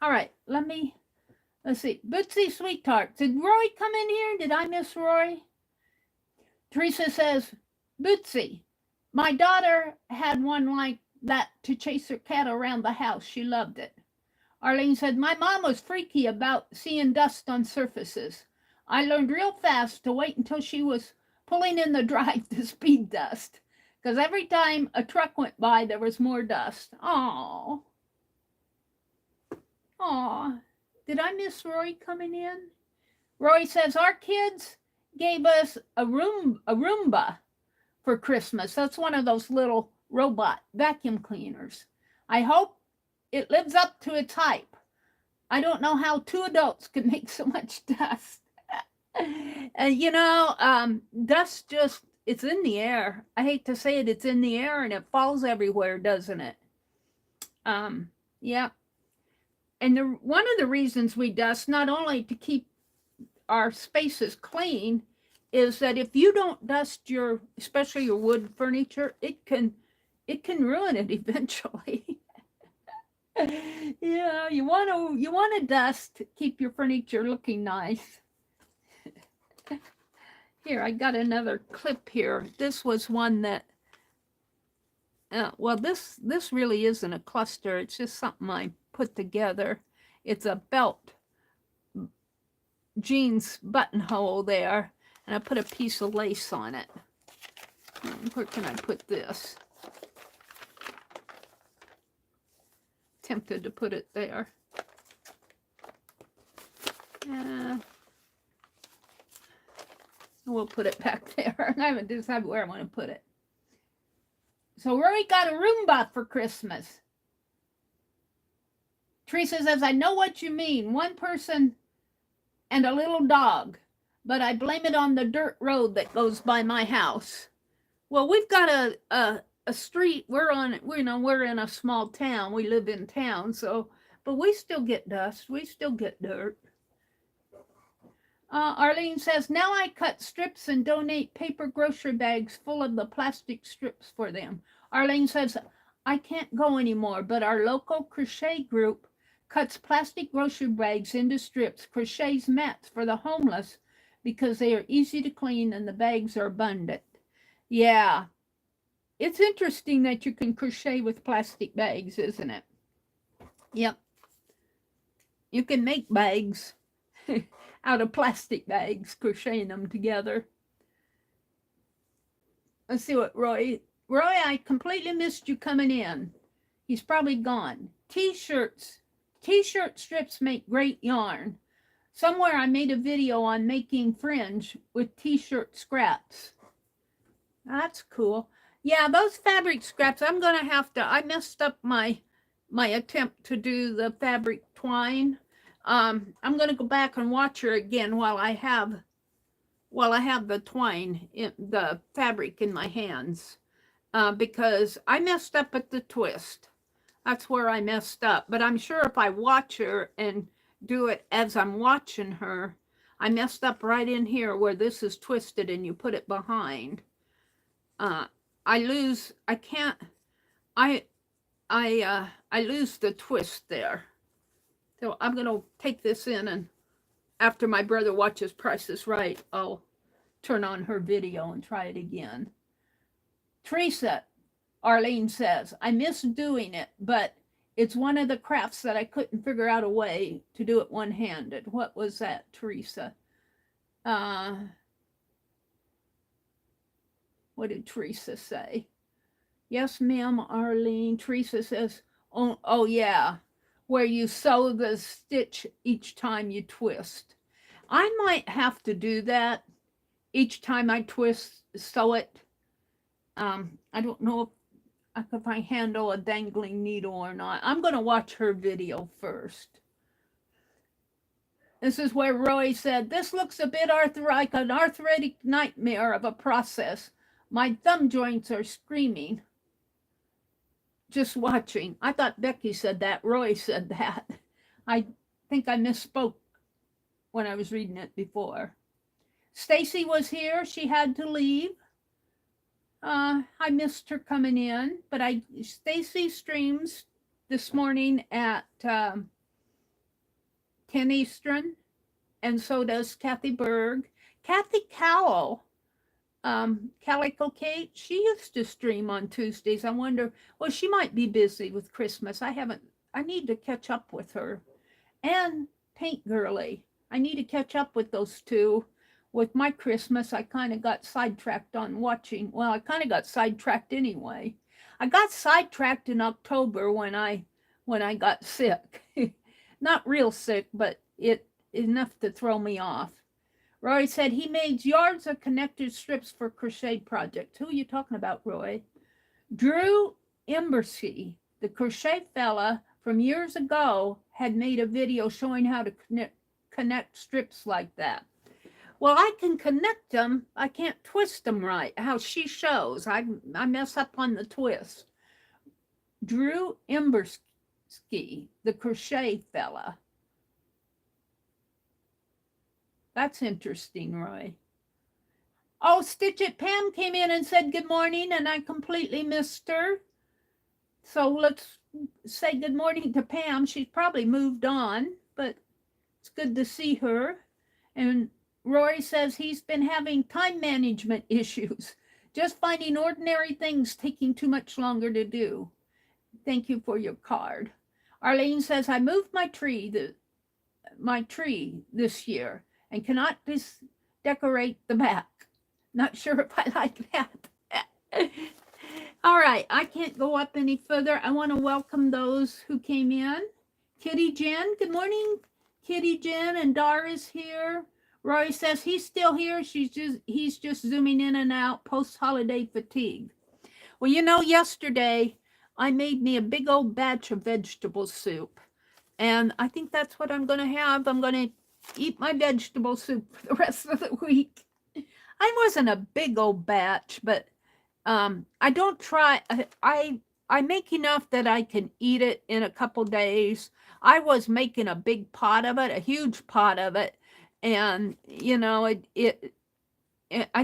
[SPEAKER 1] All right, let's see. Bootsy Sweetheart. Did Roy come in here? Did I miss Roy? Teresa says, Bootsy, my daughter had one like that to chase her cat around the house. She loved it. Arlene said, my mom was freaky about seeing dust on surfaces. I learned real fast to wait until she was pulling in the drive to speed dust. Because every time a truck went by, there was more dust. Aww. Aww. Did I miss Roy coming in? Roy says, our kids gave us a Roomba for Christmas. That's one of those little robot vacuum cleaners. I hope it lives up to its hype. I don't know how 2 adults can make so much dust. And you know, dust just, it's in the air. I hate to say it, it's in the air and it falls everywhere, doesn't it? Yeah. And one of the reasons we dust, not only to keep our spaces clean, is that if you don't dust especially your wood furniture, it can ruin it eventually. Yeah, you want to dust, keep your furniture looking nice. Here, I got another clip here. This was one that, well, this really isn't a cluster. It's just something I put together. It's a belt jeans buttonhole there, and I put a piece of lace on it. Where can I put this? Tempted to put it there. We'll put it back there. I haven't decided where I want to put it. So Rory got a Roomba for Christmas. Teresa says, I know what you mean. One person and a little dog, but I blame it on the dirt road that goes by my house. Well, we've got a street. We're in a small town. We live in town, so, but we still get dust. We still get dirt. Arlene says, now I cut strips and donate paper grocery bags full of the plastic strips for them. Arlene says, I can't go anymore, but our local crochet group cuts plastic grocery bags into strips, crochets mats for the homeless because they are easy to clean and the bags are abundant. Yeah, it's interesting that you can crochet with plastic bags, isn't it? Yep. You can make bags out of plastic bags, crocheting them together. Let's see what Roy, I completely missed you coming in. He's probably gone. T-shirt strips make great yarn. Somewhere I made a video on making fringe with t-shirt scraps. That's cool. Yeah, those fabric scraps, I'm going to have to, I messed up my attempt to do the fabric twine. I'm going to go back and watch her again while I have Well, I have the twine, the fabric in my hands because I messed up at the twist. That's where I messed up. But I'm sure if I watch her and do it as I'm watching her, I messed up right in here where this is twisted and you put it behind. Uh, I can't, I lose the twist there. So I'm going to take this in, and after my brother watches Price is Right, I'll turn on her video and try it again. Teresa, Arlene says, I miss doing it, but it's one of the crafts that I couldn't figure out a way to do it one-handed. What was that, Teresa? What did Teresa say? Yes, ma'am, Arlene. Teresa says, oh yeah, where you sew the stitch each time you twist. I might have to do that each time I twist, sew it. I don't know if I handle a dangling needle or not. I'm going to watch her video first. This is where Roy said, this looks a bit like an arthritic nightmare of a process. My thumb joints are screaming. Just watching. I thought Becky said that. Roy said that. I think I misspoke when I was reading it before. Stacy was here. She had to leave. I missed her coming in, but Stacy streams this morning at 10 Eastern, and so does Kathy Berg. Kathy Cowell, Calico Kate, she used to stream on Tuesdays. I wonder, well, she might be busy with Christmas. I need to catch up with her. And Paint Girly, I need to catch up with those two. With my Christmas, I kind of got sidetracked on watching. Well, I kind of got sidetracked anyway. I got sidetracked in October when I got sick. Not real sick, but enough to throw me off. Roy said he made yards of connected strips for crochet projects. Who are you talking about, Roy? Drew Embersky, the crochet fella from years ago, had made a video showing how to connect strips like that. Well, I can connect them. I can't twist them right, how she shows. I mess up on the twist. Drew Embersky, the crochet fella. That's interesting, Roy. Oh, Stitch It Pam came in and said good morning, and I completely missed her. So let's say good morning to Pam. She's probably moved on, but it's good to see her. And Rory says he's been having time management issues, just finding ordinary things taking too much longer to do. Thank you for your card. Arlene says, I moved my tree this year and cannot decorate the back. Not sure if I like that. All right, I can't go up any further. I want to welcome those who came in. Kitty Jen, good morning, Kitty Jen, and Dara's here. Roy says he's still here. He's just zooming in and out, post-holiday fatigue. Well, you know, yesterday I made me a big old batch of vegetable soup, and I think that's what I'm going to have. I'm going to eat my vegetable soup for the rest of the week. I wasn't a big old batch, but I don't try. I make enough that I can eat it in a couple days. I was making a big pot of it, a huge pot of it. And, you know, I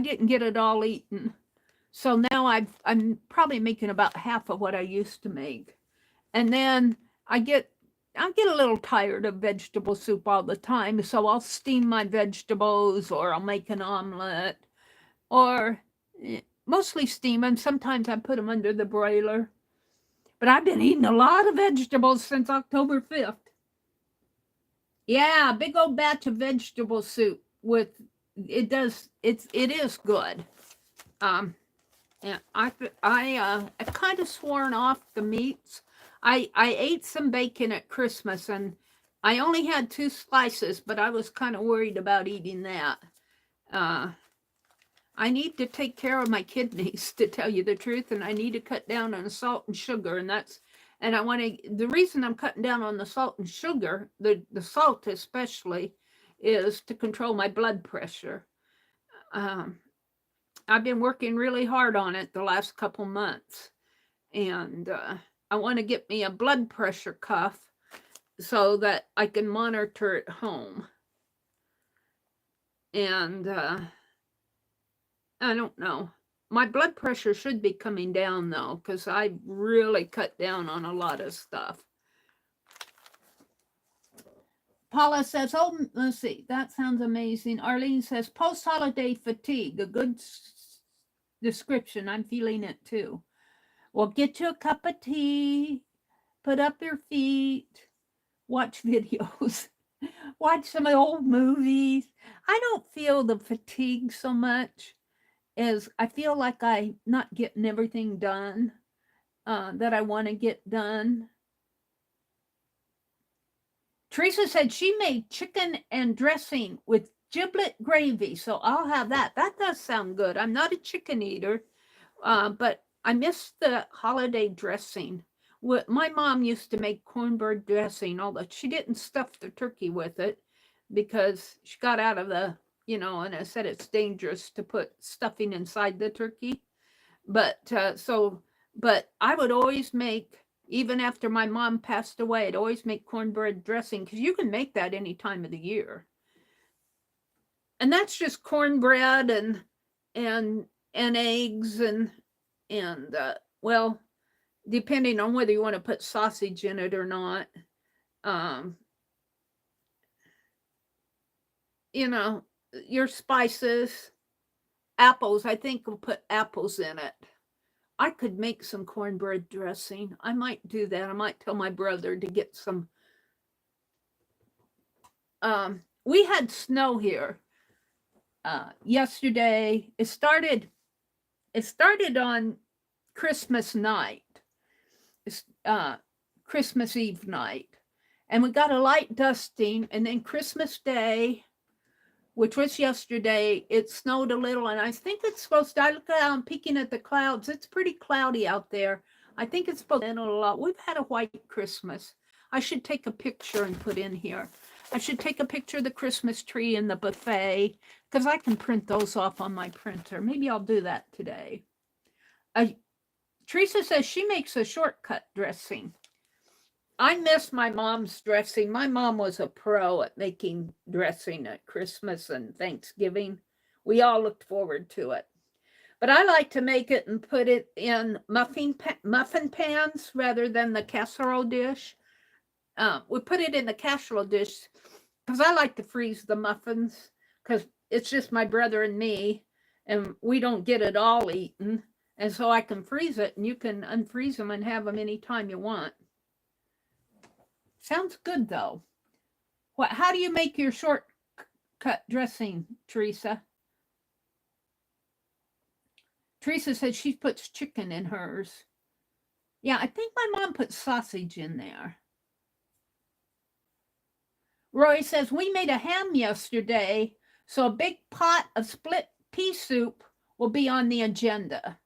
[SPEAKER 1] didn't get it all eaten. So now I'm probably making about half of what I used to make. And then I get a little tired of vegetable soup all the time. So I'll steam my vegetables, or I'll make an omelet, or mostly steam them. Sometimes I put them under the broiler. But I've been eating a lot of vegetables since October 5th. Yeah, big old batch of vegetable soup with it is good. And I've kind of sworn off the meats. I ate some bacon at Christmas, and I only had 2 slices, but I was kind of worried about eating that. I need to take care of my kidneys, to tell you the truth, and I need to cut down on salt and sugar, and I want to, the reason I'm cutting down on the salt and sugar, the salt especially, is to control my blood pressure. I've been working really hard on it the last couple months, and I want to get me a blood pressure cuff so that I can monitor at home. And I don't know. My blood pressure should be coming down though, because I really cut down on a lot of stuff. Paula says, oh, let's see, that sounds amazing. Arlene says, post-holiday fatigue, a good description. I'm feeling it too. Well, get you a cup of tea, put up your feet, watch videos, watch some old movies. I don't feel the fatigue so much as I feel like I'm not getting everything done that I want to get done. Teresa said she made chicken and dressing with giblet gravy, so I'll have that. That does sound good. I'm not a chicken eater, but I miss the holiday dressing. My mom used to make cornbread dressing, although she didn't stuff the turkey with it because she got out of the, and I said it's dangerous to put stuffing inside the turkey. But but I would always make, even after my mom passed away, I'd always make cornbread dressing because you can make that any time of the year. And that's just cornbread and eggs and well, depending on whether you want to put sausage in it or not. Your spices, apples. I think we'll put apples in it. I could make some cornbread dressing. I might do that. I might tell my brother to get some. We had snow here yesterday. It started on Christmas night, Christmas Eve night, and we got a light dusting, and then Christmas Day, which was yesterday, it snowed a little, and I think it's supposed to, I look out, I'm peeking at the clouds, it's pretty cloudy out there. I think it's supposed to snow a lot. We've had a white Christmas. I should take a picture and put in here. I should take a picture of the Christmas tree and the buffet, because I can print those off on my printer. Maybe I'll do that today. Teresa says she makes a shortcut dressing. I miss my mom's dressing. My mom was a pro at making dressing at Christmas and Thanksgiving. We all looked forward to it. But I like to make it and put it in muffin pans rather than the casserole dish. We put it in the casserole dish because I like to freeze the muffins because it's just my brother and me, and we don't get it all eaten. And so I can freeze it, and you can unfreeze them and have them anytime you want. Sounds good, though. How do you make your shortcut dressing, Teresa? Teresa said she puts chicken in hers. Yeah, I think my mom put sausage in there. Roy says, we made a ham yesterday, so a big pot of split pea soup will be on the agenda.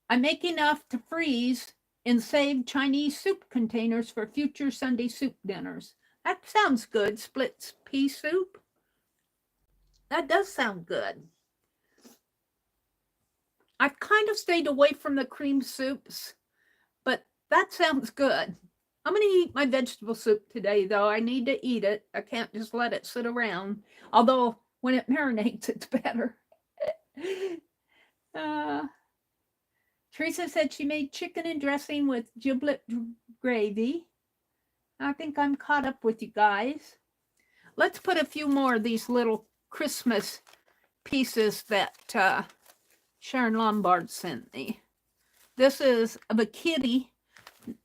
[SPEAKER 1] I make enough to freeze and save Chinese soup containers for future Sunday soup dinners. That sounds good, split pea soup. That does sound good. I've kind of stayed away from the cream soups, but that sounds good. I'm going to eat my vegetable soup today, though. I need to eat it. I can't just let it sit around, although when it marinates, it's better. Teresa said she made chicken and dressing with giblet gravy. I think I'm caught up with you guys. Let's put a few more of these little Christmas pieces that Sharon Lombard sent me. This is of a kitty.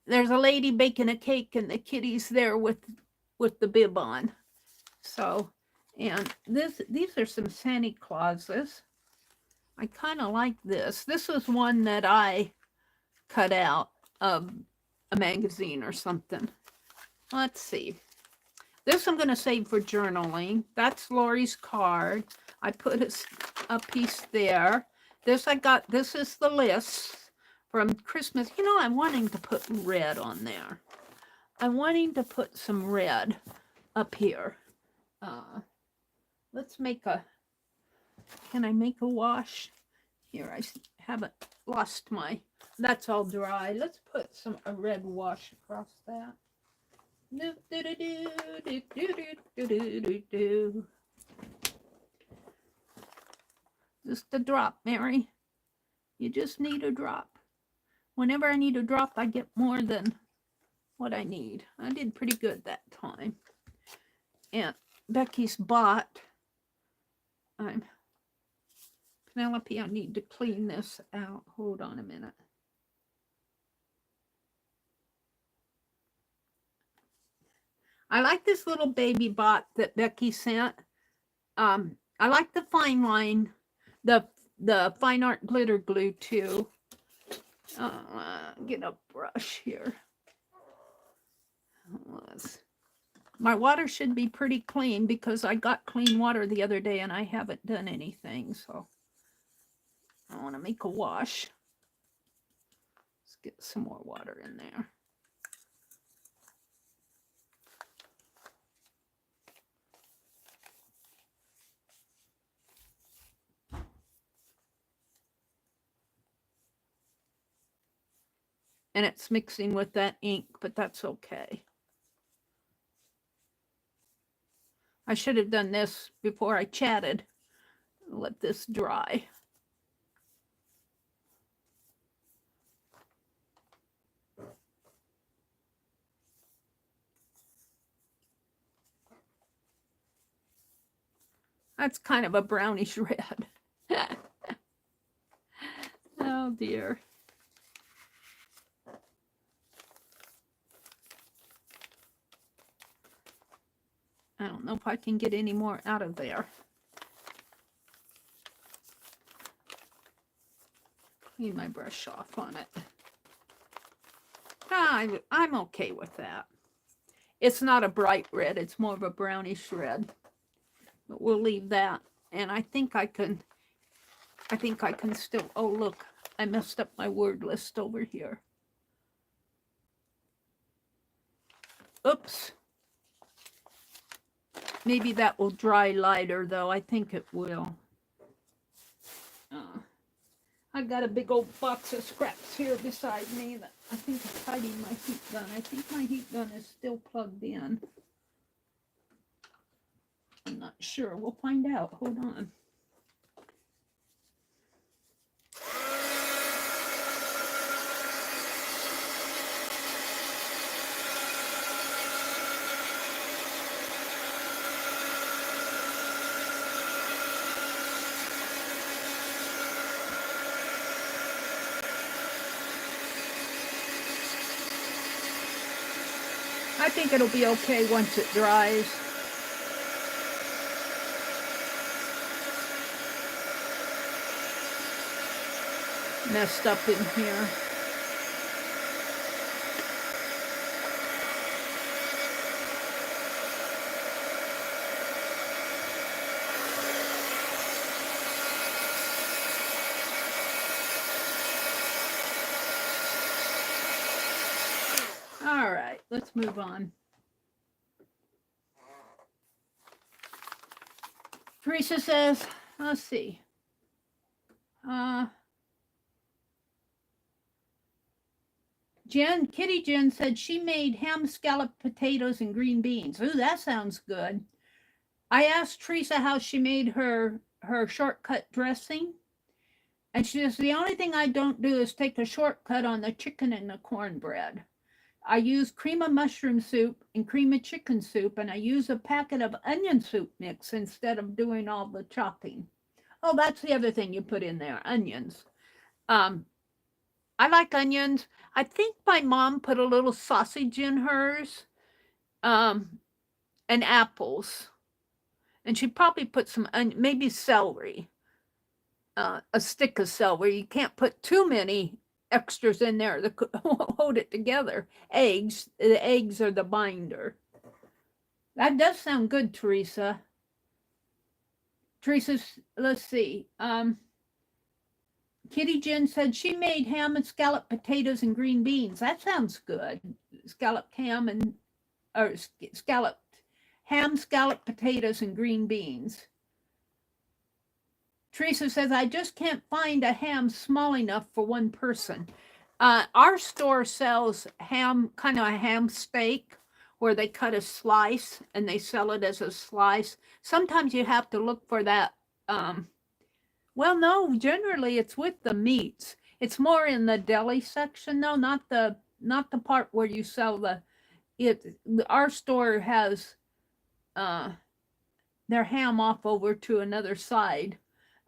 [SPEAKER 1] There's a lady baking a cake, and the kitty's there with the bib on. So, and these are some Santa Clauses. I kind of like this. This is one that I cut out of a magazine or something. Let's see. This I'm going to save for journaling. That's Lori's card. I put a piece there. This is the list from Christmas. I'm wanting to put red on there. I'm wanting to put some red up here. Let's make Can I make a wash? Here, I haven't lost my, that's all dry. Let's put a red wash across that. Just a drop, Mary. You just need a drop. Whenever I need a drop, I get more than what I need. I did pretty good that time. And Becky's bought. Penelope, I need to clean this out. Hold on a minute. I like this little baby bot that Becky sent. I like the fine line, the fine art glitter glue too. Get a brush here. My water should be pretty clean because I got clean water the other day and I haven't done anything. So I want to make a wash. Let's get some more water in there. And it's mixing with that ink, but that's okay. I should have done this before I chatted. Let this dry. That's kind of a brownish red. Oh dear. I don't know if I can get any more out of there. Clean my brush off on it. I'm okay with that. It's not a bright red, it's more of a brownish red. But we'll leave that. And I think I can still, oh look, I messed up my word list over here. Oops. Maybe that will dry lighter though. I think it will. I got a big old box of scraps here beside me that I think is hiding my heat gun. I think my heat gun is still plugged in. I'm not sure. We'll find out. Hold on. I think it'll be okay once it dries. Messed up in here. All right, let's move on. Teresa says, let's see. Kitty Jen said she made ham, scalloped potatoes, and green beans. Ooh, that sounds good. I asked Teresa how she made her shortcut dressing. And she says, the only thing I don't do is take a shortcut on the chicken and the cornbread. I use cream of mushroom soup and cream of chicken soup, and I use a packet of onion soup mix instead of doing all the chopping. Oh, that's the other thing you put in there, onions. I like onions. I think my mom put a little sausage in hers, and apples. And she probably put some, maybe celery, a stick of celery. You can't put too many extras in there that could hold it together. Eggs, the eggs are the binder. That does sound good, Teresa. Teresa's, let's see. Kitty Jen said she made ham and scalloped potatoes and green beans. That sounds good. Scalloped ham and, or scalloped ham, scalloped potatoes and green beans. Teresa says, I just can't find a ham small enough for one person. Our store sells ham, kind of a ham steak, where they cut a slice and they sell it as a slice. Sometimes you have to look for that. Well, no, generally it's with the meats. It's more in the deli section, though, not the part where you sell our store has their ham off over to another side.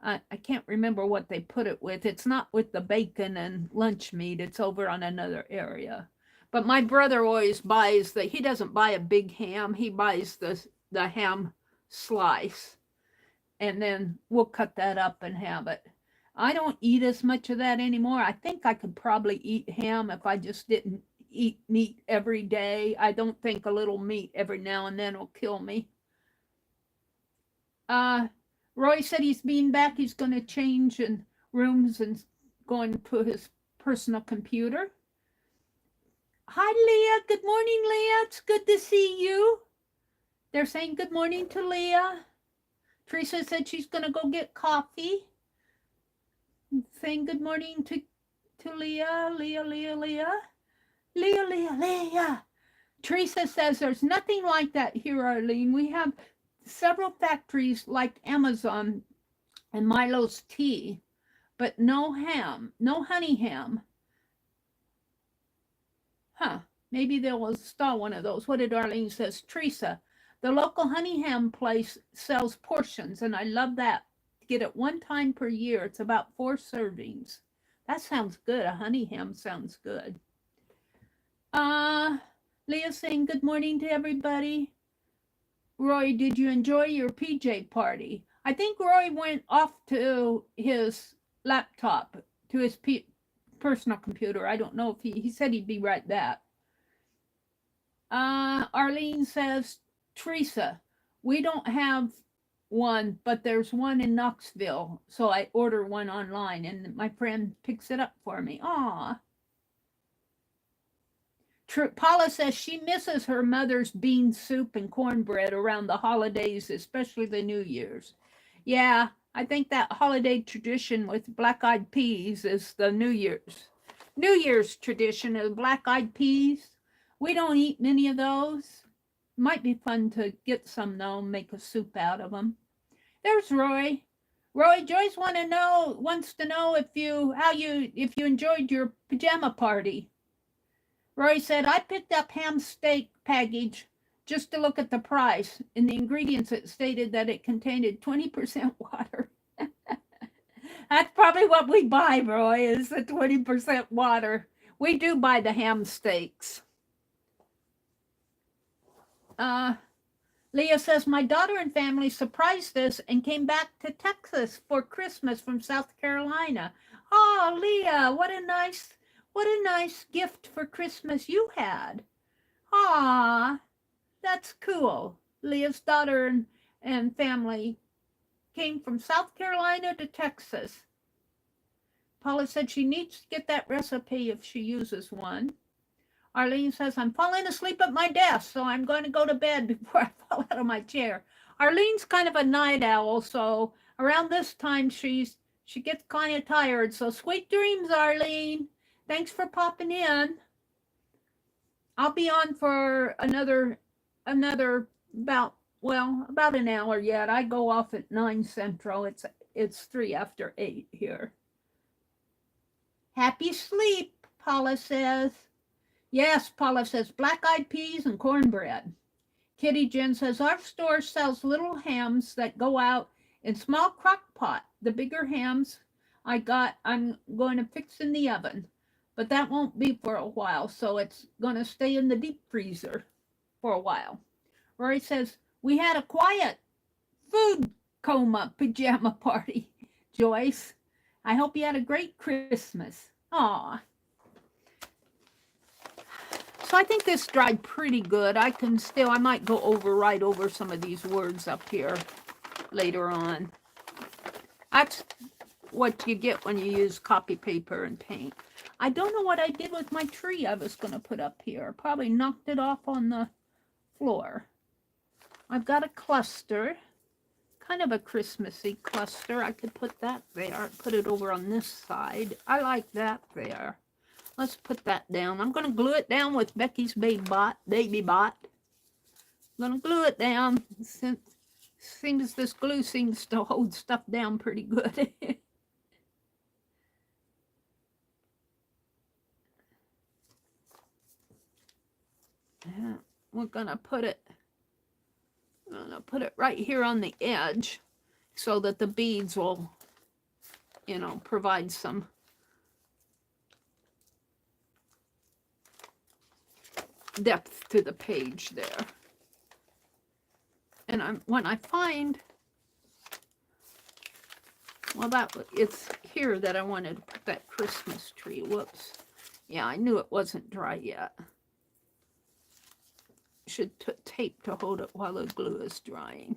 [SPEAKER 1] I can't remember what they put it with. It's not with the bacon and lunch meat. It's over on another area. But my brother always buys he doesn't buy a big ham. He buys the ham slice. And then we'll cut that up and have it. I don't eat as much of that anymore. I think I could probably eat ham if I just didn't eat meat every day. I don't think a little meat every now and then will kill me. Roy said he's being back. He's going to change in rooms and going to his personal computer. Hi, Leah. Good morning, Leah. It's good to see you. They're saying good morning to Leah. Teresa said she's going to go get coffee. Saying good morning to Leah. Leah. Teresa says there's nothing like that here, Arlene. We have several factories like Amazon and Milo's Tea, but no ham, no honey ham. Huh, maybe they'll install one of those. What did Arlene says? Teresa, the local honey ham place sells portions, and I love that. Get it one time per year. It's about 4 servings. That sounds good. A honey ham sounds good. Leah saying good morning to everybody. Roy, did you enjoy your PJ party? I think Roy went off to his laptop, to his personal computer. I don't know if he said he'd be right back. Arlene says, Teresa, we don't have one, but there's one in Knoxville. So I order one online and my friend picks it up for me. Aw. Paula says she misses her mother's bean soup and cornbread around the holidays, especially the New Year's. Yeah, I think that holiday tradition with black-eyed peas is the New Year's tradition of black-eyed peas. We don't eat many of those. Might be fun to get some though, make a soup out of them. There's Roy. Roy, Joyce wants to know if you enjoyed your pajama party. Roy said, I picked up ham steak package just to look at the price. In the ingredients, it stated that it contained 20% water. That's probably what we buy, Roy, is the 20% water. We do buy the ham steaks. Leah says, my daughter and family surprised us and came back to Texas for Christmas from South Carolina. Oh, Leah, what a nice gift for Christmas you had. Ah, that's cool. Leah's daughter and family came from South Carolina to Texas. Paula said she needs to get that recipe if she uses one. Arlene says, I'm falling asleep at my desk, so I'm going to go to bed before I fall out of my chair. Arlene's kind of a night owl, so around this time she gets kind of tired. So sweet dreams, Arlene. Thanks for popping in. I'll be on for another about an hour yet. I go off at 9 Central. It's 3 after 8 here. Happy sleep, Paula says. Yes, Paula says, black-eyed peas and cornbread. Kitty Jen says, our store sells little hams that go out in small crock pot. The bigger hams I'm going to fix in the oven. But that won't be for a while, so it's going to stay in the deep freezer for a while. Rory says, we had a quiet food coma pajama party. Joyce, I hope you had a great Christmas. Aw. So I think this dried pretty good. I might go right over some of these words up here later on. That's what you get when you use copy paper and paint. I don't know what I did with my tree I was going to put up here. Probably knocked it off on the floor. I've got a cluster kind of a Christmassy cluster. I could put that there, put it over on this side. I like that there. Let's put that down. I'm going to glue it down with Becky's Baby Bot. I'm going to glue it down. Since seems this glue seems to hold stuff down pretty good. We're going to put it right here on the edge so that the beads will, you know, provide some depth to the page there. And when I find, well, it's here that I wanted to put that Christmas tree. Whoops. Yeah, I knew it wasn't dry yet. Should put tape to hold it while the glue is drying.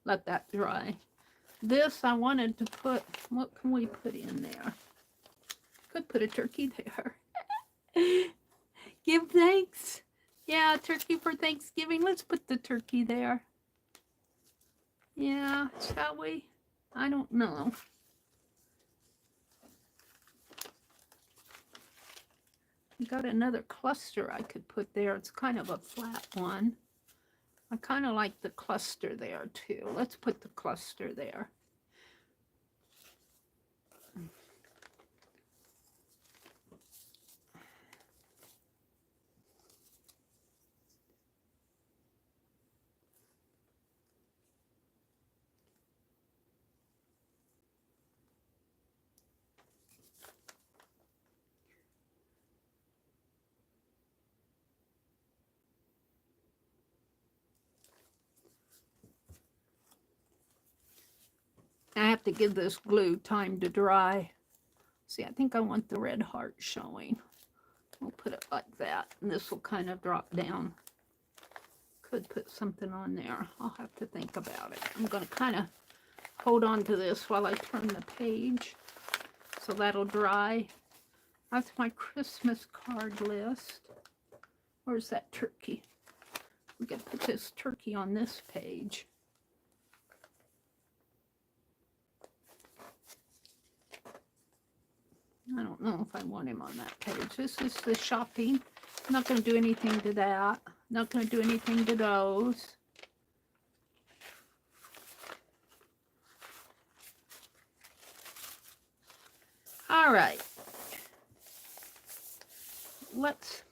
[SPEAKER 1] Let that dry. This I wanted to put, what can we put in there? Could put a turkey there. Give thanks. Yeah, turkey for Thanksgiving. Let's put the turkey there. Yeah, shall we? I don't know. I got another cluster I could put there. It's kind of a flat one. I kind of like the cluster there too. Let's put the cluster there. I have to give this glue time to dry. See, I think I want the red heart showing. We'll put it like that, and this will kind of drop down. Could put something on there. I'll have to think about it. I'm going to kind of hold on to this while I turn the page, so that'll dry. That's my Christmas card list. Where's that turkey? We can put this turkey on this page. I don't know if I want him on that page. This is the shopping. I'm not going to do anything to that. Not going to do anything to those. All right. Let's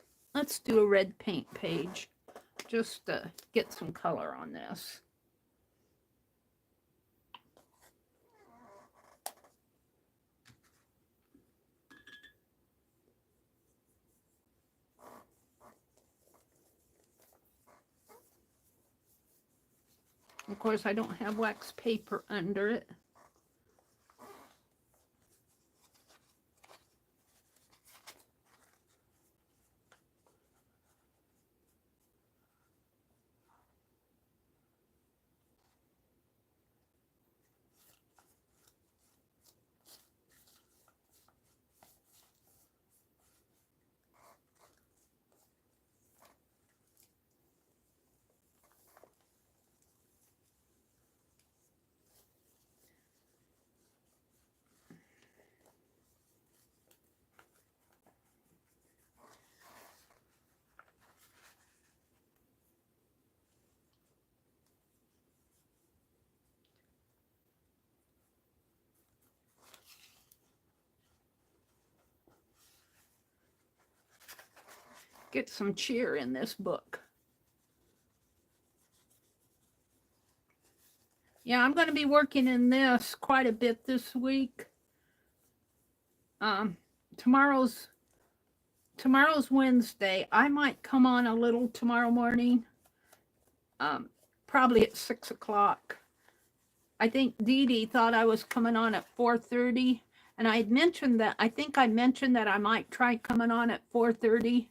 [SPEAKER 1] do a red paint page just to get some color on this. Of course, I don't have wax paper under it. Get some cheer in this book. Yeah, I'm going to be working in this quite a bit this week. Tomorrow's Wednesday. I might come on a little tomorrow morning, probably at 6 o'clock. I think Dee Dee thought I was coming on at 4:30, and I had mentioned that. I think I mentioned that I might try coming on at 4:30,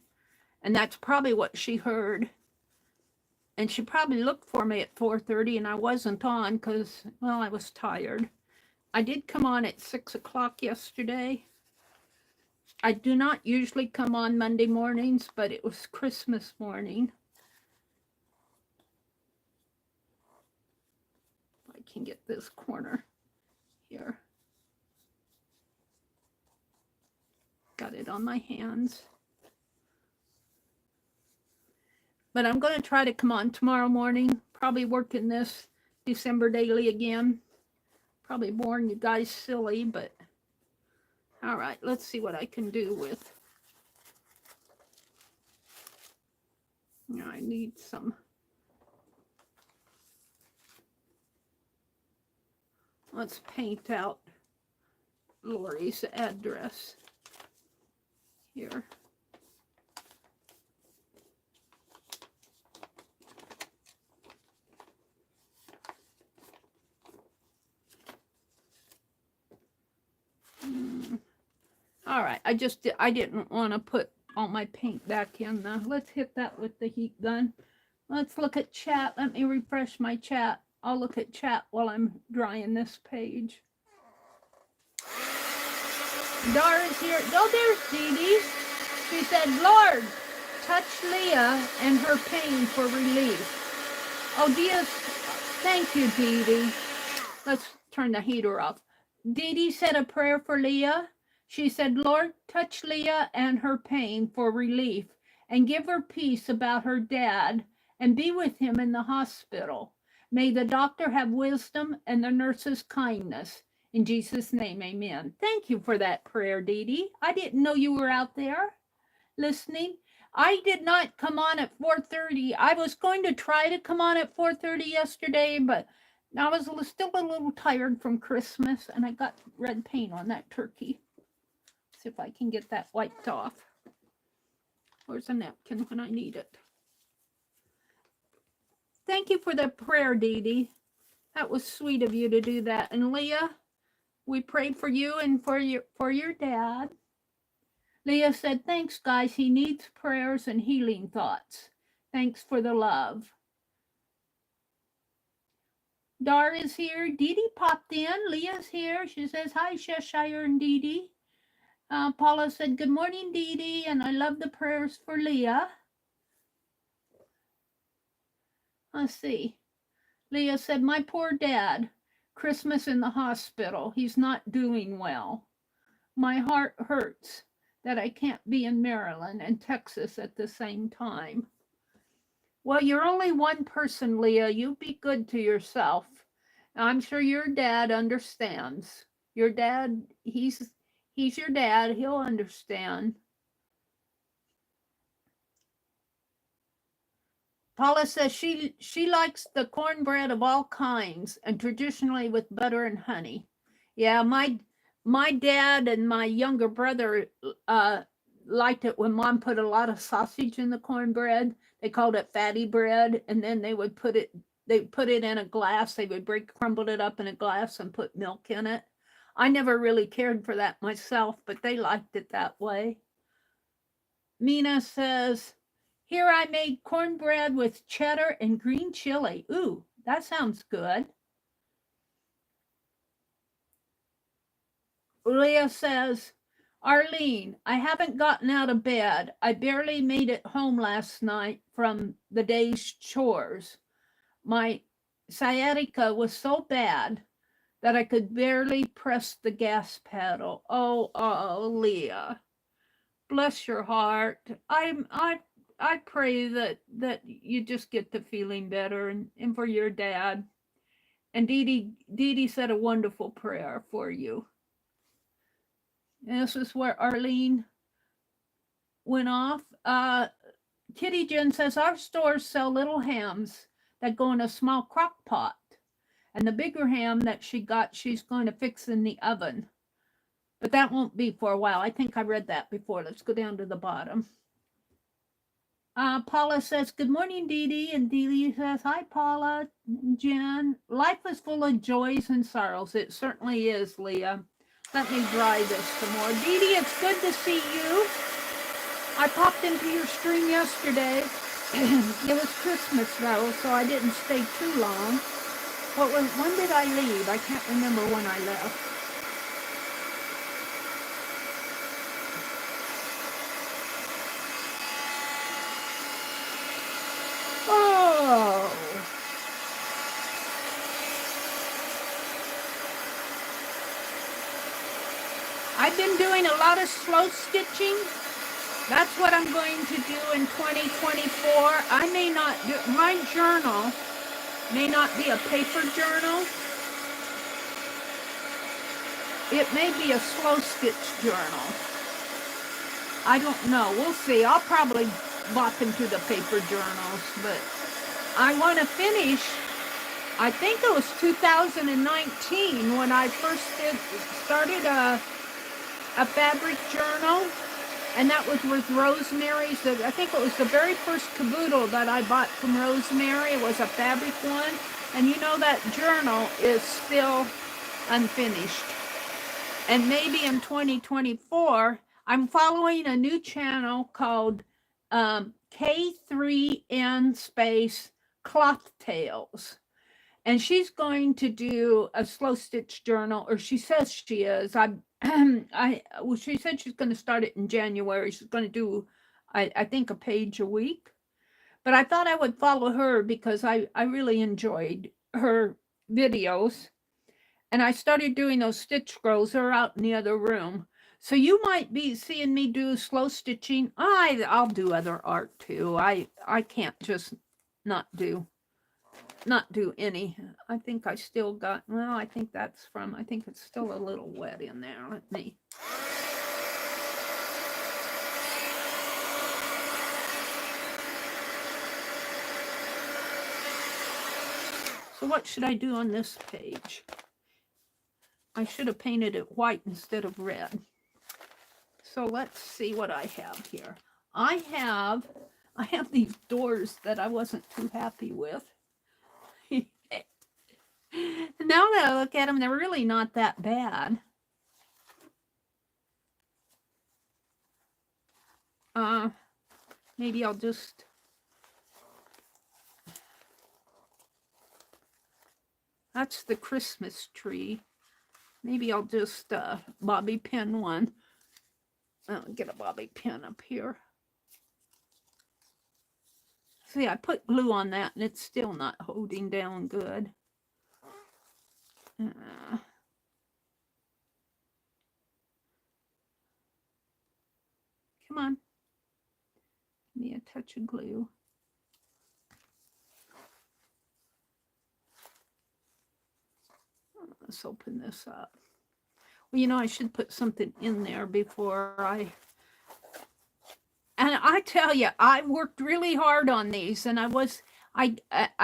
[SPEAKER 1] and that's probably what she heard. And she probably looked for me at 4:30, and I wasn't on because, well, I was tired. I did come on at 6 o'clock yesterday. I do not usually come on Monday mornings, but it was Christmas morning. If I can get this corner here. Got it on my hands. But I'm going to try to come on tomorrow morning, probably working this December daily again. Probably boring you guys silly, but all right, let's see what I can do with. I need some. Let's paint out Lori's address here. All right, I didn't want to put all my paint back in though. Let's hit that with the heat gun. Let's look at chat. Let me refresh my chat. I'll look at chat while I'm drying this page. Dara's here. Oh, there's Dee Dee. She said, Lord, touch Leah and her pain for relief. Oh, dear. Thank you, Dee Dee. Let's turn the heater off. Dee Dee said a prayer for Leah. She said, Lord, touch Leah and her pain for relief and give her peace about her dad and be with him in the hospital. May the doctor have wisdom and the nurses kindness. In Jesus' name, amen. Thank you for that prayer, Dee Dee. I didn't know you were out there listening. I did not come on at 4:30. I was going to try to come on at 4:30 yesterday, but I was still a little tired from Christmas, and I got red paint on that turkey. See if I can get that wiped off. Where's a napkin when I need it? Thank you for the prayer, Dee Dee. That was sweet of you to do that. And Leah, we prayed for you and for your dad. Leah said, thanks, guys. He needs prayers and healing thoughts. Thanks for the love. Dar is here. Dee Dee popped in. Leah's here. She says, hi, Cheshire and Dee Dee. Paula said, good morning, Dee Dee, and I love the prayers for Leah. Let's see. Leah said, my poor dad, Christmas in the hospital. He's not doing well. My heart hurts that I can't be in Maryland and Texas at the same time. Well, you're only one person, Leah. You be good to yourself. I'm sure your dad understands. Your dad, he's your dad. He'll understand. Paula says she likes the cornbread of all kinds and traditionally with butter and honey. Yeah, my dad and my younger brother liked it when Mom put a lot of sausage in the cornbread. They called it fatty bread, and then they would put it in a glass. They would crumble it up in a glass and put milk in it. I never really cared for that myself, but they liked it that way. Mina says, here I made cornbread with cheddar and green chili. Ooh, that sounds good. Leah says, Arlene, I haven't gotten out of bed. I barely made it home last night from the day's chores. My sciatica was so bad that I could barely press the gas pedal. Oh, Leah, bless your heart. I pray that you just get to feeling better and for your dad. And Dee Dee said a wonderful prayer for you. And this is where Arlene went off. Kitty Jen says, our stores sell little hams that go in a small crock pot. And the bigger ham that she got, she's going to fix in the oven. But that won't be for a while. I think I read that before. Let's go down to the bottom. Paula says, good morning, Dee Dee. And Dee Dee says, hi, Paula, Jen. Life is full of joys and sorrows. It certainly is, Leah. Let me dry this some more. Dee Dee, it's good to see you. I popped into your stream yesterday. It was Christmas, though, so I didn't stay too long. When did I leave? I can't remember when I left. Oh. I've been doing a lot of slow stitching. That's what I'm going to do in 2024. I may not do, my journal may not be a paper journal. It may be a slow stitch journal. I don't know. We'll see. I'll probably bop into the paper journals, but I want to finish. I think it was 2019 when I first started a fabric journal, and that was with Rosemary's. I think it was the very first caboodle that I bought from Rosemary. It was a fabric one, and you know that journal is still unfinished. And maybe in 2024, I'm following a new channel called K3N Space Cloth Tales. And she's going to do a slow stitch journal, or she says she is. Well, she said she's going to start it in January. She's going to do, I think, a page a week. But I thought I would follow her because I really enjoyed her videos. And I started doing those stitch scrolls. They're out in the other room. So you might be seeing me do slow stitching. I'll do other art too. I can't just not do any. I think I still got, well, I think that's from, I think it's still a little wet in there. Let me. So what should I do on this page? I should have painted it white instead of red. So let's see what I have here. I have these doors that I wasn't too happy with. Now that I look at them, they're really not that bad. Maybe I'll just, that's the Christmas tree. Maybe I'll just bobby pin one. I'll get a bobby pin up here. See, I put glue on that and it's still not holding down good. Come on. Give me a touch of glue. Let's open this up. Well, you know, I should put something in there before I... And I tell you, I worked really hard on these, and I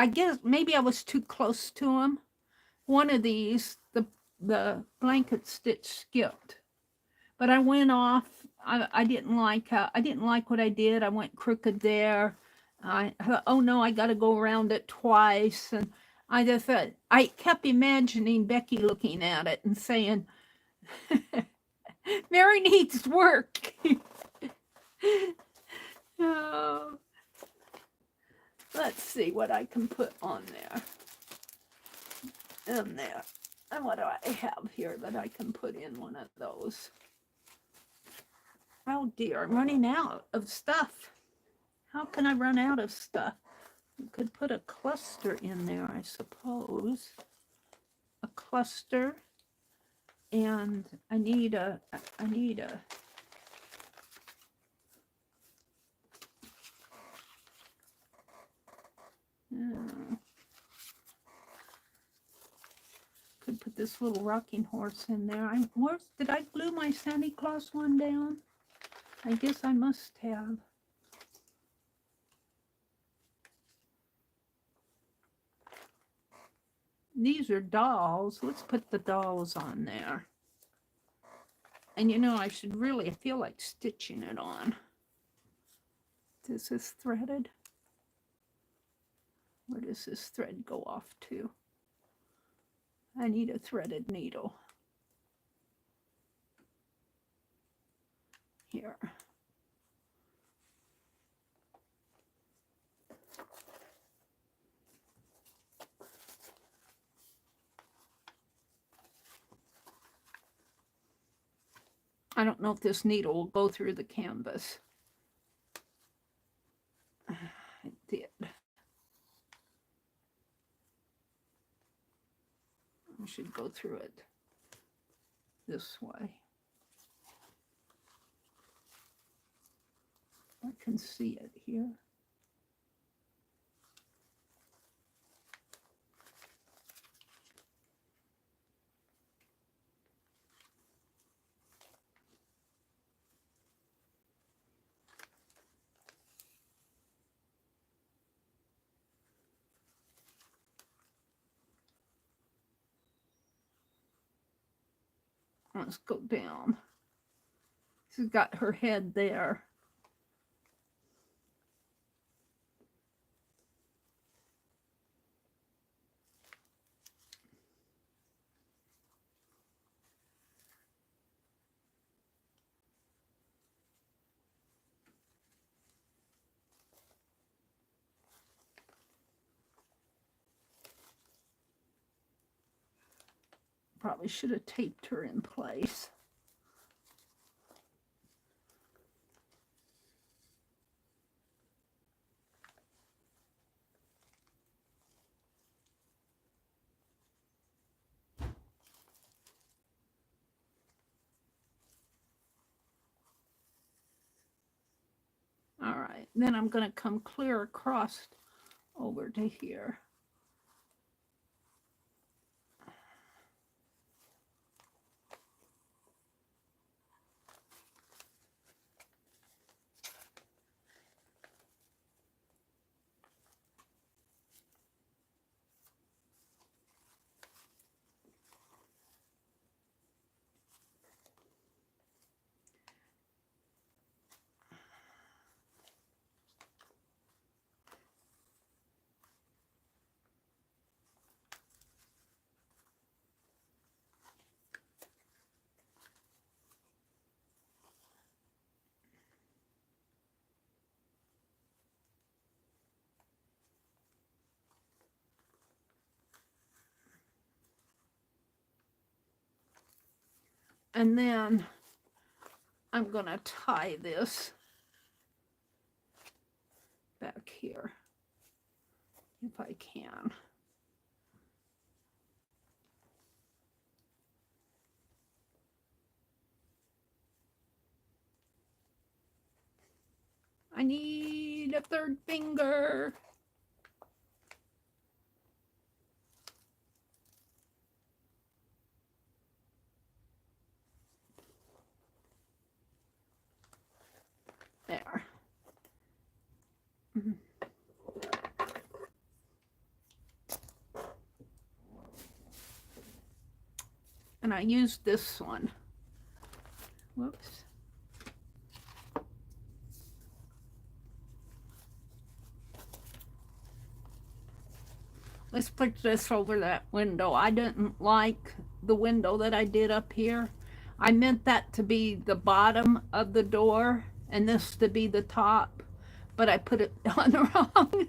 [SPEAKER 1] guess maybe I was too close to them. One of these, the blanket stitch skipped, but I went off. I didn't like what I did. I went crooked there. I thought, oh no, I got to go around it twice, and I just thought, I kept imagining Becky looking at it and saying, Meri needs work. Oh. Let's see what I can put on there. In there. And what do I have here that I can put in one of those? Oh dear, I'm running out of stuff. How can I run out of stuff? You could put a cluster in there, I suppose. A cluster. And I need a could put this little rocking horse in there. Did I glue my Santa Claus one down? I guess I must have. These are dolls. Let's put the dolls on there. And you know, I feel like stitching it on. This is threaded. Where does this thread go off to? I need a threaded needle. Here. I don't know if this needle will go through the canvas. It did. I should go through it this way. I can see it here. Let's go down. She's got her head there. Probably should have taped her in place. All right, then I'm going to come clear across over to here. And then I'm going to tie this back here, if I can. I need a third finger. There. And I used this one. Whoops. Let's put this over that window. I didn't like the window that I did up here. I meant that to be the bottom of the door and this to be the top, but I put it on wrong.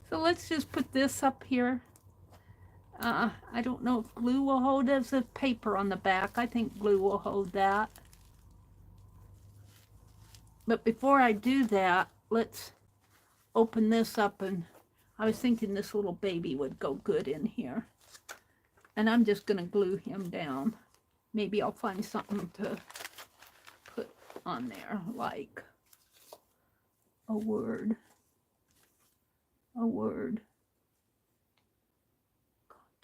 [SPEAKER 1] So let's just put this up here. I don't know if glue will hold. There's a paper on the back. I think glue will hold that. But before I do that, let's open this up, and I was thinking this little baby would go good in here. And I'm just going to glue him down. Maybe I'll find something to put on there, like a word. A word.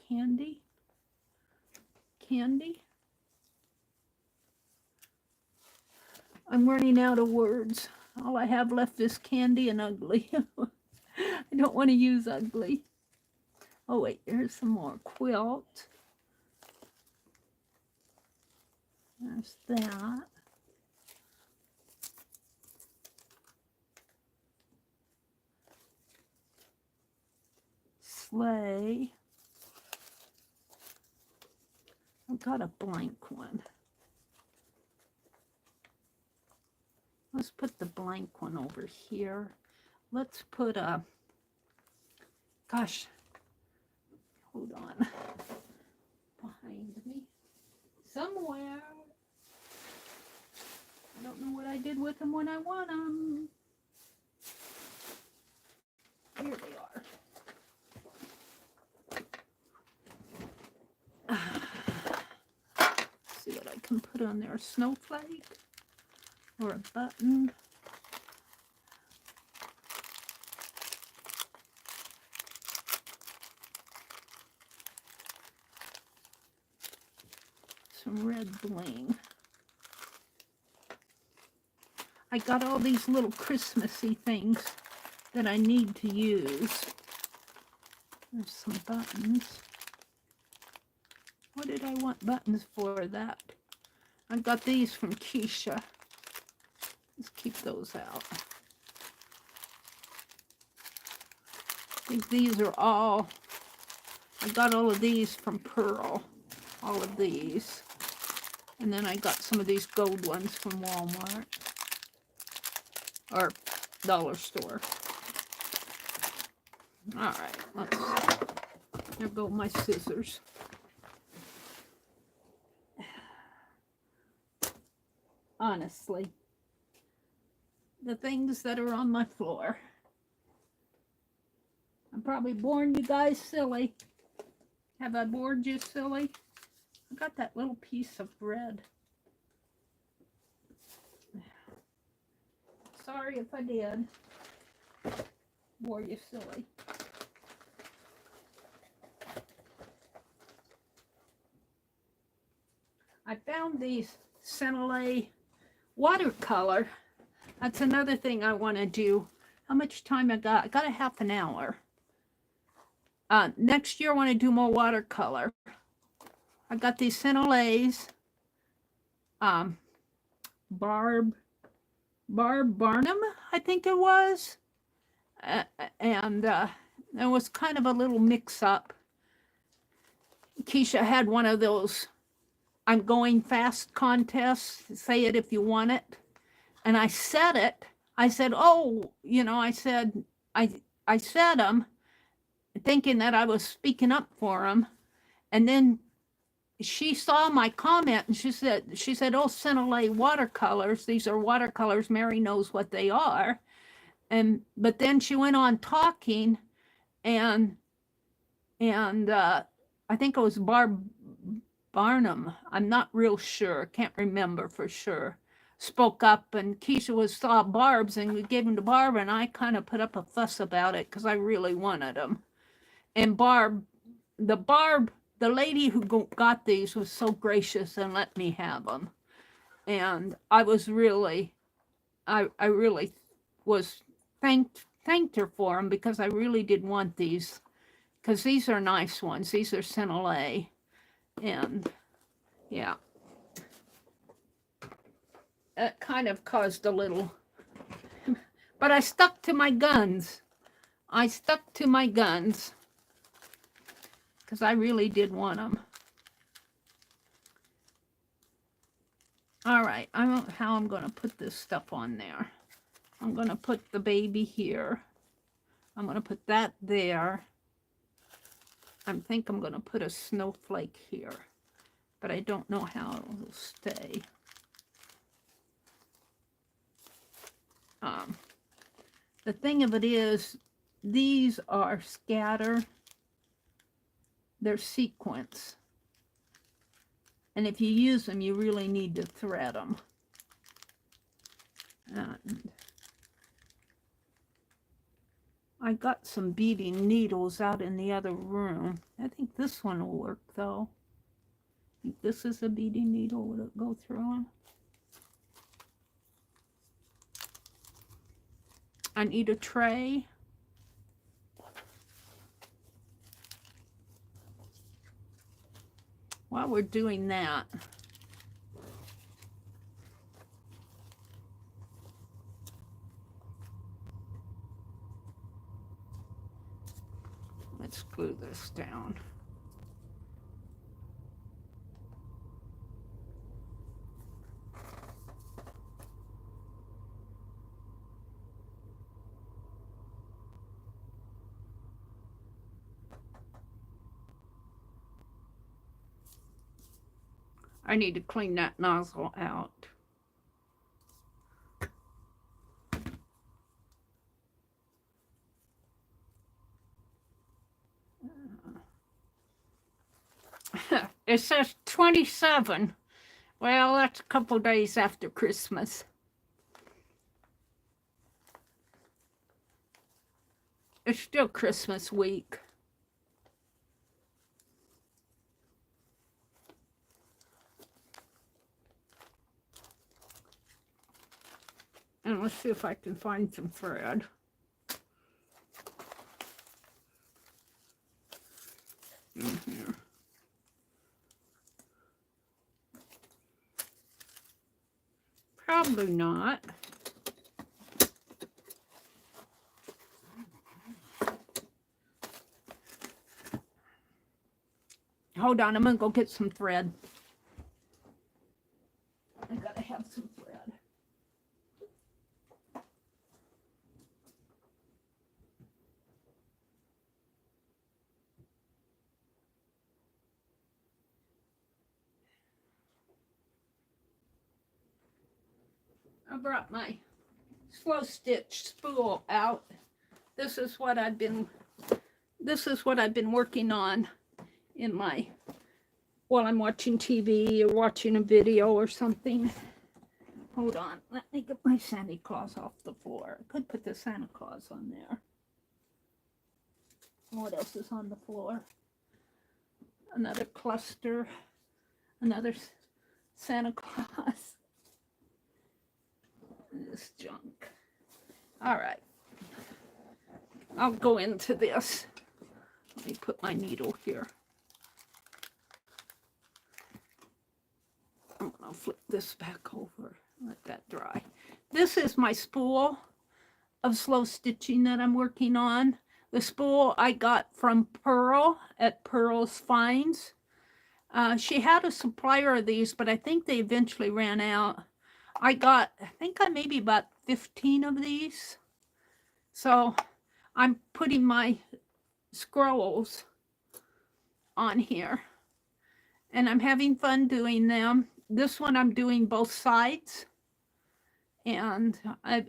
[SPEAKER 1] Candy? Candy? I'm running out of words. All I have left is candy and ugly. I don't want to use ugly. Oh wait, here's some more. Quilt. There's that. Sleigh. I've got a blank one. Let's put the blank one over here. Let's put a, gosh, hold on, behind me, somewhere. I did with them when I want them. Here they are. See what I can put on there. A snowflake or a button. Some red bling. I got all these little Christmassy things that I need to use. There's some buttons. What did I want buttons for that? I got these from Keisha. Let's keep those out. I think these are all, I got all of these from Pearl. All of these. And then I got some of these gold ones from Walmart. Or dollar store. All right, let's see. There go my scissors. Honestly, the things that are on my floor. I'm probably boring you guys silly. Have I bored you silly? I got that little piece of bread. Sorry if I did. Bore you silly. I found these Sennelier watercolor. That's another thing I want to do. How much time I got? I got a half an hour. Next year I want to do more watercolor. I got these Senneliers. Barb Barnum, I think it was. And there was kind of a little mix-up. Keisha had one of those I'm going fast contests. Say it if you want it. And I said it. I said, oh, you know, I said them thinking that I was speaking up for them. And then she saw my comment and she said, oh, Sennelier watercolors. These are watercolors. Meri knows what they are. But then she went on talking and I think it was Barb Barnum. I'm not real sure. Can't remember for sure. Spoke up and Keisha saw Barb's and we gave them to Barb and I kind of put up a fuss about it because I really wanted them. And the lady who got these was so gracious and let me have them. And I was really, I really was thanked her for them because I really did want these. Because these are nice ones. These are Sennelier. And yeah. That kind of caused a little, but I stuck to my guns. Because I really did want them. All right, I don't know how I'm going to put this stuff on there. I'm going to put the baby here. I'm going to put that there. I think I'm going to put a snowflake here, but I don't know how it will stay. The thing of it is, these are scatter. They're sequence. And if you use them, you really need to thread them. And I got some beading needles out in the other room. I think this one will work, though. I think this is a beading needle. Would it go through them? I need a tray. While we're doing that, let's glue this down. I need to clean that nozzle out. It says 27. Well, that's a couple days after Christmas. It's still Christmas week. And let's see if I can find some thread. In here. Probably not. Hold on, I'm gonna go get some thread. I gotta have some thread. I brought my slow stitch spool out. This is what I've been working on in my, while I'm watching TV or watching a video or something. Hold on, let me get my Santa Claus off the floor. I could put the Santa Claus on there. What else is on the floor? Another cluster, another Santa Claus. This junk. All right, I'll go into this. Let me put my needle here. I'm gonna flip this back over, let that dry. This is my spool of slow stitching that I'm working on. The spool I got from Pearl at Pearl's Finds. She had a supplier of these, but I think they eventually ran out. I think I maybe about 15 of these. So I'm putting my scrolls on here and I'm having fun doing them. This one I'm doing both sides, and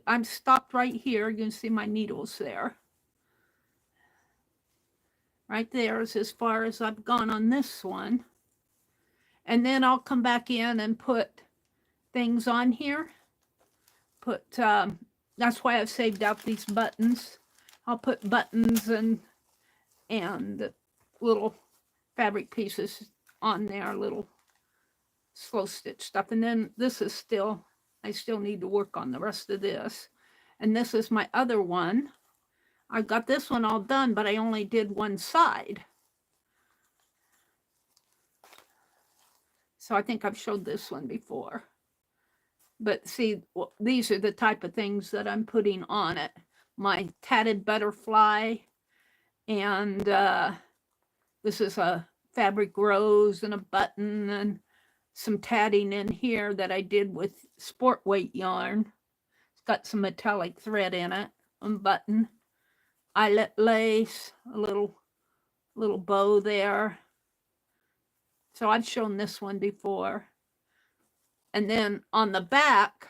[SPEAKER 1] I'm stopped right here. You can see my needles there. Right there is as far as I've gone on this one. And then I'll come back in and put things on here. That's why I've saved out these buttons. I'll put buttons and little fabric pieces on there, little slow stitch stuff. And then this is still, I still need to work on the rest of this. And this is my other one. I got this one all done, but I only did one side. So I think I've showed this one before. But see, these are the type of things that I'm putting on it. My tatted butterfly, and this is a fabric rose and a button and some tatting in here that I did with sport weight yarn. It's got some metallic thread in it, a button, eyelet lace, a little bow there. So I've shown this one before. And then on the back,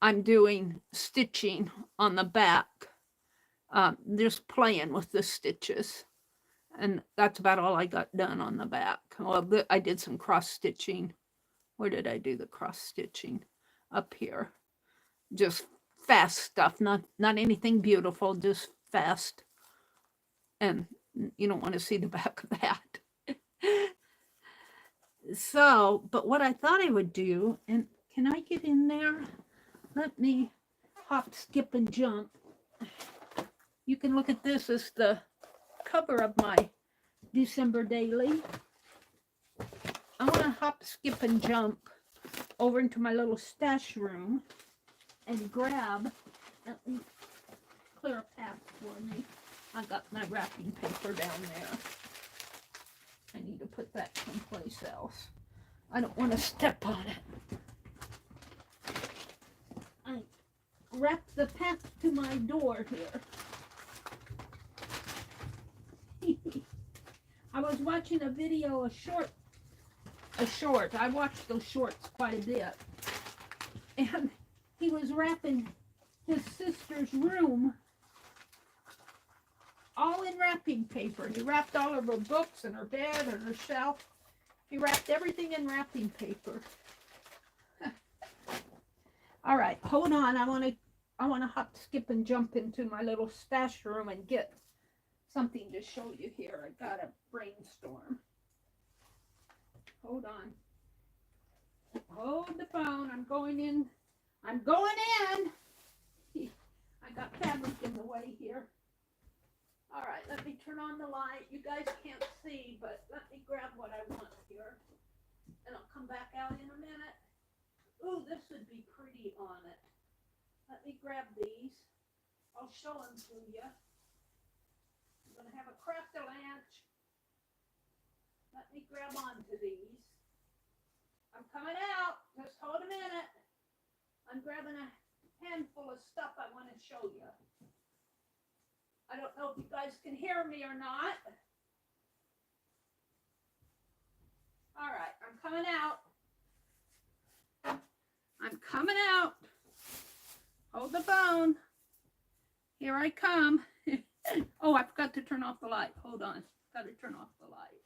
[SPEAKER 1] I'm doing stitching on the back, just playing with the stitches. And that's about all I got done on the back. Well, I did some cross stitching. Where did I do the cross stitching? Up here. Just fast stuff, not anything beautiful, just fast. And you don't want to see the back of that. So, but what I thought I would do, and can I get in there? Let me hop, skip, and jump. You can look at this as the cover of my December daily. I want to hop, skip, and jump over into my little stash room and grab, let me clear a path for me. I got my wrapping paper down there. I need to put that someplace else. I don't want to step on it. I wrapped the path to my door here. I was watching a video, a short. I watched those shorts quite a bit. And he was wrapping his sister's room all in wrapping paper. He wrapped all of her books and her bed and her shelf. He wrapped everything in wrapping paper. All right, hold on. I want to hop, skip, and jump into my little stash room and get something to show you here. I got to brainstorm. Hold on. Hold the phone. I'm going in. I'm going in. I got fabric in the way here. All right, let me turn on the light. You guys can't see, but let me grab what I want here. And I'll come back out in a minute. Ooh, this would be pretty on it. Let me grab these. I'll show them to you. I'm going to have a craft-a-lanch. Let me grab onto these. I'm coming out. Just hold a minute. I'm grabbing a handful of stuff I want to show you. I don't know if you guys can hear me or not. All right, I'm coming out. I'm coming out. Hold the phone. Here I come. Oh, I forgot to turn off the light. Hold on. Got to turn off the light.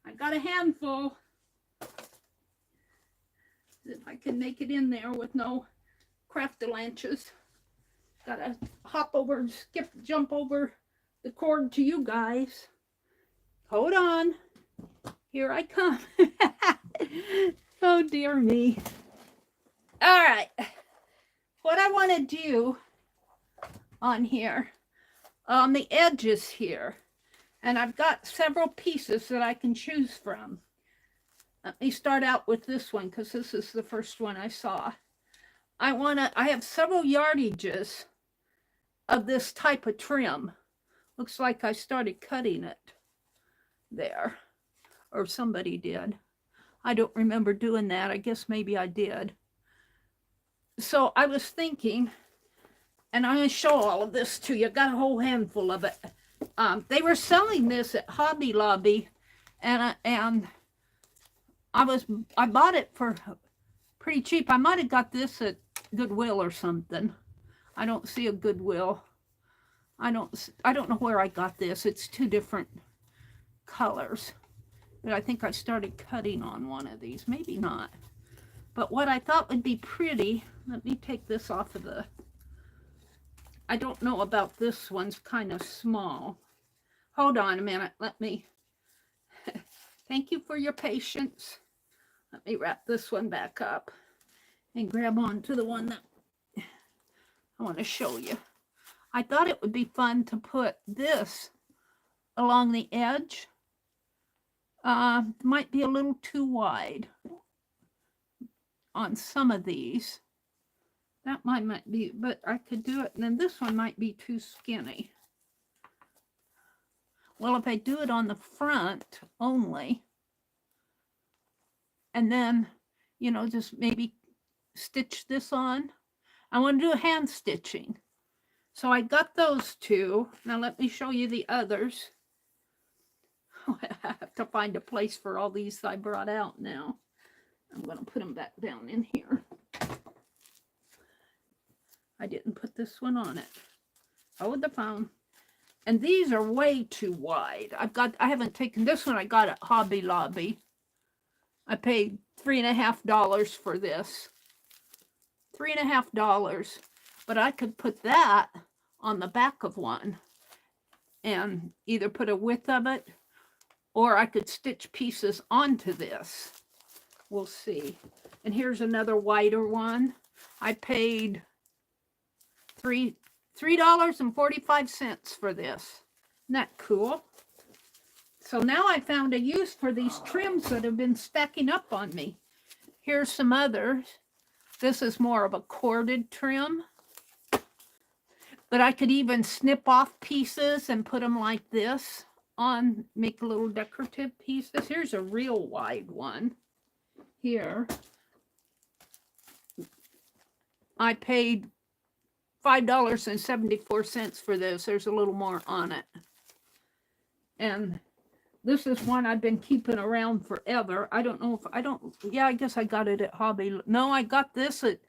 [SPEAKER 1] I got a handful. If I can make it in there with no craft-a-lanches. Got to hop over, skip, jump over the cord to you guys. Hold on. Here I come. Oh, dear me. All right. What I want to do on here, on the edges here, and I've got several pieces that I can choose from. Let me start out with this one because this is the first one I saw. I have several yardages of this type of trim. Looks like I started cutting it there, or somebody did. I don't remember doing that. I guess maybe I did. So I was thinking, and I'm going to show all of this to you. Got a whole handful of it. They were selling this at Hobby Lobby, and I bought it for pretty cheap. I might have got this at Goodwill or something. I don't see a Goodwill. I don't know where I got this. It's two different colors. But I think I started cutting on one of these. Maybe not. But what I thought would be pretty, let me take this off of the, I don't know about this one's kind of small. Hold on a minute. Let me, thank you for your patience. Let me wrap this one back up and grab on to the one that I want to show you. I thought it would be fun to put this along the edge. Might be a little too wide on some of these. That might be, but I could do it. And then this one might be too skinny. Well, if I do it on the front only, and then, you know, just maybe stitch this on. I want to do a hand stitching. So I got those two. Now let me show you the others. I have to find a place for all these I brought out now. I'm going to put them back down in here. I didn't put this one on it. Hold the phone. And these are way too wide. I haven't taken this one. I got at Hobby Lobby. I paid $3.50 for this. $3.50. But I could put that on the back of one and either put a width of it, or I could stitch pieces onto this. We'll see. And here's another wider one. I paid $3.45 for this. Isn't that cool? So now I found a use for these trims that have been stacking up on me. Here's some others. This is more of a corded trim. But I could even snip off pieces and put them like this on, make little decorative pieces. Here's a real wide one. Here. I paid $5.74 for this. There's a little more on it. And this is one I've been keeping around forever. I don't know if, yeah, I guess I got it at Hobby. No, I got this at,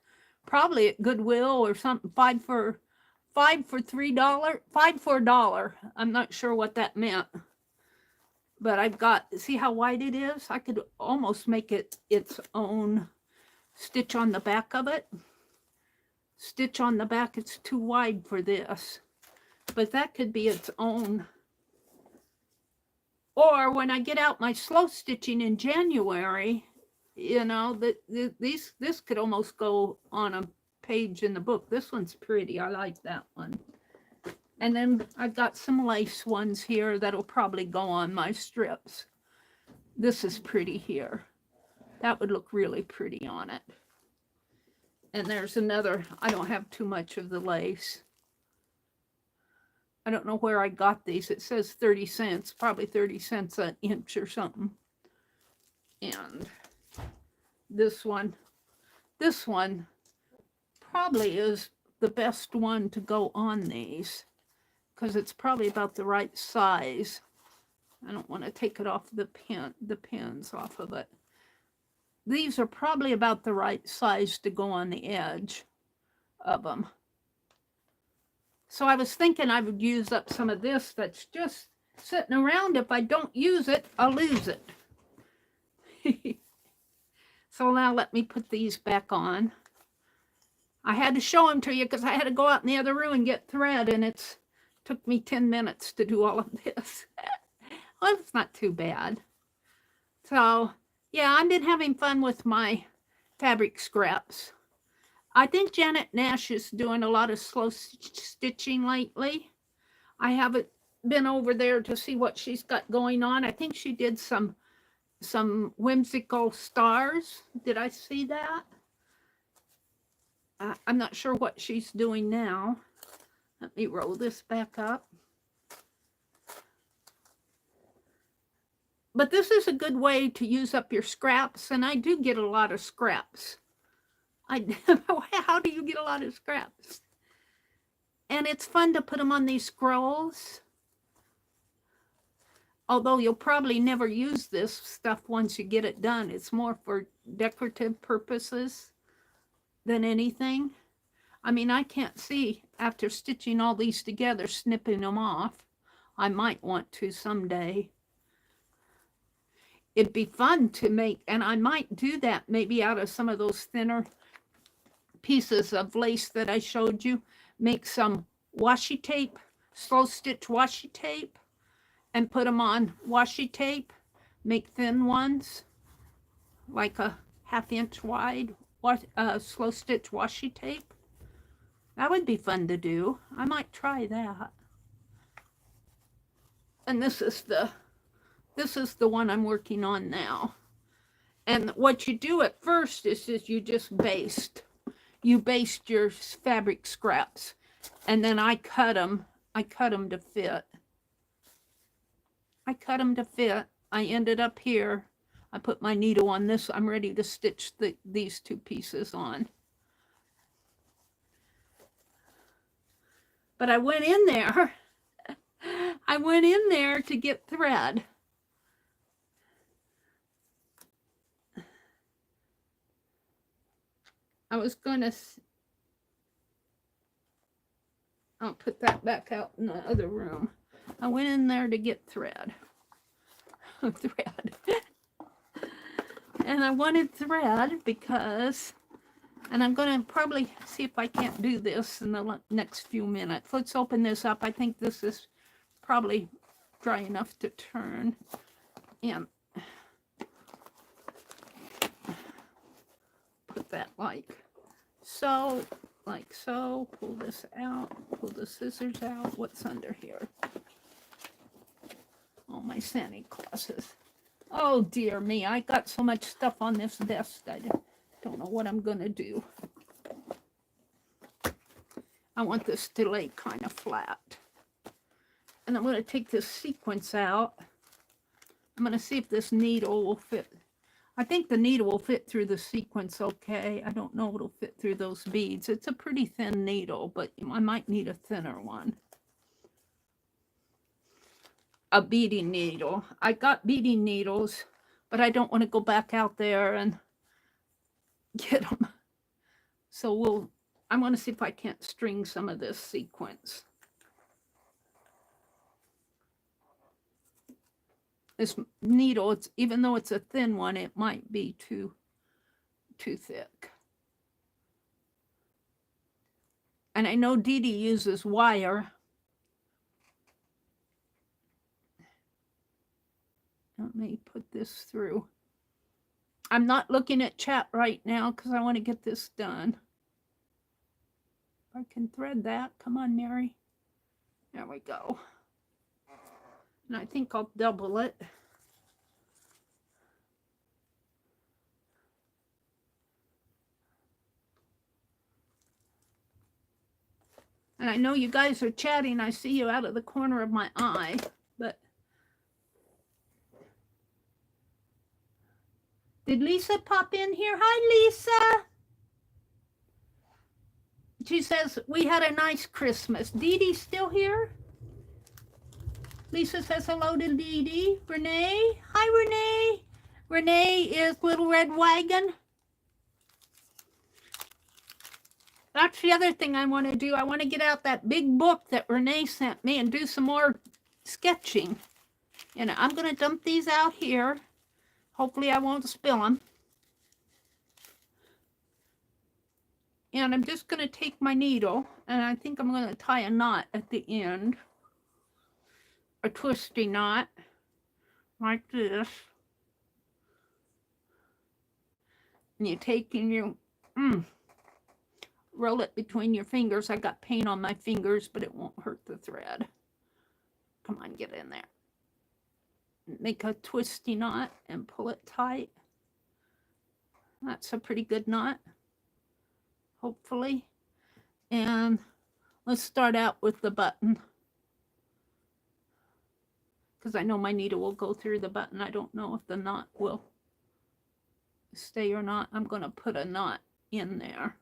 [SPEAKER 1] probably at Goodwill or something, 5 5 for $3, 5 for $1. I'm not sure what that meant. But I've got, see how wide it is? I could almost make it its own stitch on the back of it. Stitch on the back, it's too wide for this. But that could be its own. Or when I get out my slow stitching in January, you know, this could almost go on a page in the book. This one's pretty. I like that one. And then I've got some lace ones here that'll probably go on my strips. This is pretty here. That would look really pretty on it. And there's another, I don't have too much of the lace. I don't know where I got these. It says 30 cents, probably 30 cents an inch or something. And this one probably is the best one to go on these, because it's probably about the right size. I don't want to take it off the pins off of it. These are probably about the right size to go on the edge of them. So I was thinking I would use up some of this that's just sitting around. If I don't use it, I'll lose it. So now let me put these back on. I had to show them to you because I had to go out in the other room and get thread, and it took me 10 minutes to do all of this. Well, it's not too bad. So, yeah, I've been having fun with my fabric scraps. I think Janet Nash is doing a lot of slow stitching lately. I haven't been over there to see what she's got going on. I think she did some whimsical stars. Did I see that? I'm not sure what she's doing now. Let me roll this back up. But this is a good way to use up your scraps, and I do get a lot of scraps. How do you get a lot of scraps? And it's fun to put them on these scrolls. Although you'll probably never use this stuff once you get it done. It's more for decorative purposes than anything. I mean, I can't see, after stitching all these together, snipping them off. I might want to someday. It'd be fun to make, and I might do that maybe out of some of those thinner pieces of lace that I showed you. Make some washi tape, slow stitch washi tape, and put them on washi tape. Make thin ones, like a 1/2 inch wide, slow stitch washi tape. That would be fun to do. I might try that. And this is the one I'm working on now. And what you do at first is you just baste. You baste your fabric scraps, and then I cut them to fit. I cut them to fit. I ended up here. I put my needle on this. I'm ready to stitch these two pieces on. But I went in there. I went in there to get thread. I was going to, I'll put that back out in the other room. I went in there to get thread. And I wanted thread because, and I'm going to probably see if I can't do this in the next few minutes. Let's open this up. I think this is probably dry enough to turn. And put that like so, pull this out, pull the scissors out. What's under here? Oh, my Santa Clauses. Oh dear me, I got so much stuff on this desk, I don't know what I'm gonna do. I want this to lay kind of flat. And I'm gonna take this sequence out. I'm gonna see if this needle will fit. I think the needle will fit through the sequence okay. I don't know if it'll fit through those beads. It's a pretty thin needle, but I might need a thinner one. A beading needle. I got beading needles, but I don't want to go back out there and get them. So I want to see if I can't string some of this sequence. This needle, it's, even though it's a thin one, it might be too thick. And I know Dee Dee uses wire. Let me put this through. I'm not looking at chat right now because I want to get this done. If I can thread that. Come on, Meri. There we go. And I think I'll double it. And I know you guys are chatting. I see you out of the corner of my eye, but did Lisa pop in here? Hi, Lisa. She says, we had a nice Christmas. Dee Dee's still here? Lisa says hello to Dee Dee. Renee. Hi, Renee. Renee is Little Red Wagon. That's the other thing I want to do. I want to get out that big book that Renee sent me and do some more sketching. And I'm going to dump these out here. Hopefully I won't spill them. And I'm just going to take my needle, and I think I'm going to tie a knot at the end. A twisty knot, like this. And you take and you roll it between your fingers. I got paint on my fingers, but it won't hurt the thread. Come on, get in there. Make a twisty knot and pull it tight. That's a pretty good knot, hopefully. And let's start out with the button, because I know my needle will go through the button. I don't know if the knot will stay or not. I'm going to put a knot in there.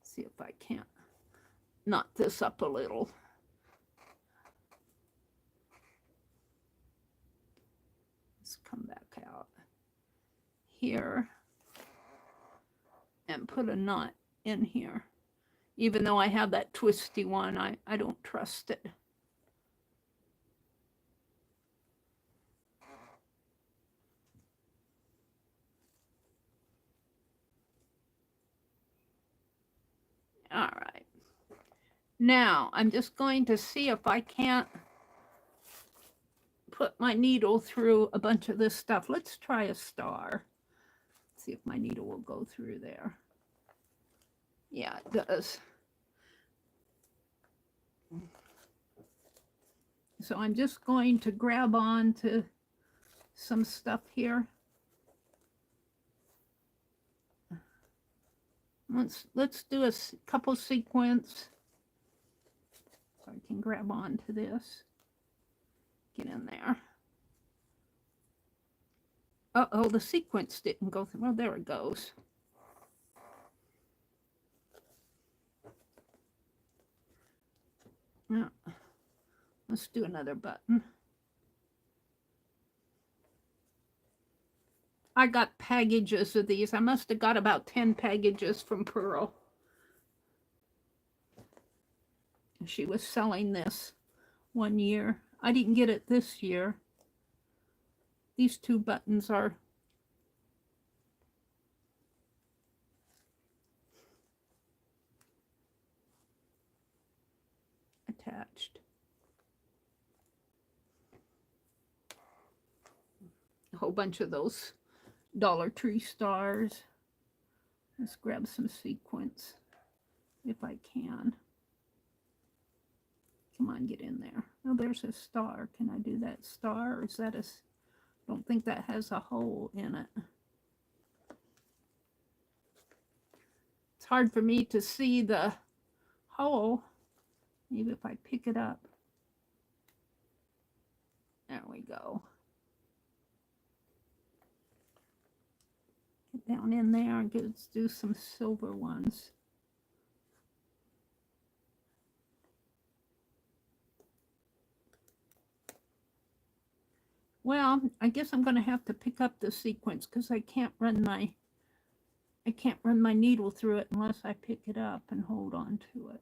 [SPEAKER 1] See if I can't knot this up a little. Let's come back out here and put a knot in here. Even though I have that twisty one, I don't trust it. All right. Now, I'm just going to see if I can't put my needle through a bunch of this stuff. Let's try a star. See if my needle will go through there. Yeah, it does. So I'm just going to grab on to some stuff here. Let's do a couple sequence. So I can grab on to this. Get in there. Uh-oh, the sequence didn't go through. Well, there it goes. Now, let's do another button. I got packages of these. I must have got about 10 packages from Pearl. She was selling this one year. I didn't get it this year. These two buttons are attached. A whole bunch of those Dollar Tree stars. Let's grab some sequins if I can. Come on, get in there. Oh, there's a star. Can I do that star? Or is that a... I don't think that has a hole in it. It's hard for me to see the hole. Maybe if I pick it up. There we go. Get down in there and let's do some silver ones. Well, I guess I'm going to have to pick up the sequence because I can't run my needle through it unless I pick it up and hold on to it.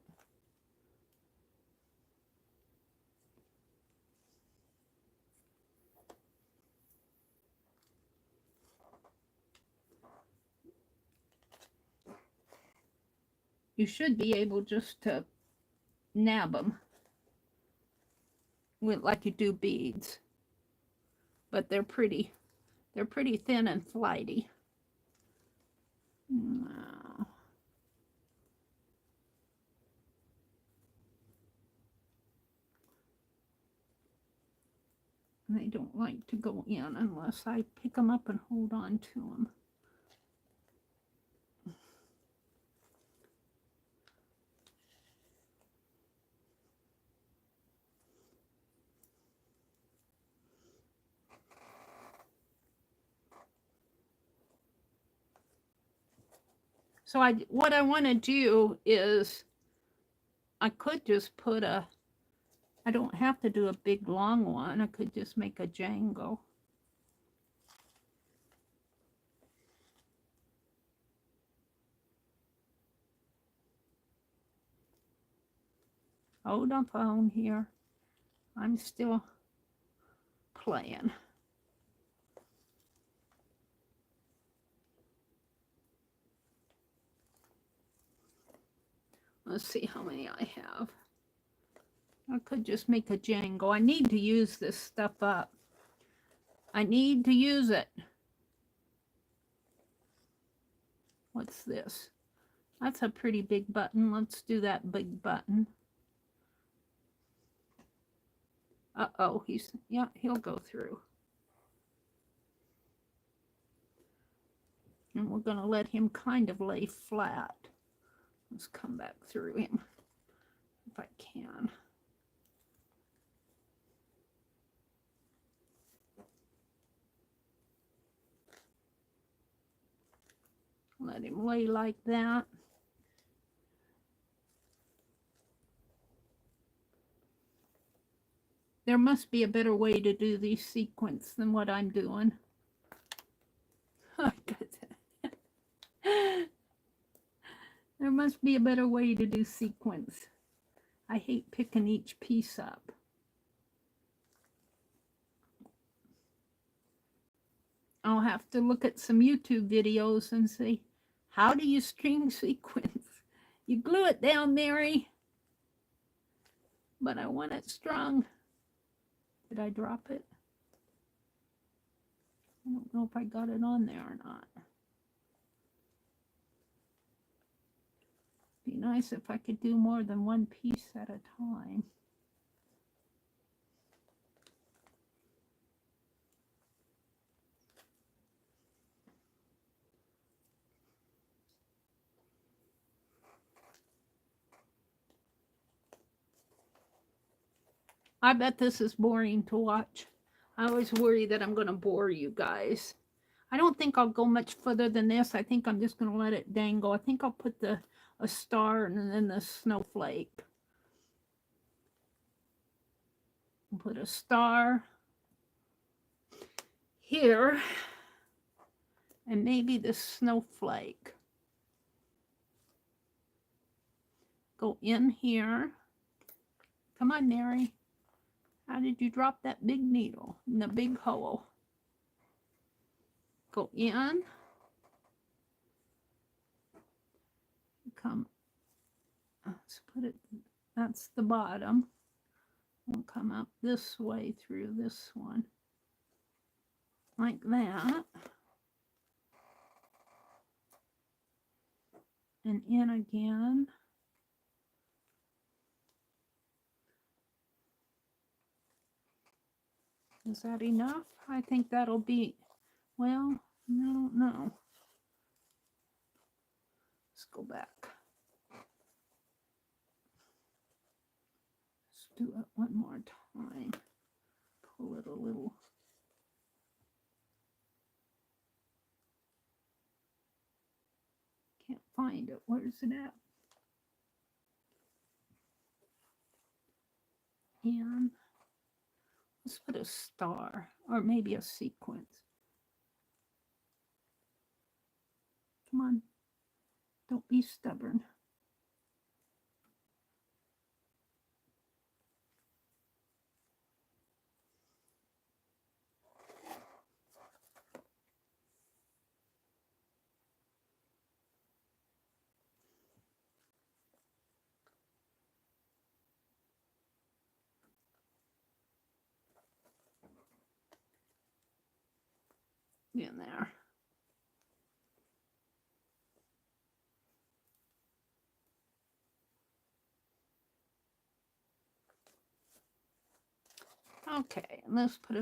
[SPEAKER 1] You should be able just to nab them with, like you do beads, but they're pretty thin and flighty. No. They don't like to go in unless I pick them up and hold on to them. So what I want to do is I could just put I don't have to do a big long one. I could just make a jangle. Hold the phone here. I'm still playing. Let's see how many I have. I could just make a jangle. I need to use this stuff up. I need to use it. What's this? That's a pretty big button. Let's do that big button. Uh-oh, he'll go through. And we're going to let him kind of lay flat. Let's come back through him if I can. Let him lay like that. There must be a better way to do these sequins than what I'm doing. There must be a better way to do sequins. I hate picking each piece up. I'll have to look at some YouTube videos and see, how do you string sequins? You glue it down, Meri. But I want it strung. Did I drop it? I don't know if I got it on there or not. Be nice if I could do more than one piece at a time. I bet this is boring to watch. I always worry that I'm going to bore you guys. I don't think I'll go much further than this. I think I'm just going to let it dangle. I think I'll put a star and then the snowflake. I'll put a star here and maybe the snowflake. Go in here. Come on, Meri. How did you drop that big needle in the big hole? Go in. Come. Let's put it, that's the bottom. We'll come up this way through this one. Like that. And in again. Is that enough? I think that'll be, well, I don't know. Let's go back. Let's do it one more time. Pull it a little. Can't find it. Where's it at? And Let's put a star or maybe a sequence. Come on. Don't be stubborn. In there. Okay, and let's put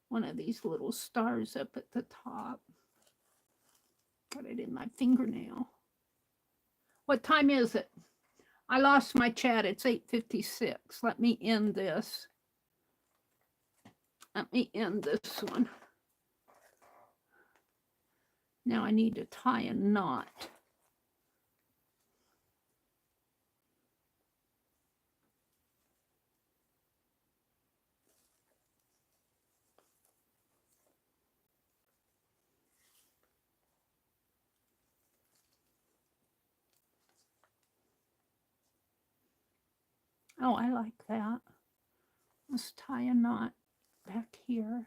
[SPEAKER 1] one of these little stars up at the top. Got it in my fingernail. What time is it? I lost my chat. It's 8:56. Let me end this. Let me end this one. Now I need to tie a knot. Oh, I like that. Let's tie a knot back here.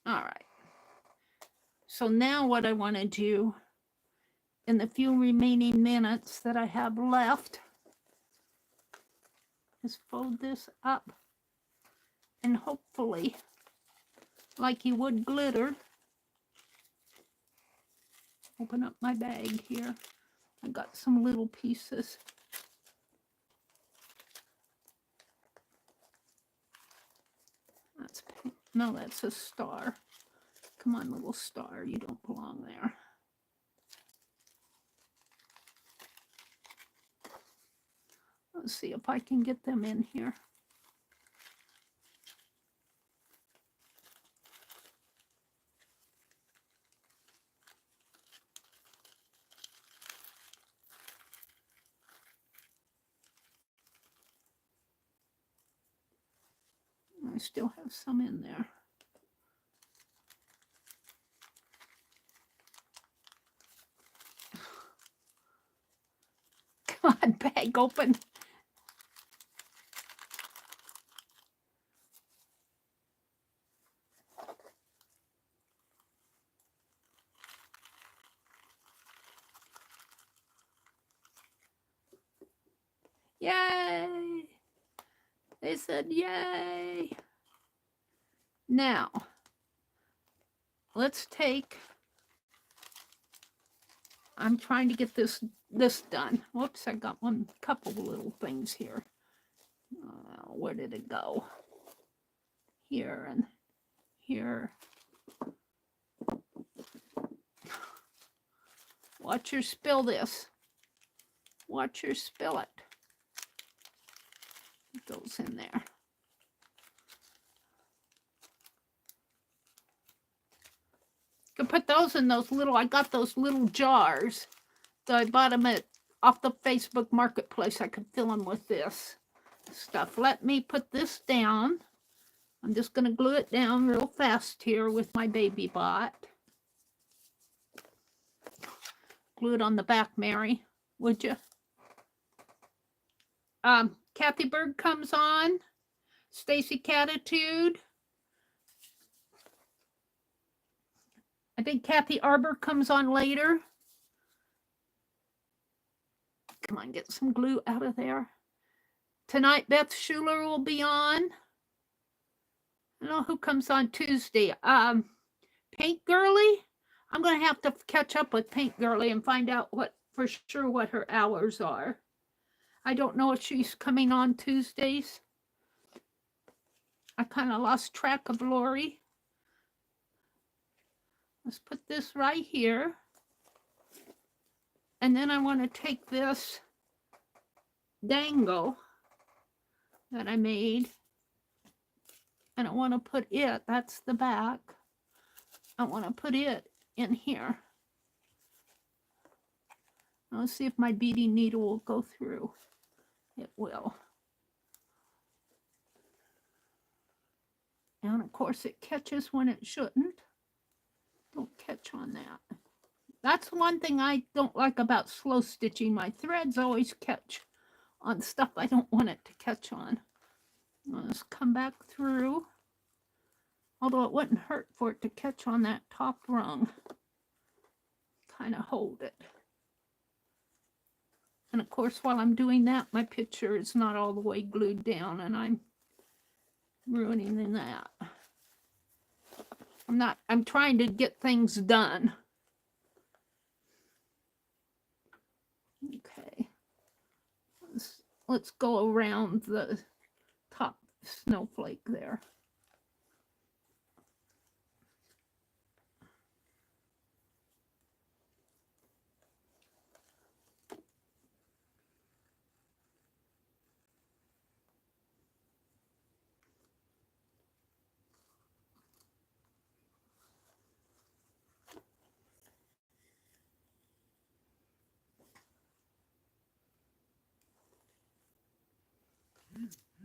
[SPEAKER 1] All right. So now what I want to do in the few remaining minutes that I have left is fold this up and hopefully, like you would glitter, open up my bag here. I got some little pieces. That's pink. No, that's a star. Come on, little star, you don't belong there. Let's see if I can get them in here. I still have some in there. Come on, bag open. Yay! They said yay. Now, let's take, I'm trying to get this done. Whoops, I got one couple of little things here. Where did it go? Here and here. Watch her spill this. Watch her spill it. Put those in there. Could put those in those little, I got those little jars that I bought them off the Facebook Marketplace. I could fill them with this stuff. Let me put this down. I'm just going to glue it down real fast here with my baby bot. Glue it on the back, Mary, would you? Kathy Berg comes on. Stacy Catitude. I think Kathy Arbor comes on later. Come on, get some glue out of there. Tonight, Beth Schuler will be on. I don't know who comes on Tuesday. Paint Girly. I'm going to have to catch up with Paint Girly and find out for sure what her hours are. I don't know if she's coming on Tuesdays. I kind of lost track of Lori. Let's put this right here. And then I want to take this dangle that I made, and I want to put it, that's the back. I want to put it in here. Let's see if my beading needle will go through. It will. And of course it catches when it shouldn't. Don't catch on that. That's one thing I don't like about slow stitching. My threads always catch on stuff I don't want it to catch on. Let's come back through. Although it wouldn't hurt for it to catch on that top rung. Kind of hold it. And of course, while I'm doing that, my picture is not all the way glued down, and I'm ruining that. I'm trying to get things done. Okay. Let's go around the top snowflake there.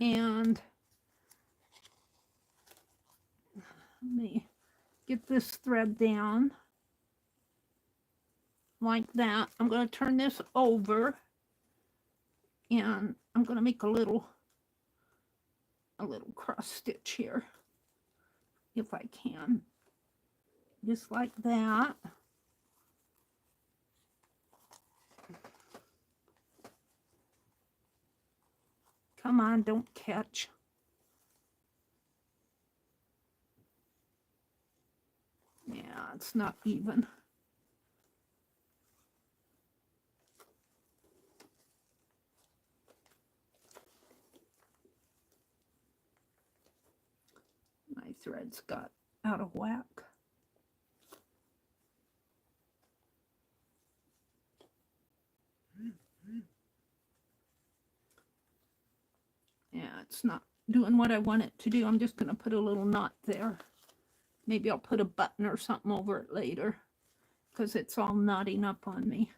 [SPEAKER 1] And let me get this thread down like that. I'm going to turn this over and I'm going to make a little cross stitch here if I can, just like that. Come on, don't catch. Yeah, it's not even. My threads got out of whack. Yeah, it's not doing what I want it to do. I'm just going to put a little knot there. Maybe I'll put a button or something over it later because it's all knotting up on me.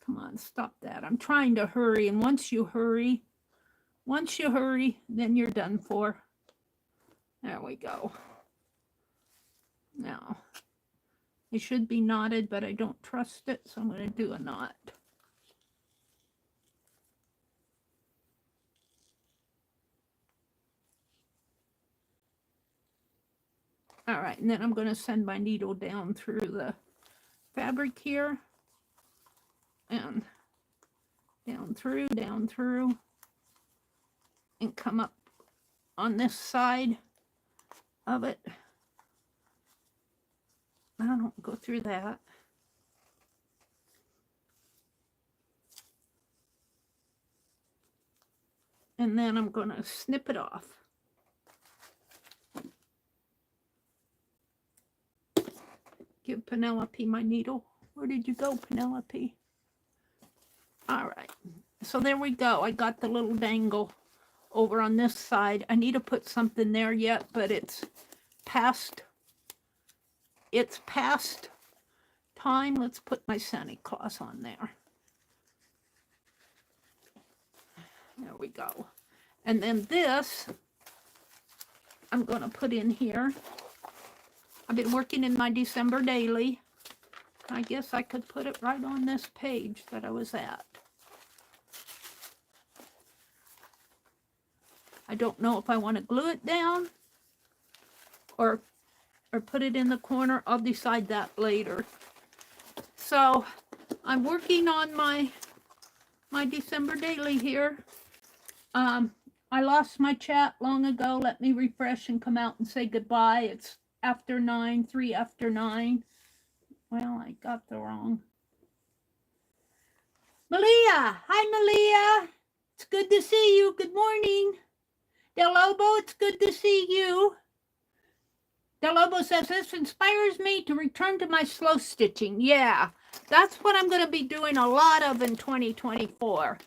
[SPEAKER 1] Come on, stop that. I'm trying to hurry, and once you hurry, then you're done for. There we go. Now, it should be knotted, but I don't trust it, so I'm going to do a knot. All right, and then I'm going to send my needle down through the fabric here and down through, and come up on this side of it. I don't go through that. And then I'm going to snip it off. Give Penelope my needle. Where did you go, Penelope? All right. So there we go. I got the little dangle over on this side. I need to put something there yet, but it's past time. Let's put my Santa Claus on there. There we go. And then this, I'm going to put in here. I've been working in my December daily. I guess I could put it right on this page that I was at. I don't know if I want to glue it down or put it in the corner. I'll decide that later. So I'm working on my December daily here. I lost my chat long ago. Let me refresh and come out and say goodbye. It's after 9, 3 after 9. Well, I got the wrong. Malia. Hi, Malia. It's good to see you. Good morning. Del Lobo, it's good to see you. Del Lobo says, this inspires me to return to my slow stitching. Yeah, that's what I'm going to be doing a lot of in 2024.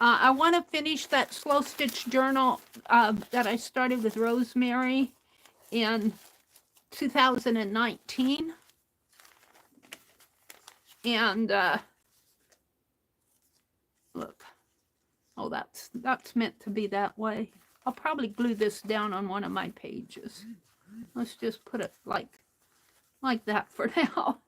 [SPEAKER 1] I want to finish that slow stitch journal that I started with Rosemary. And 2019. And look, oh, that's meant to be that way. I'll probably glue this down on one of my pages. Let's just put it like that for now.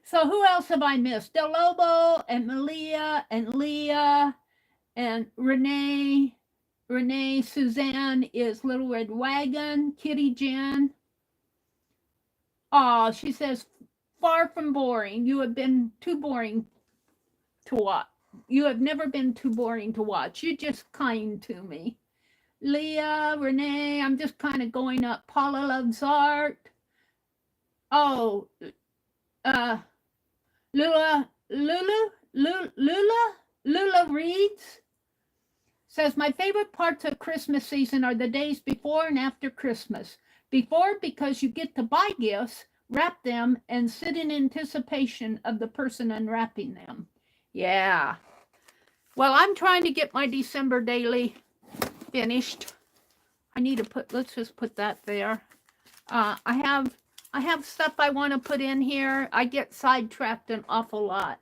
[SPEAKER 1] So who else have I missed? Del Lobo and Malia and Leah and Renee. Renee, Suzanne is Little Red Wagon. Kitty Jen. Oh, she says, far from boring. You have been too boring to watch. You have never been too boring to watch. You're just kind to me. Leah, Renee, I'm just kind of going up. Paula loves art. Oh, Lula reads. Says, my favorite parts of Christmas season are the days before and after Christmas. Before, because you get to buy gifts, wrap them, and sit in anticipation of the person unwrapping them. Yeah. Well, I'm trying to get my December daily finished. I need to put, let's just put that there. I have stuff I want to put in here. I get sidetracked an awful lot.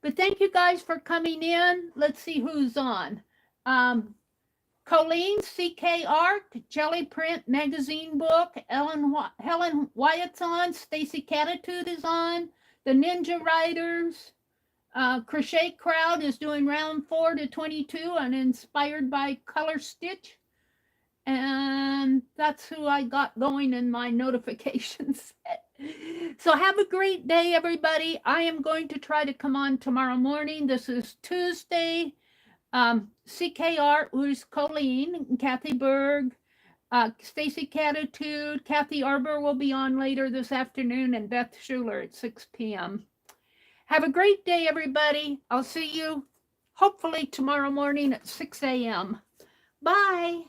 [SPEAKER 1] But thank you guys for coming in. Let's see who's on. Colleen, CK Art, Jelly Print Magazine Book, Helen Wyatt's on, Stacy Catitude is on, the Ninja Riders, Crochet Crowd is doing round 4 to 22 and inspired by Color Stitch. And that's who I got going in my notifications. So have a great day, everybody. I am going to try to come on tomorrow morning. This is Tuesday. CK Art, who's Colleen, Kathy Berg, Stacy Catitude, Kathy Arbor will be on later this afternoon, and Beth Schuler at 6 p.m. Have a great day, everybody. I'll see you hopefully tomorrow morning at 6 a.m. Bye.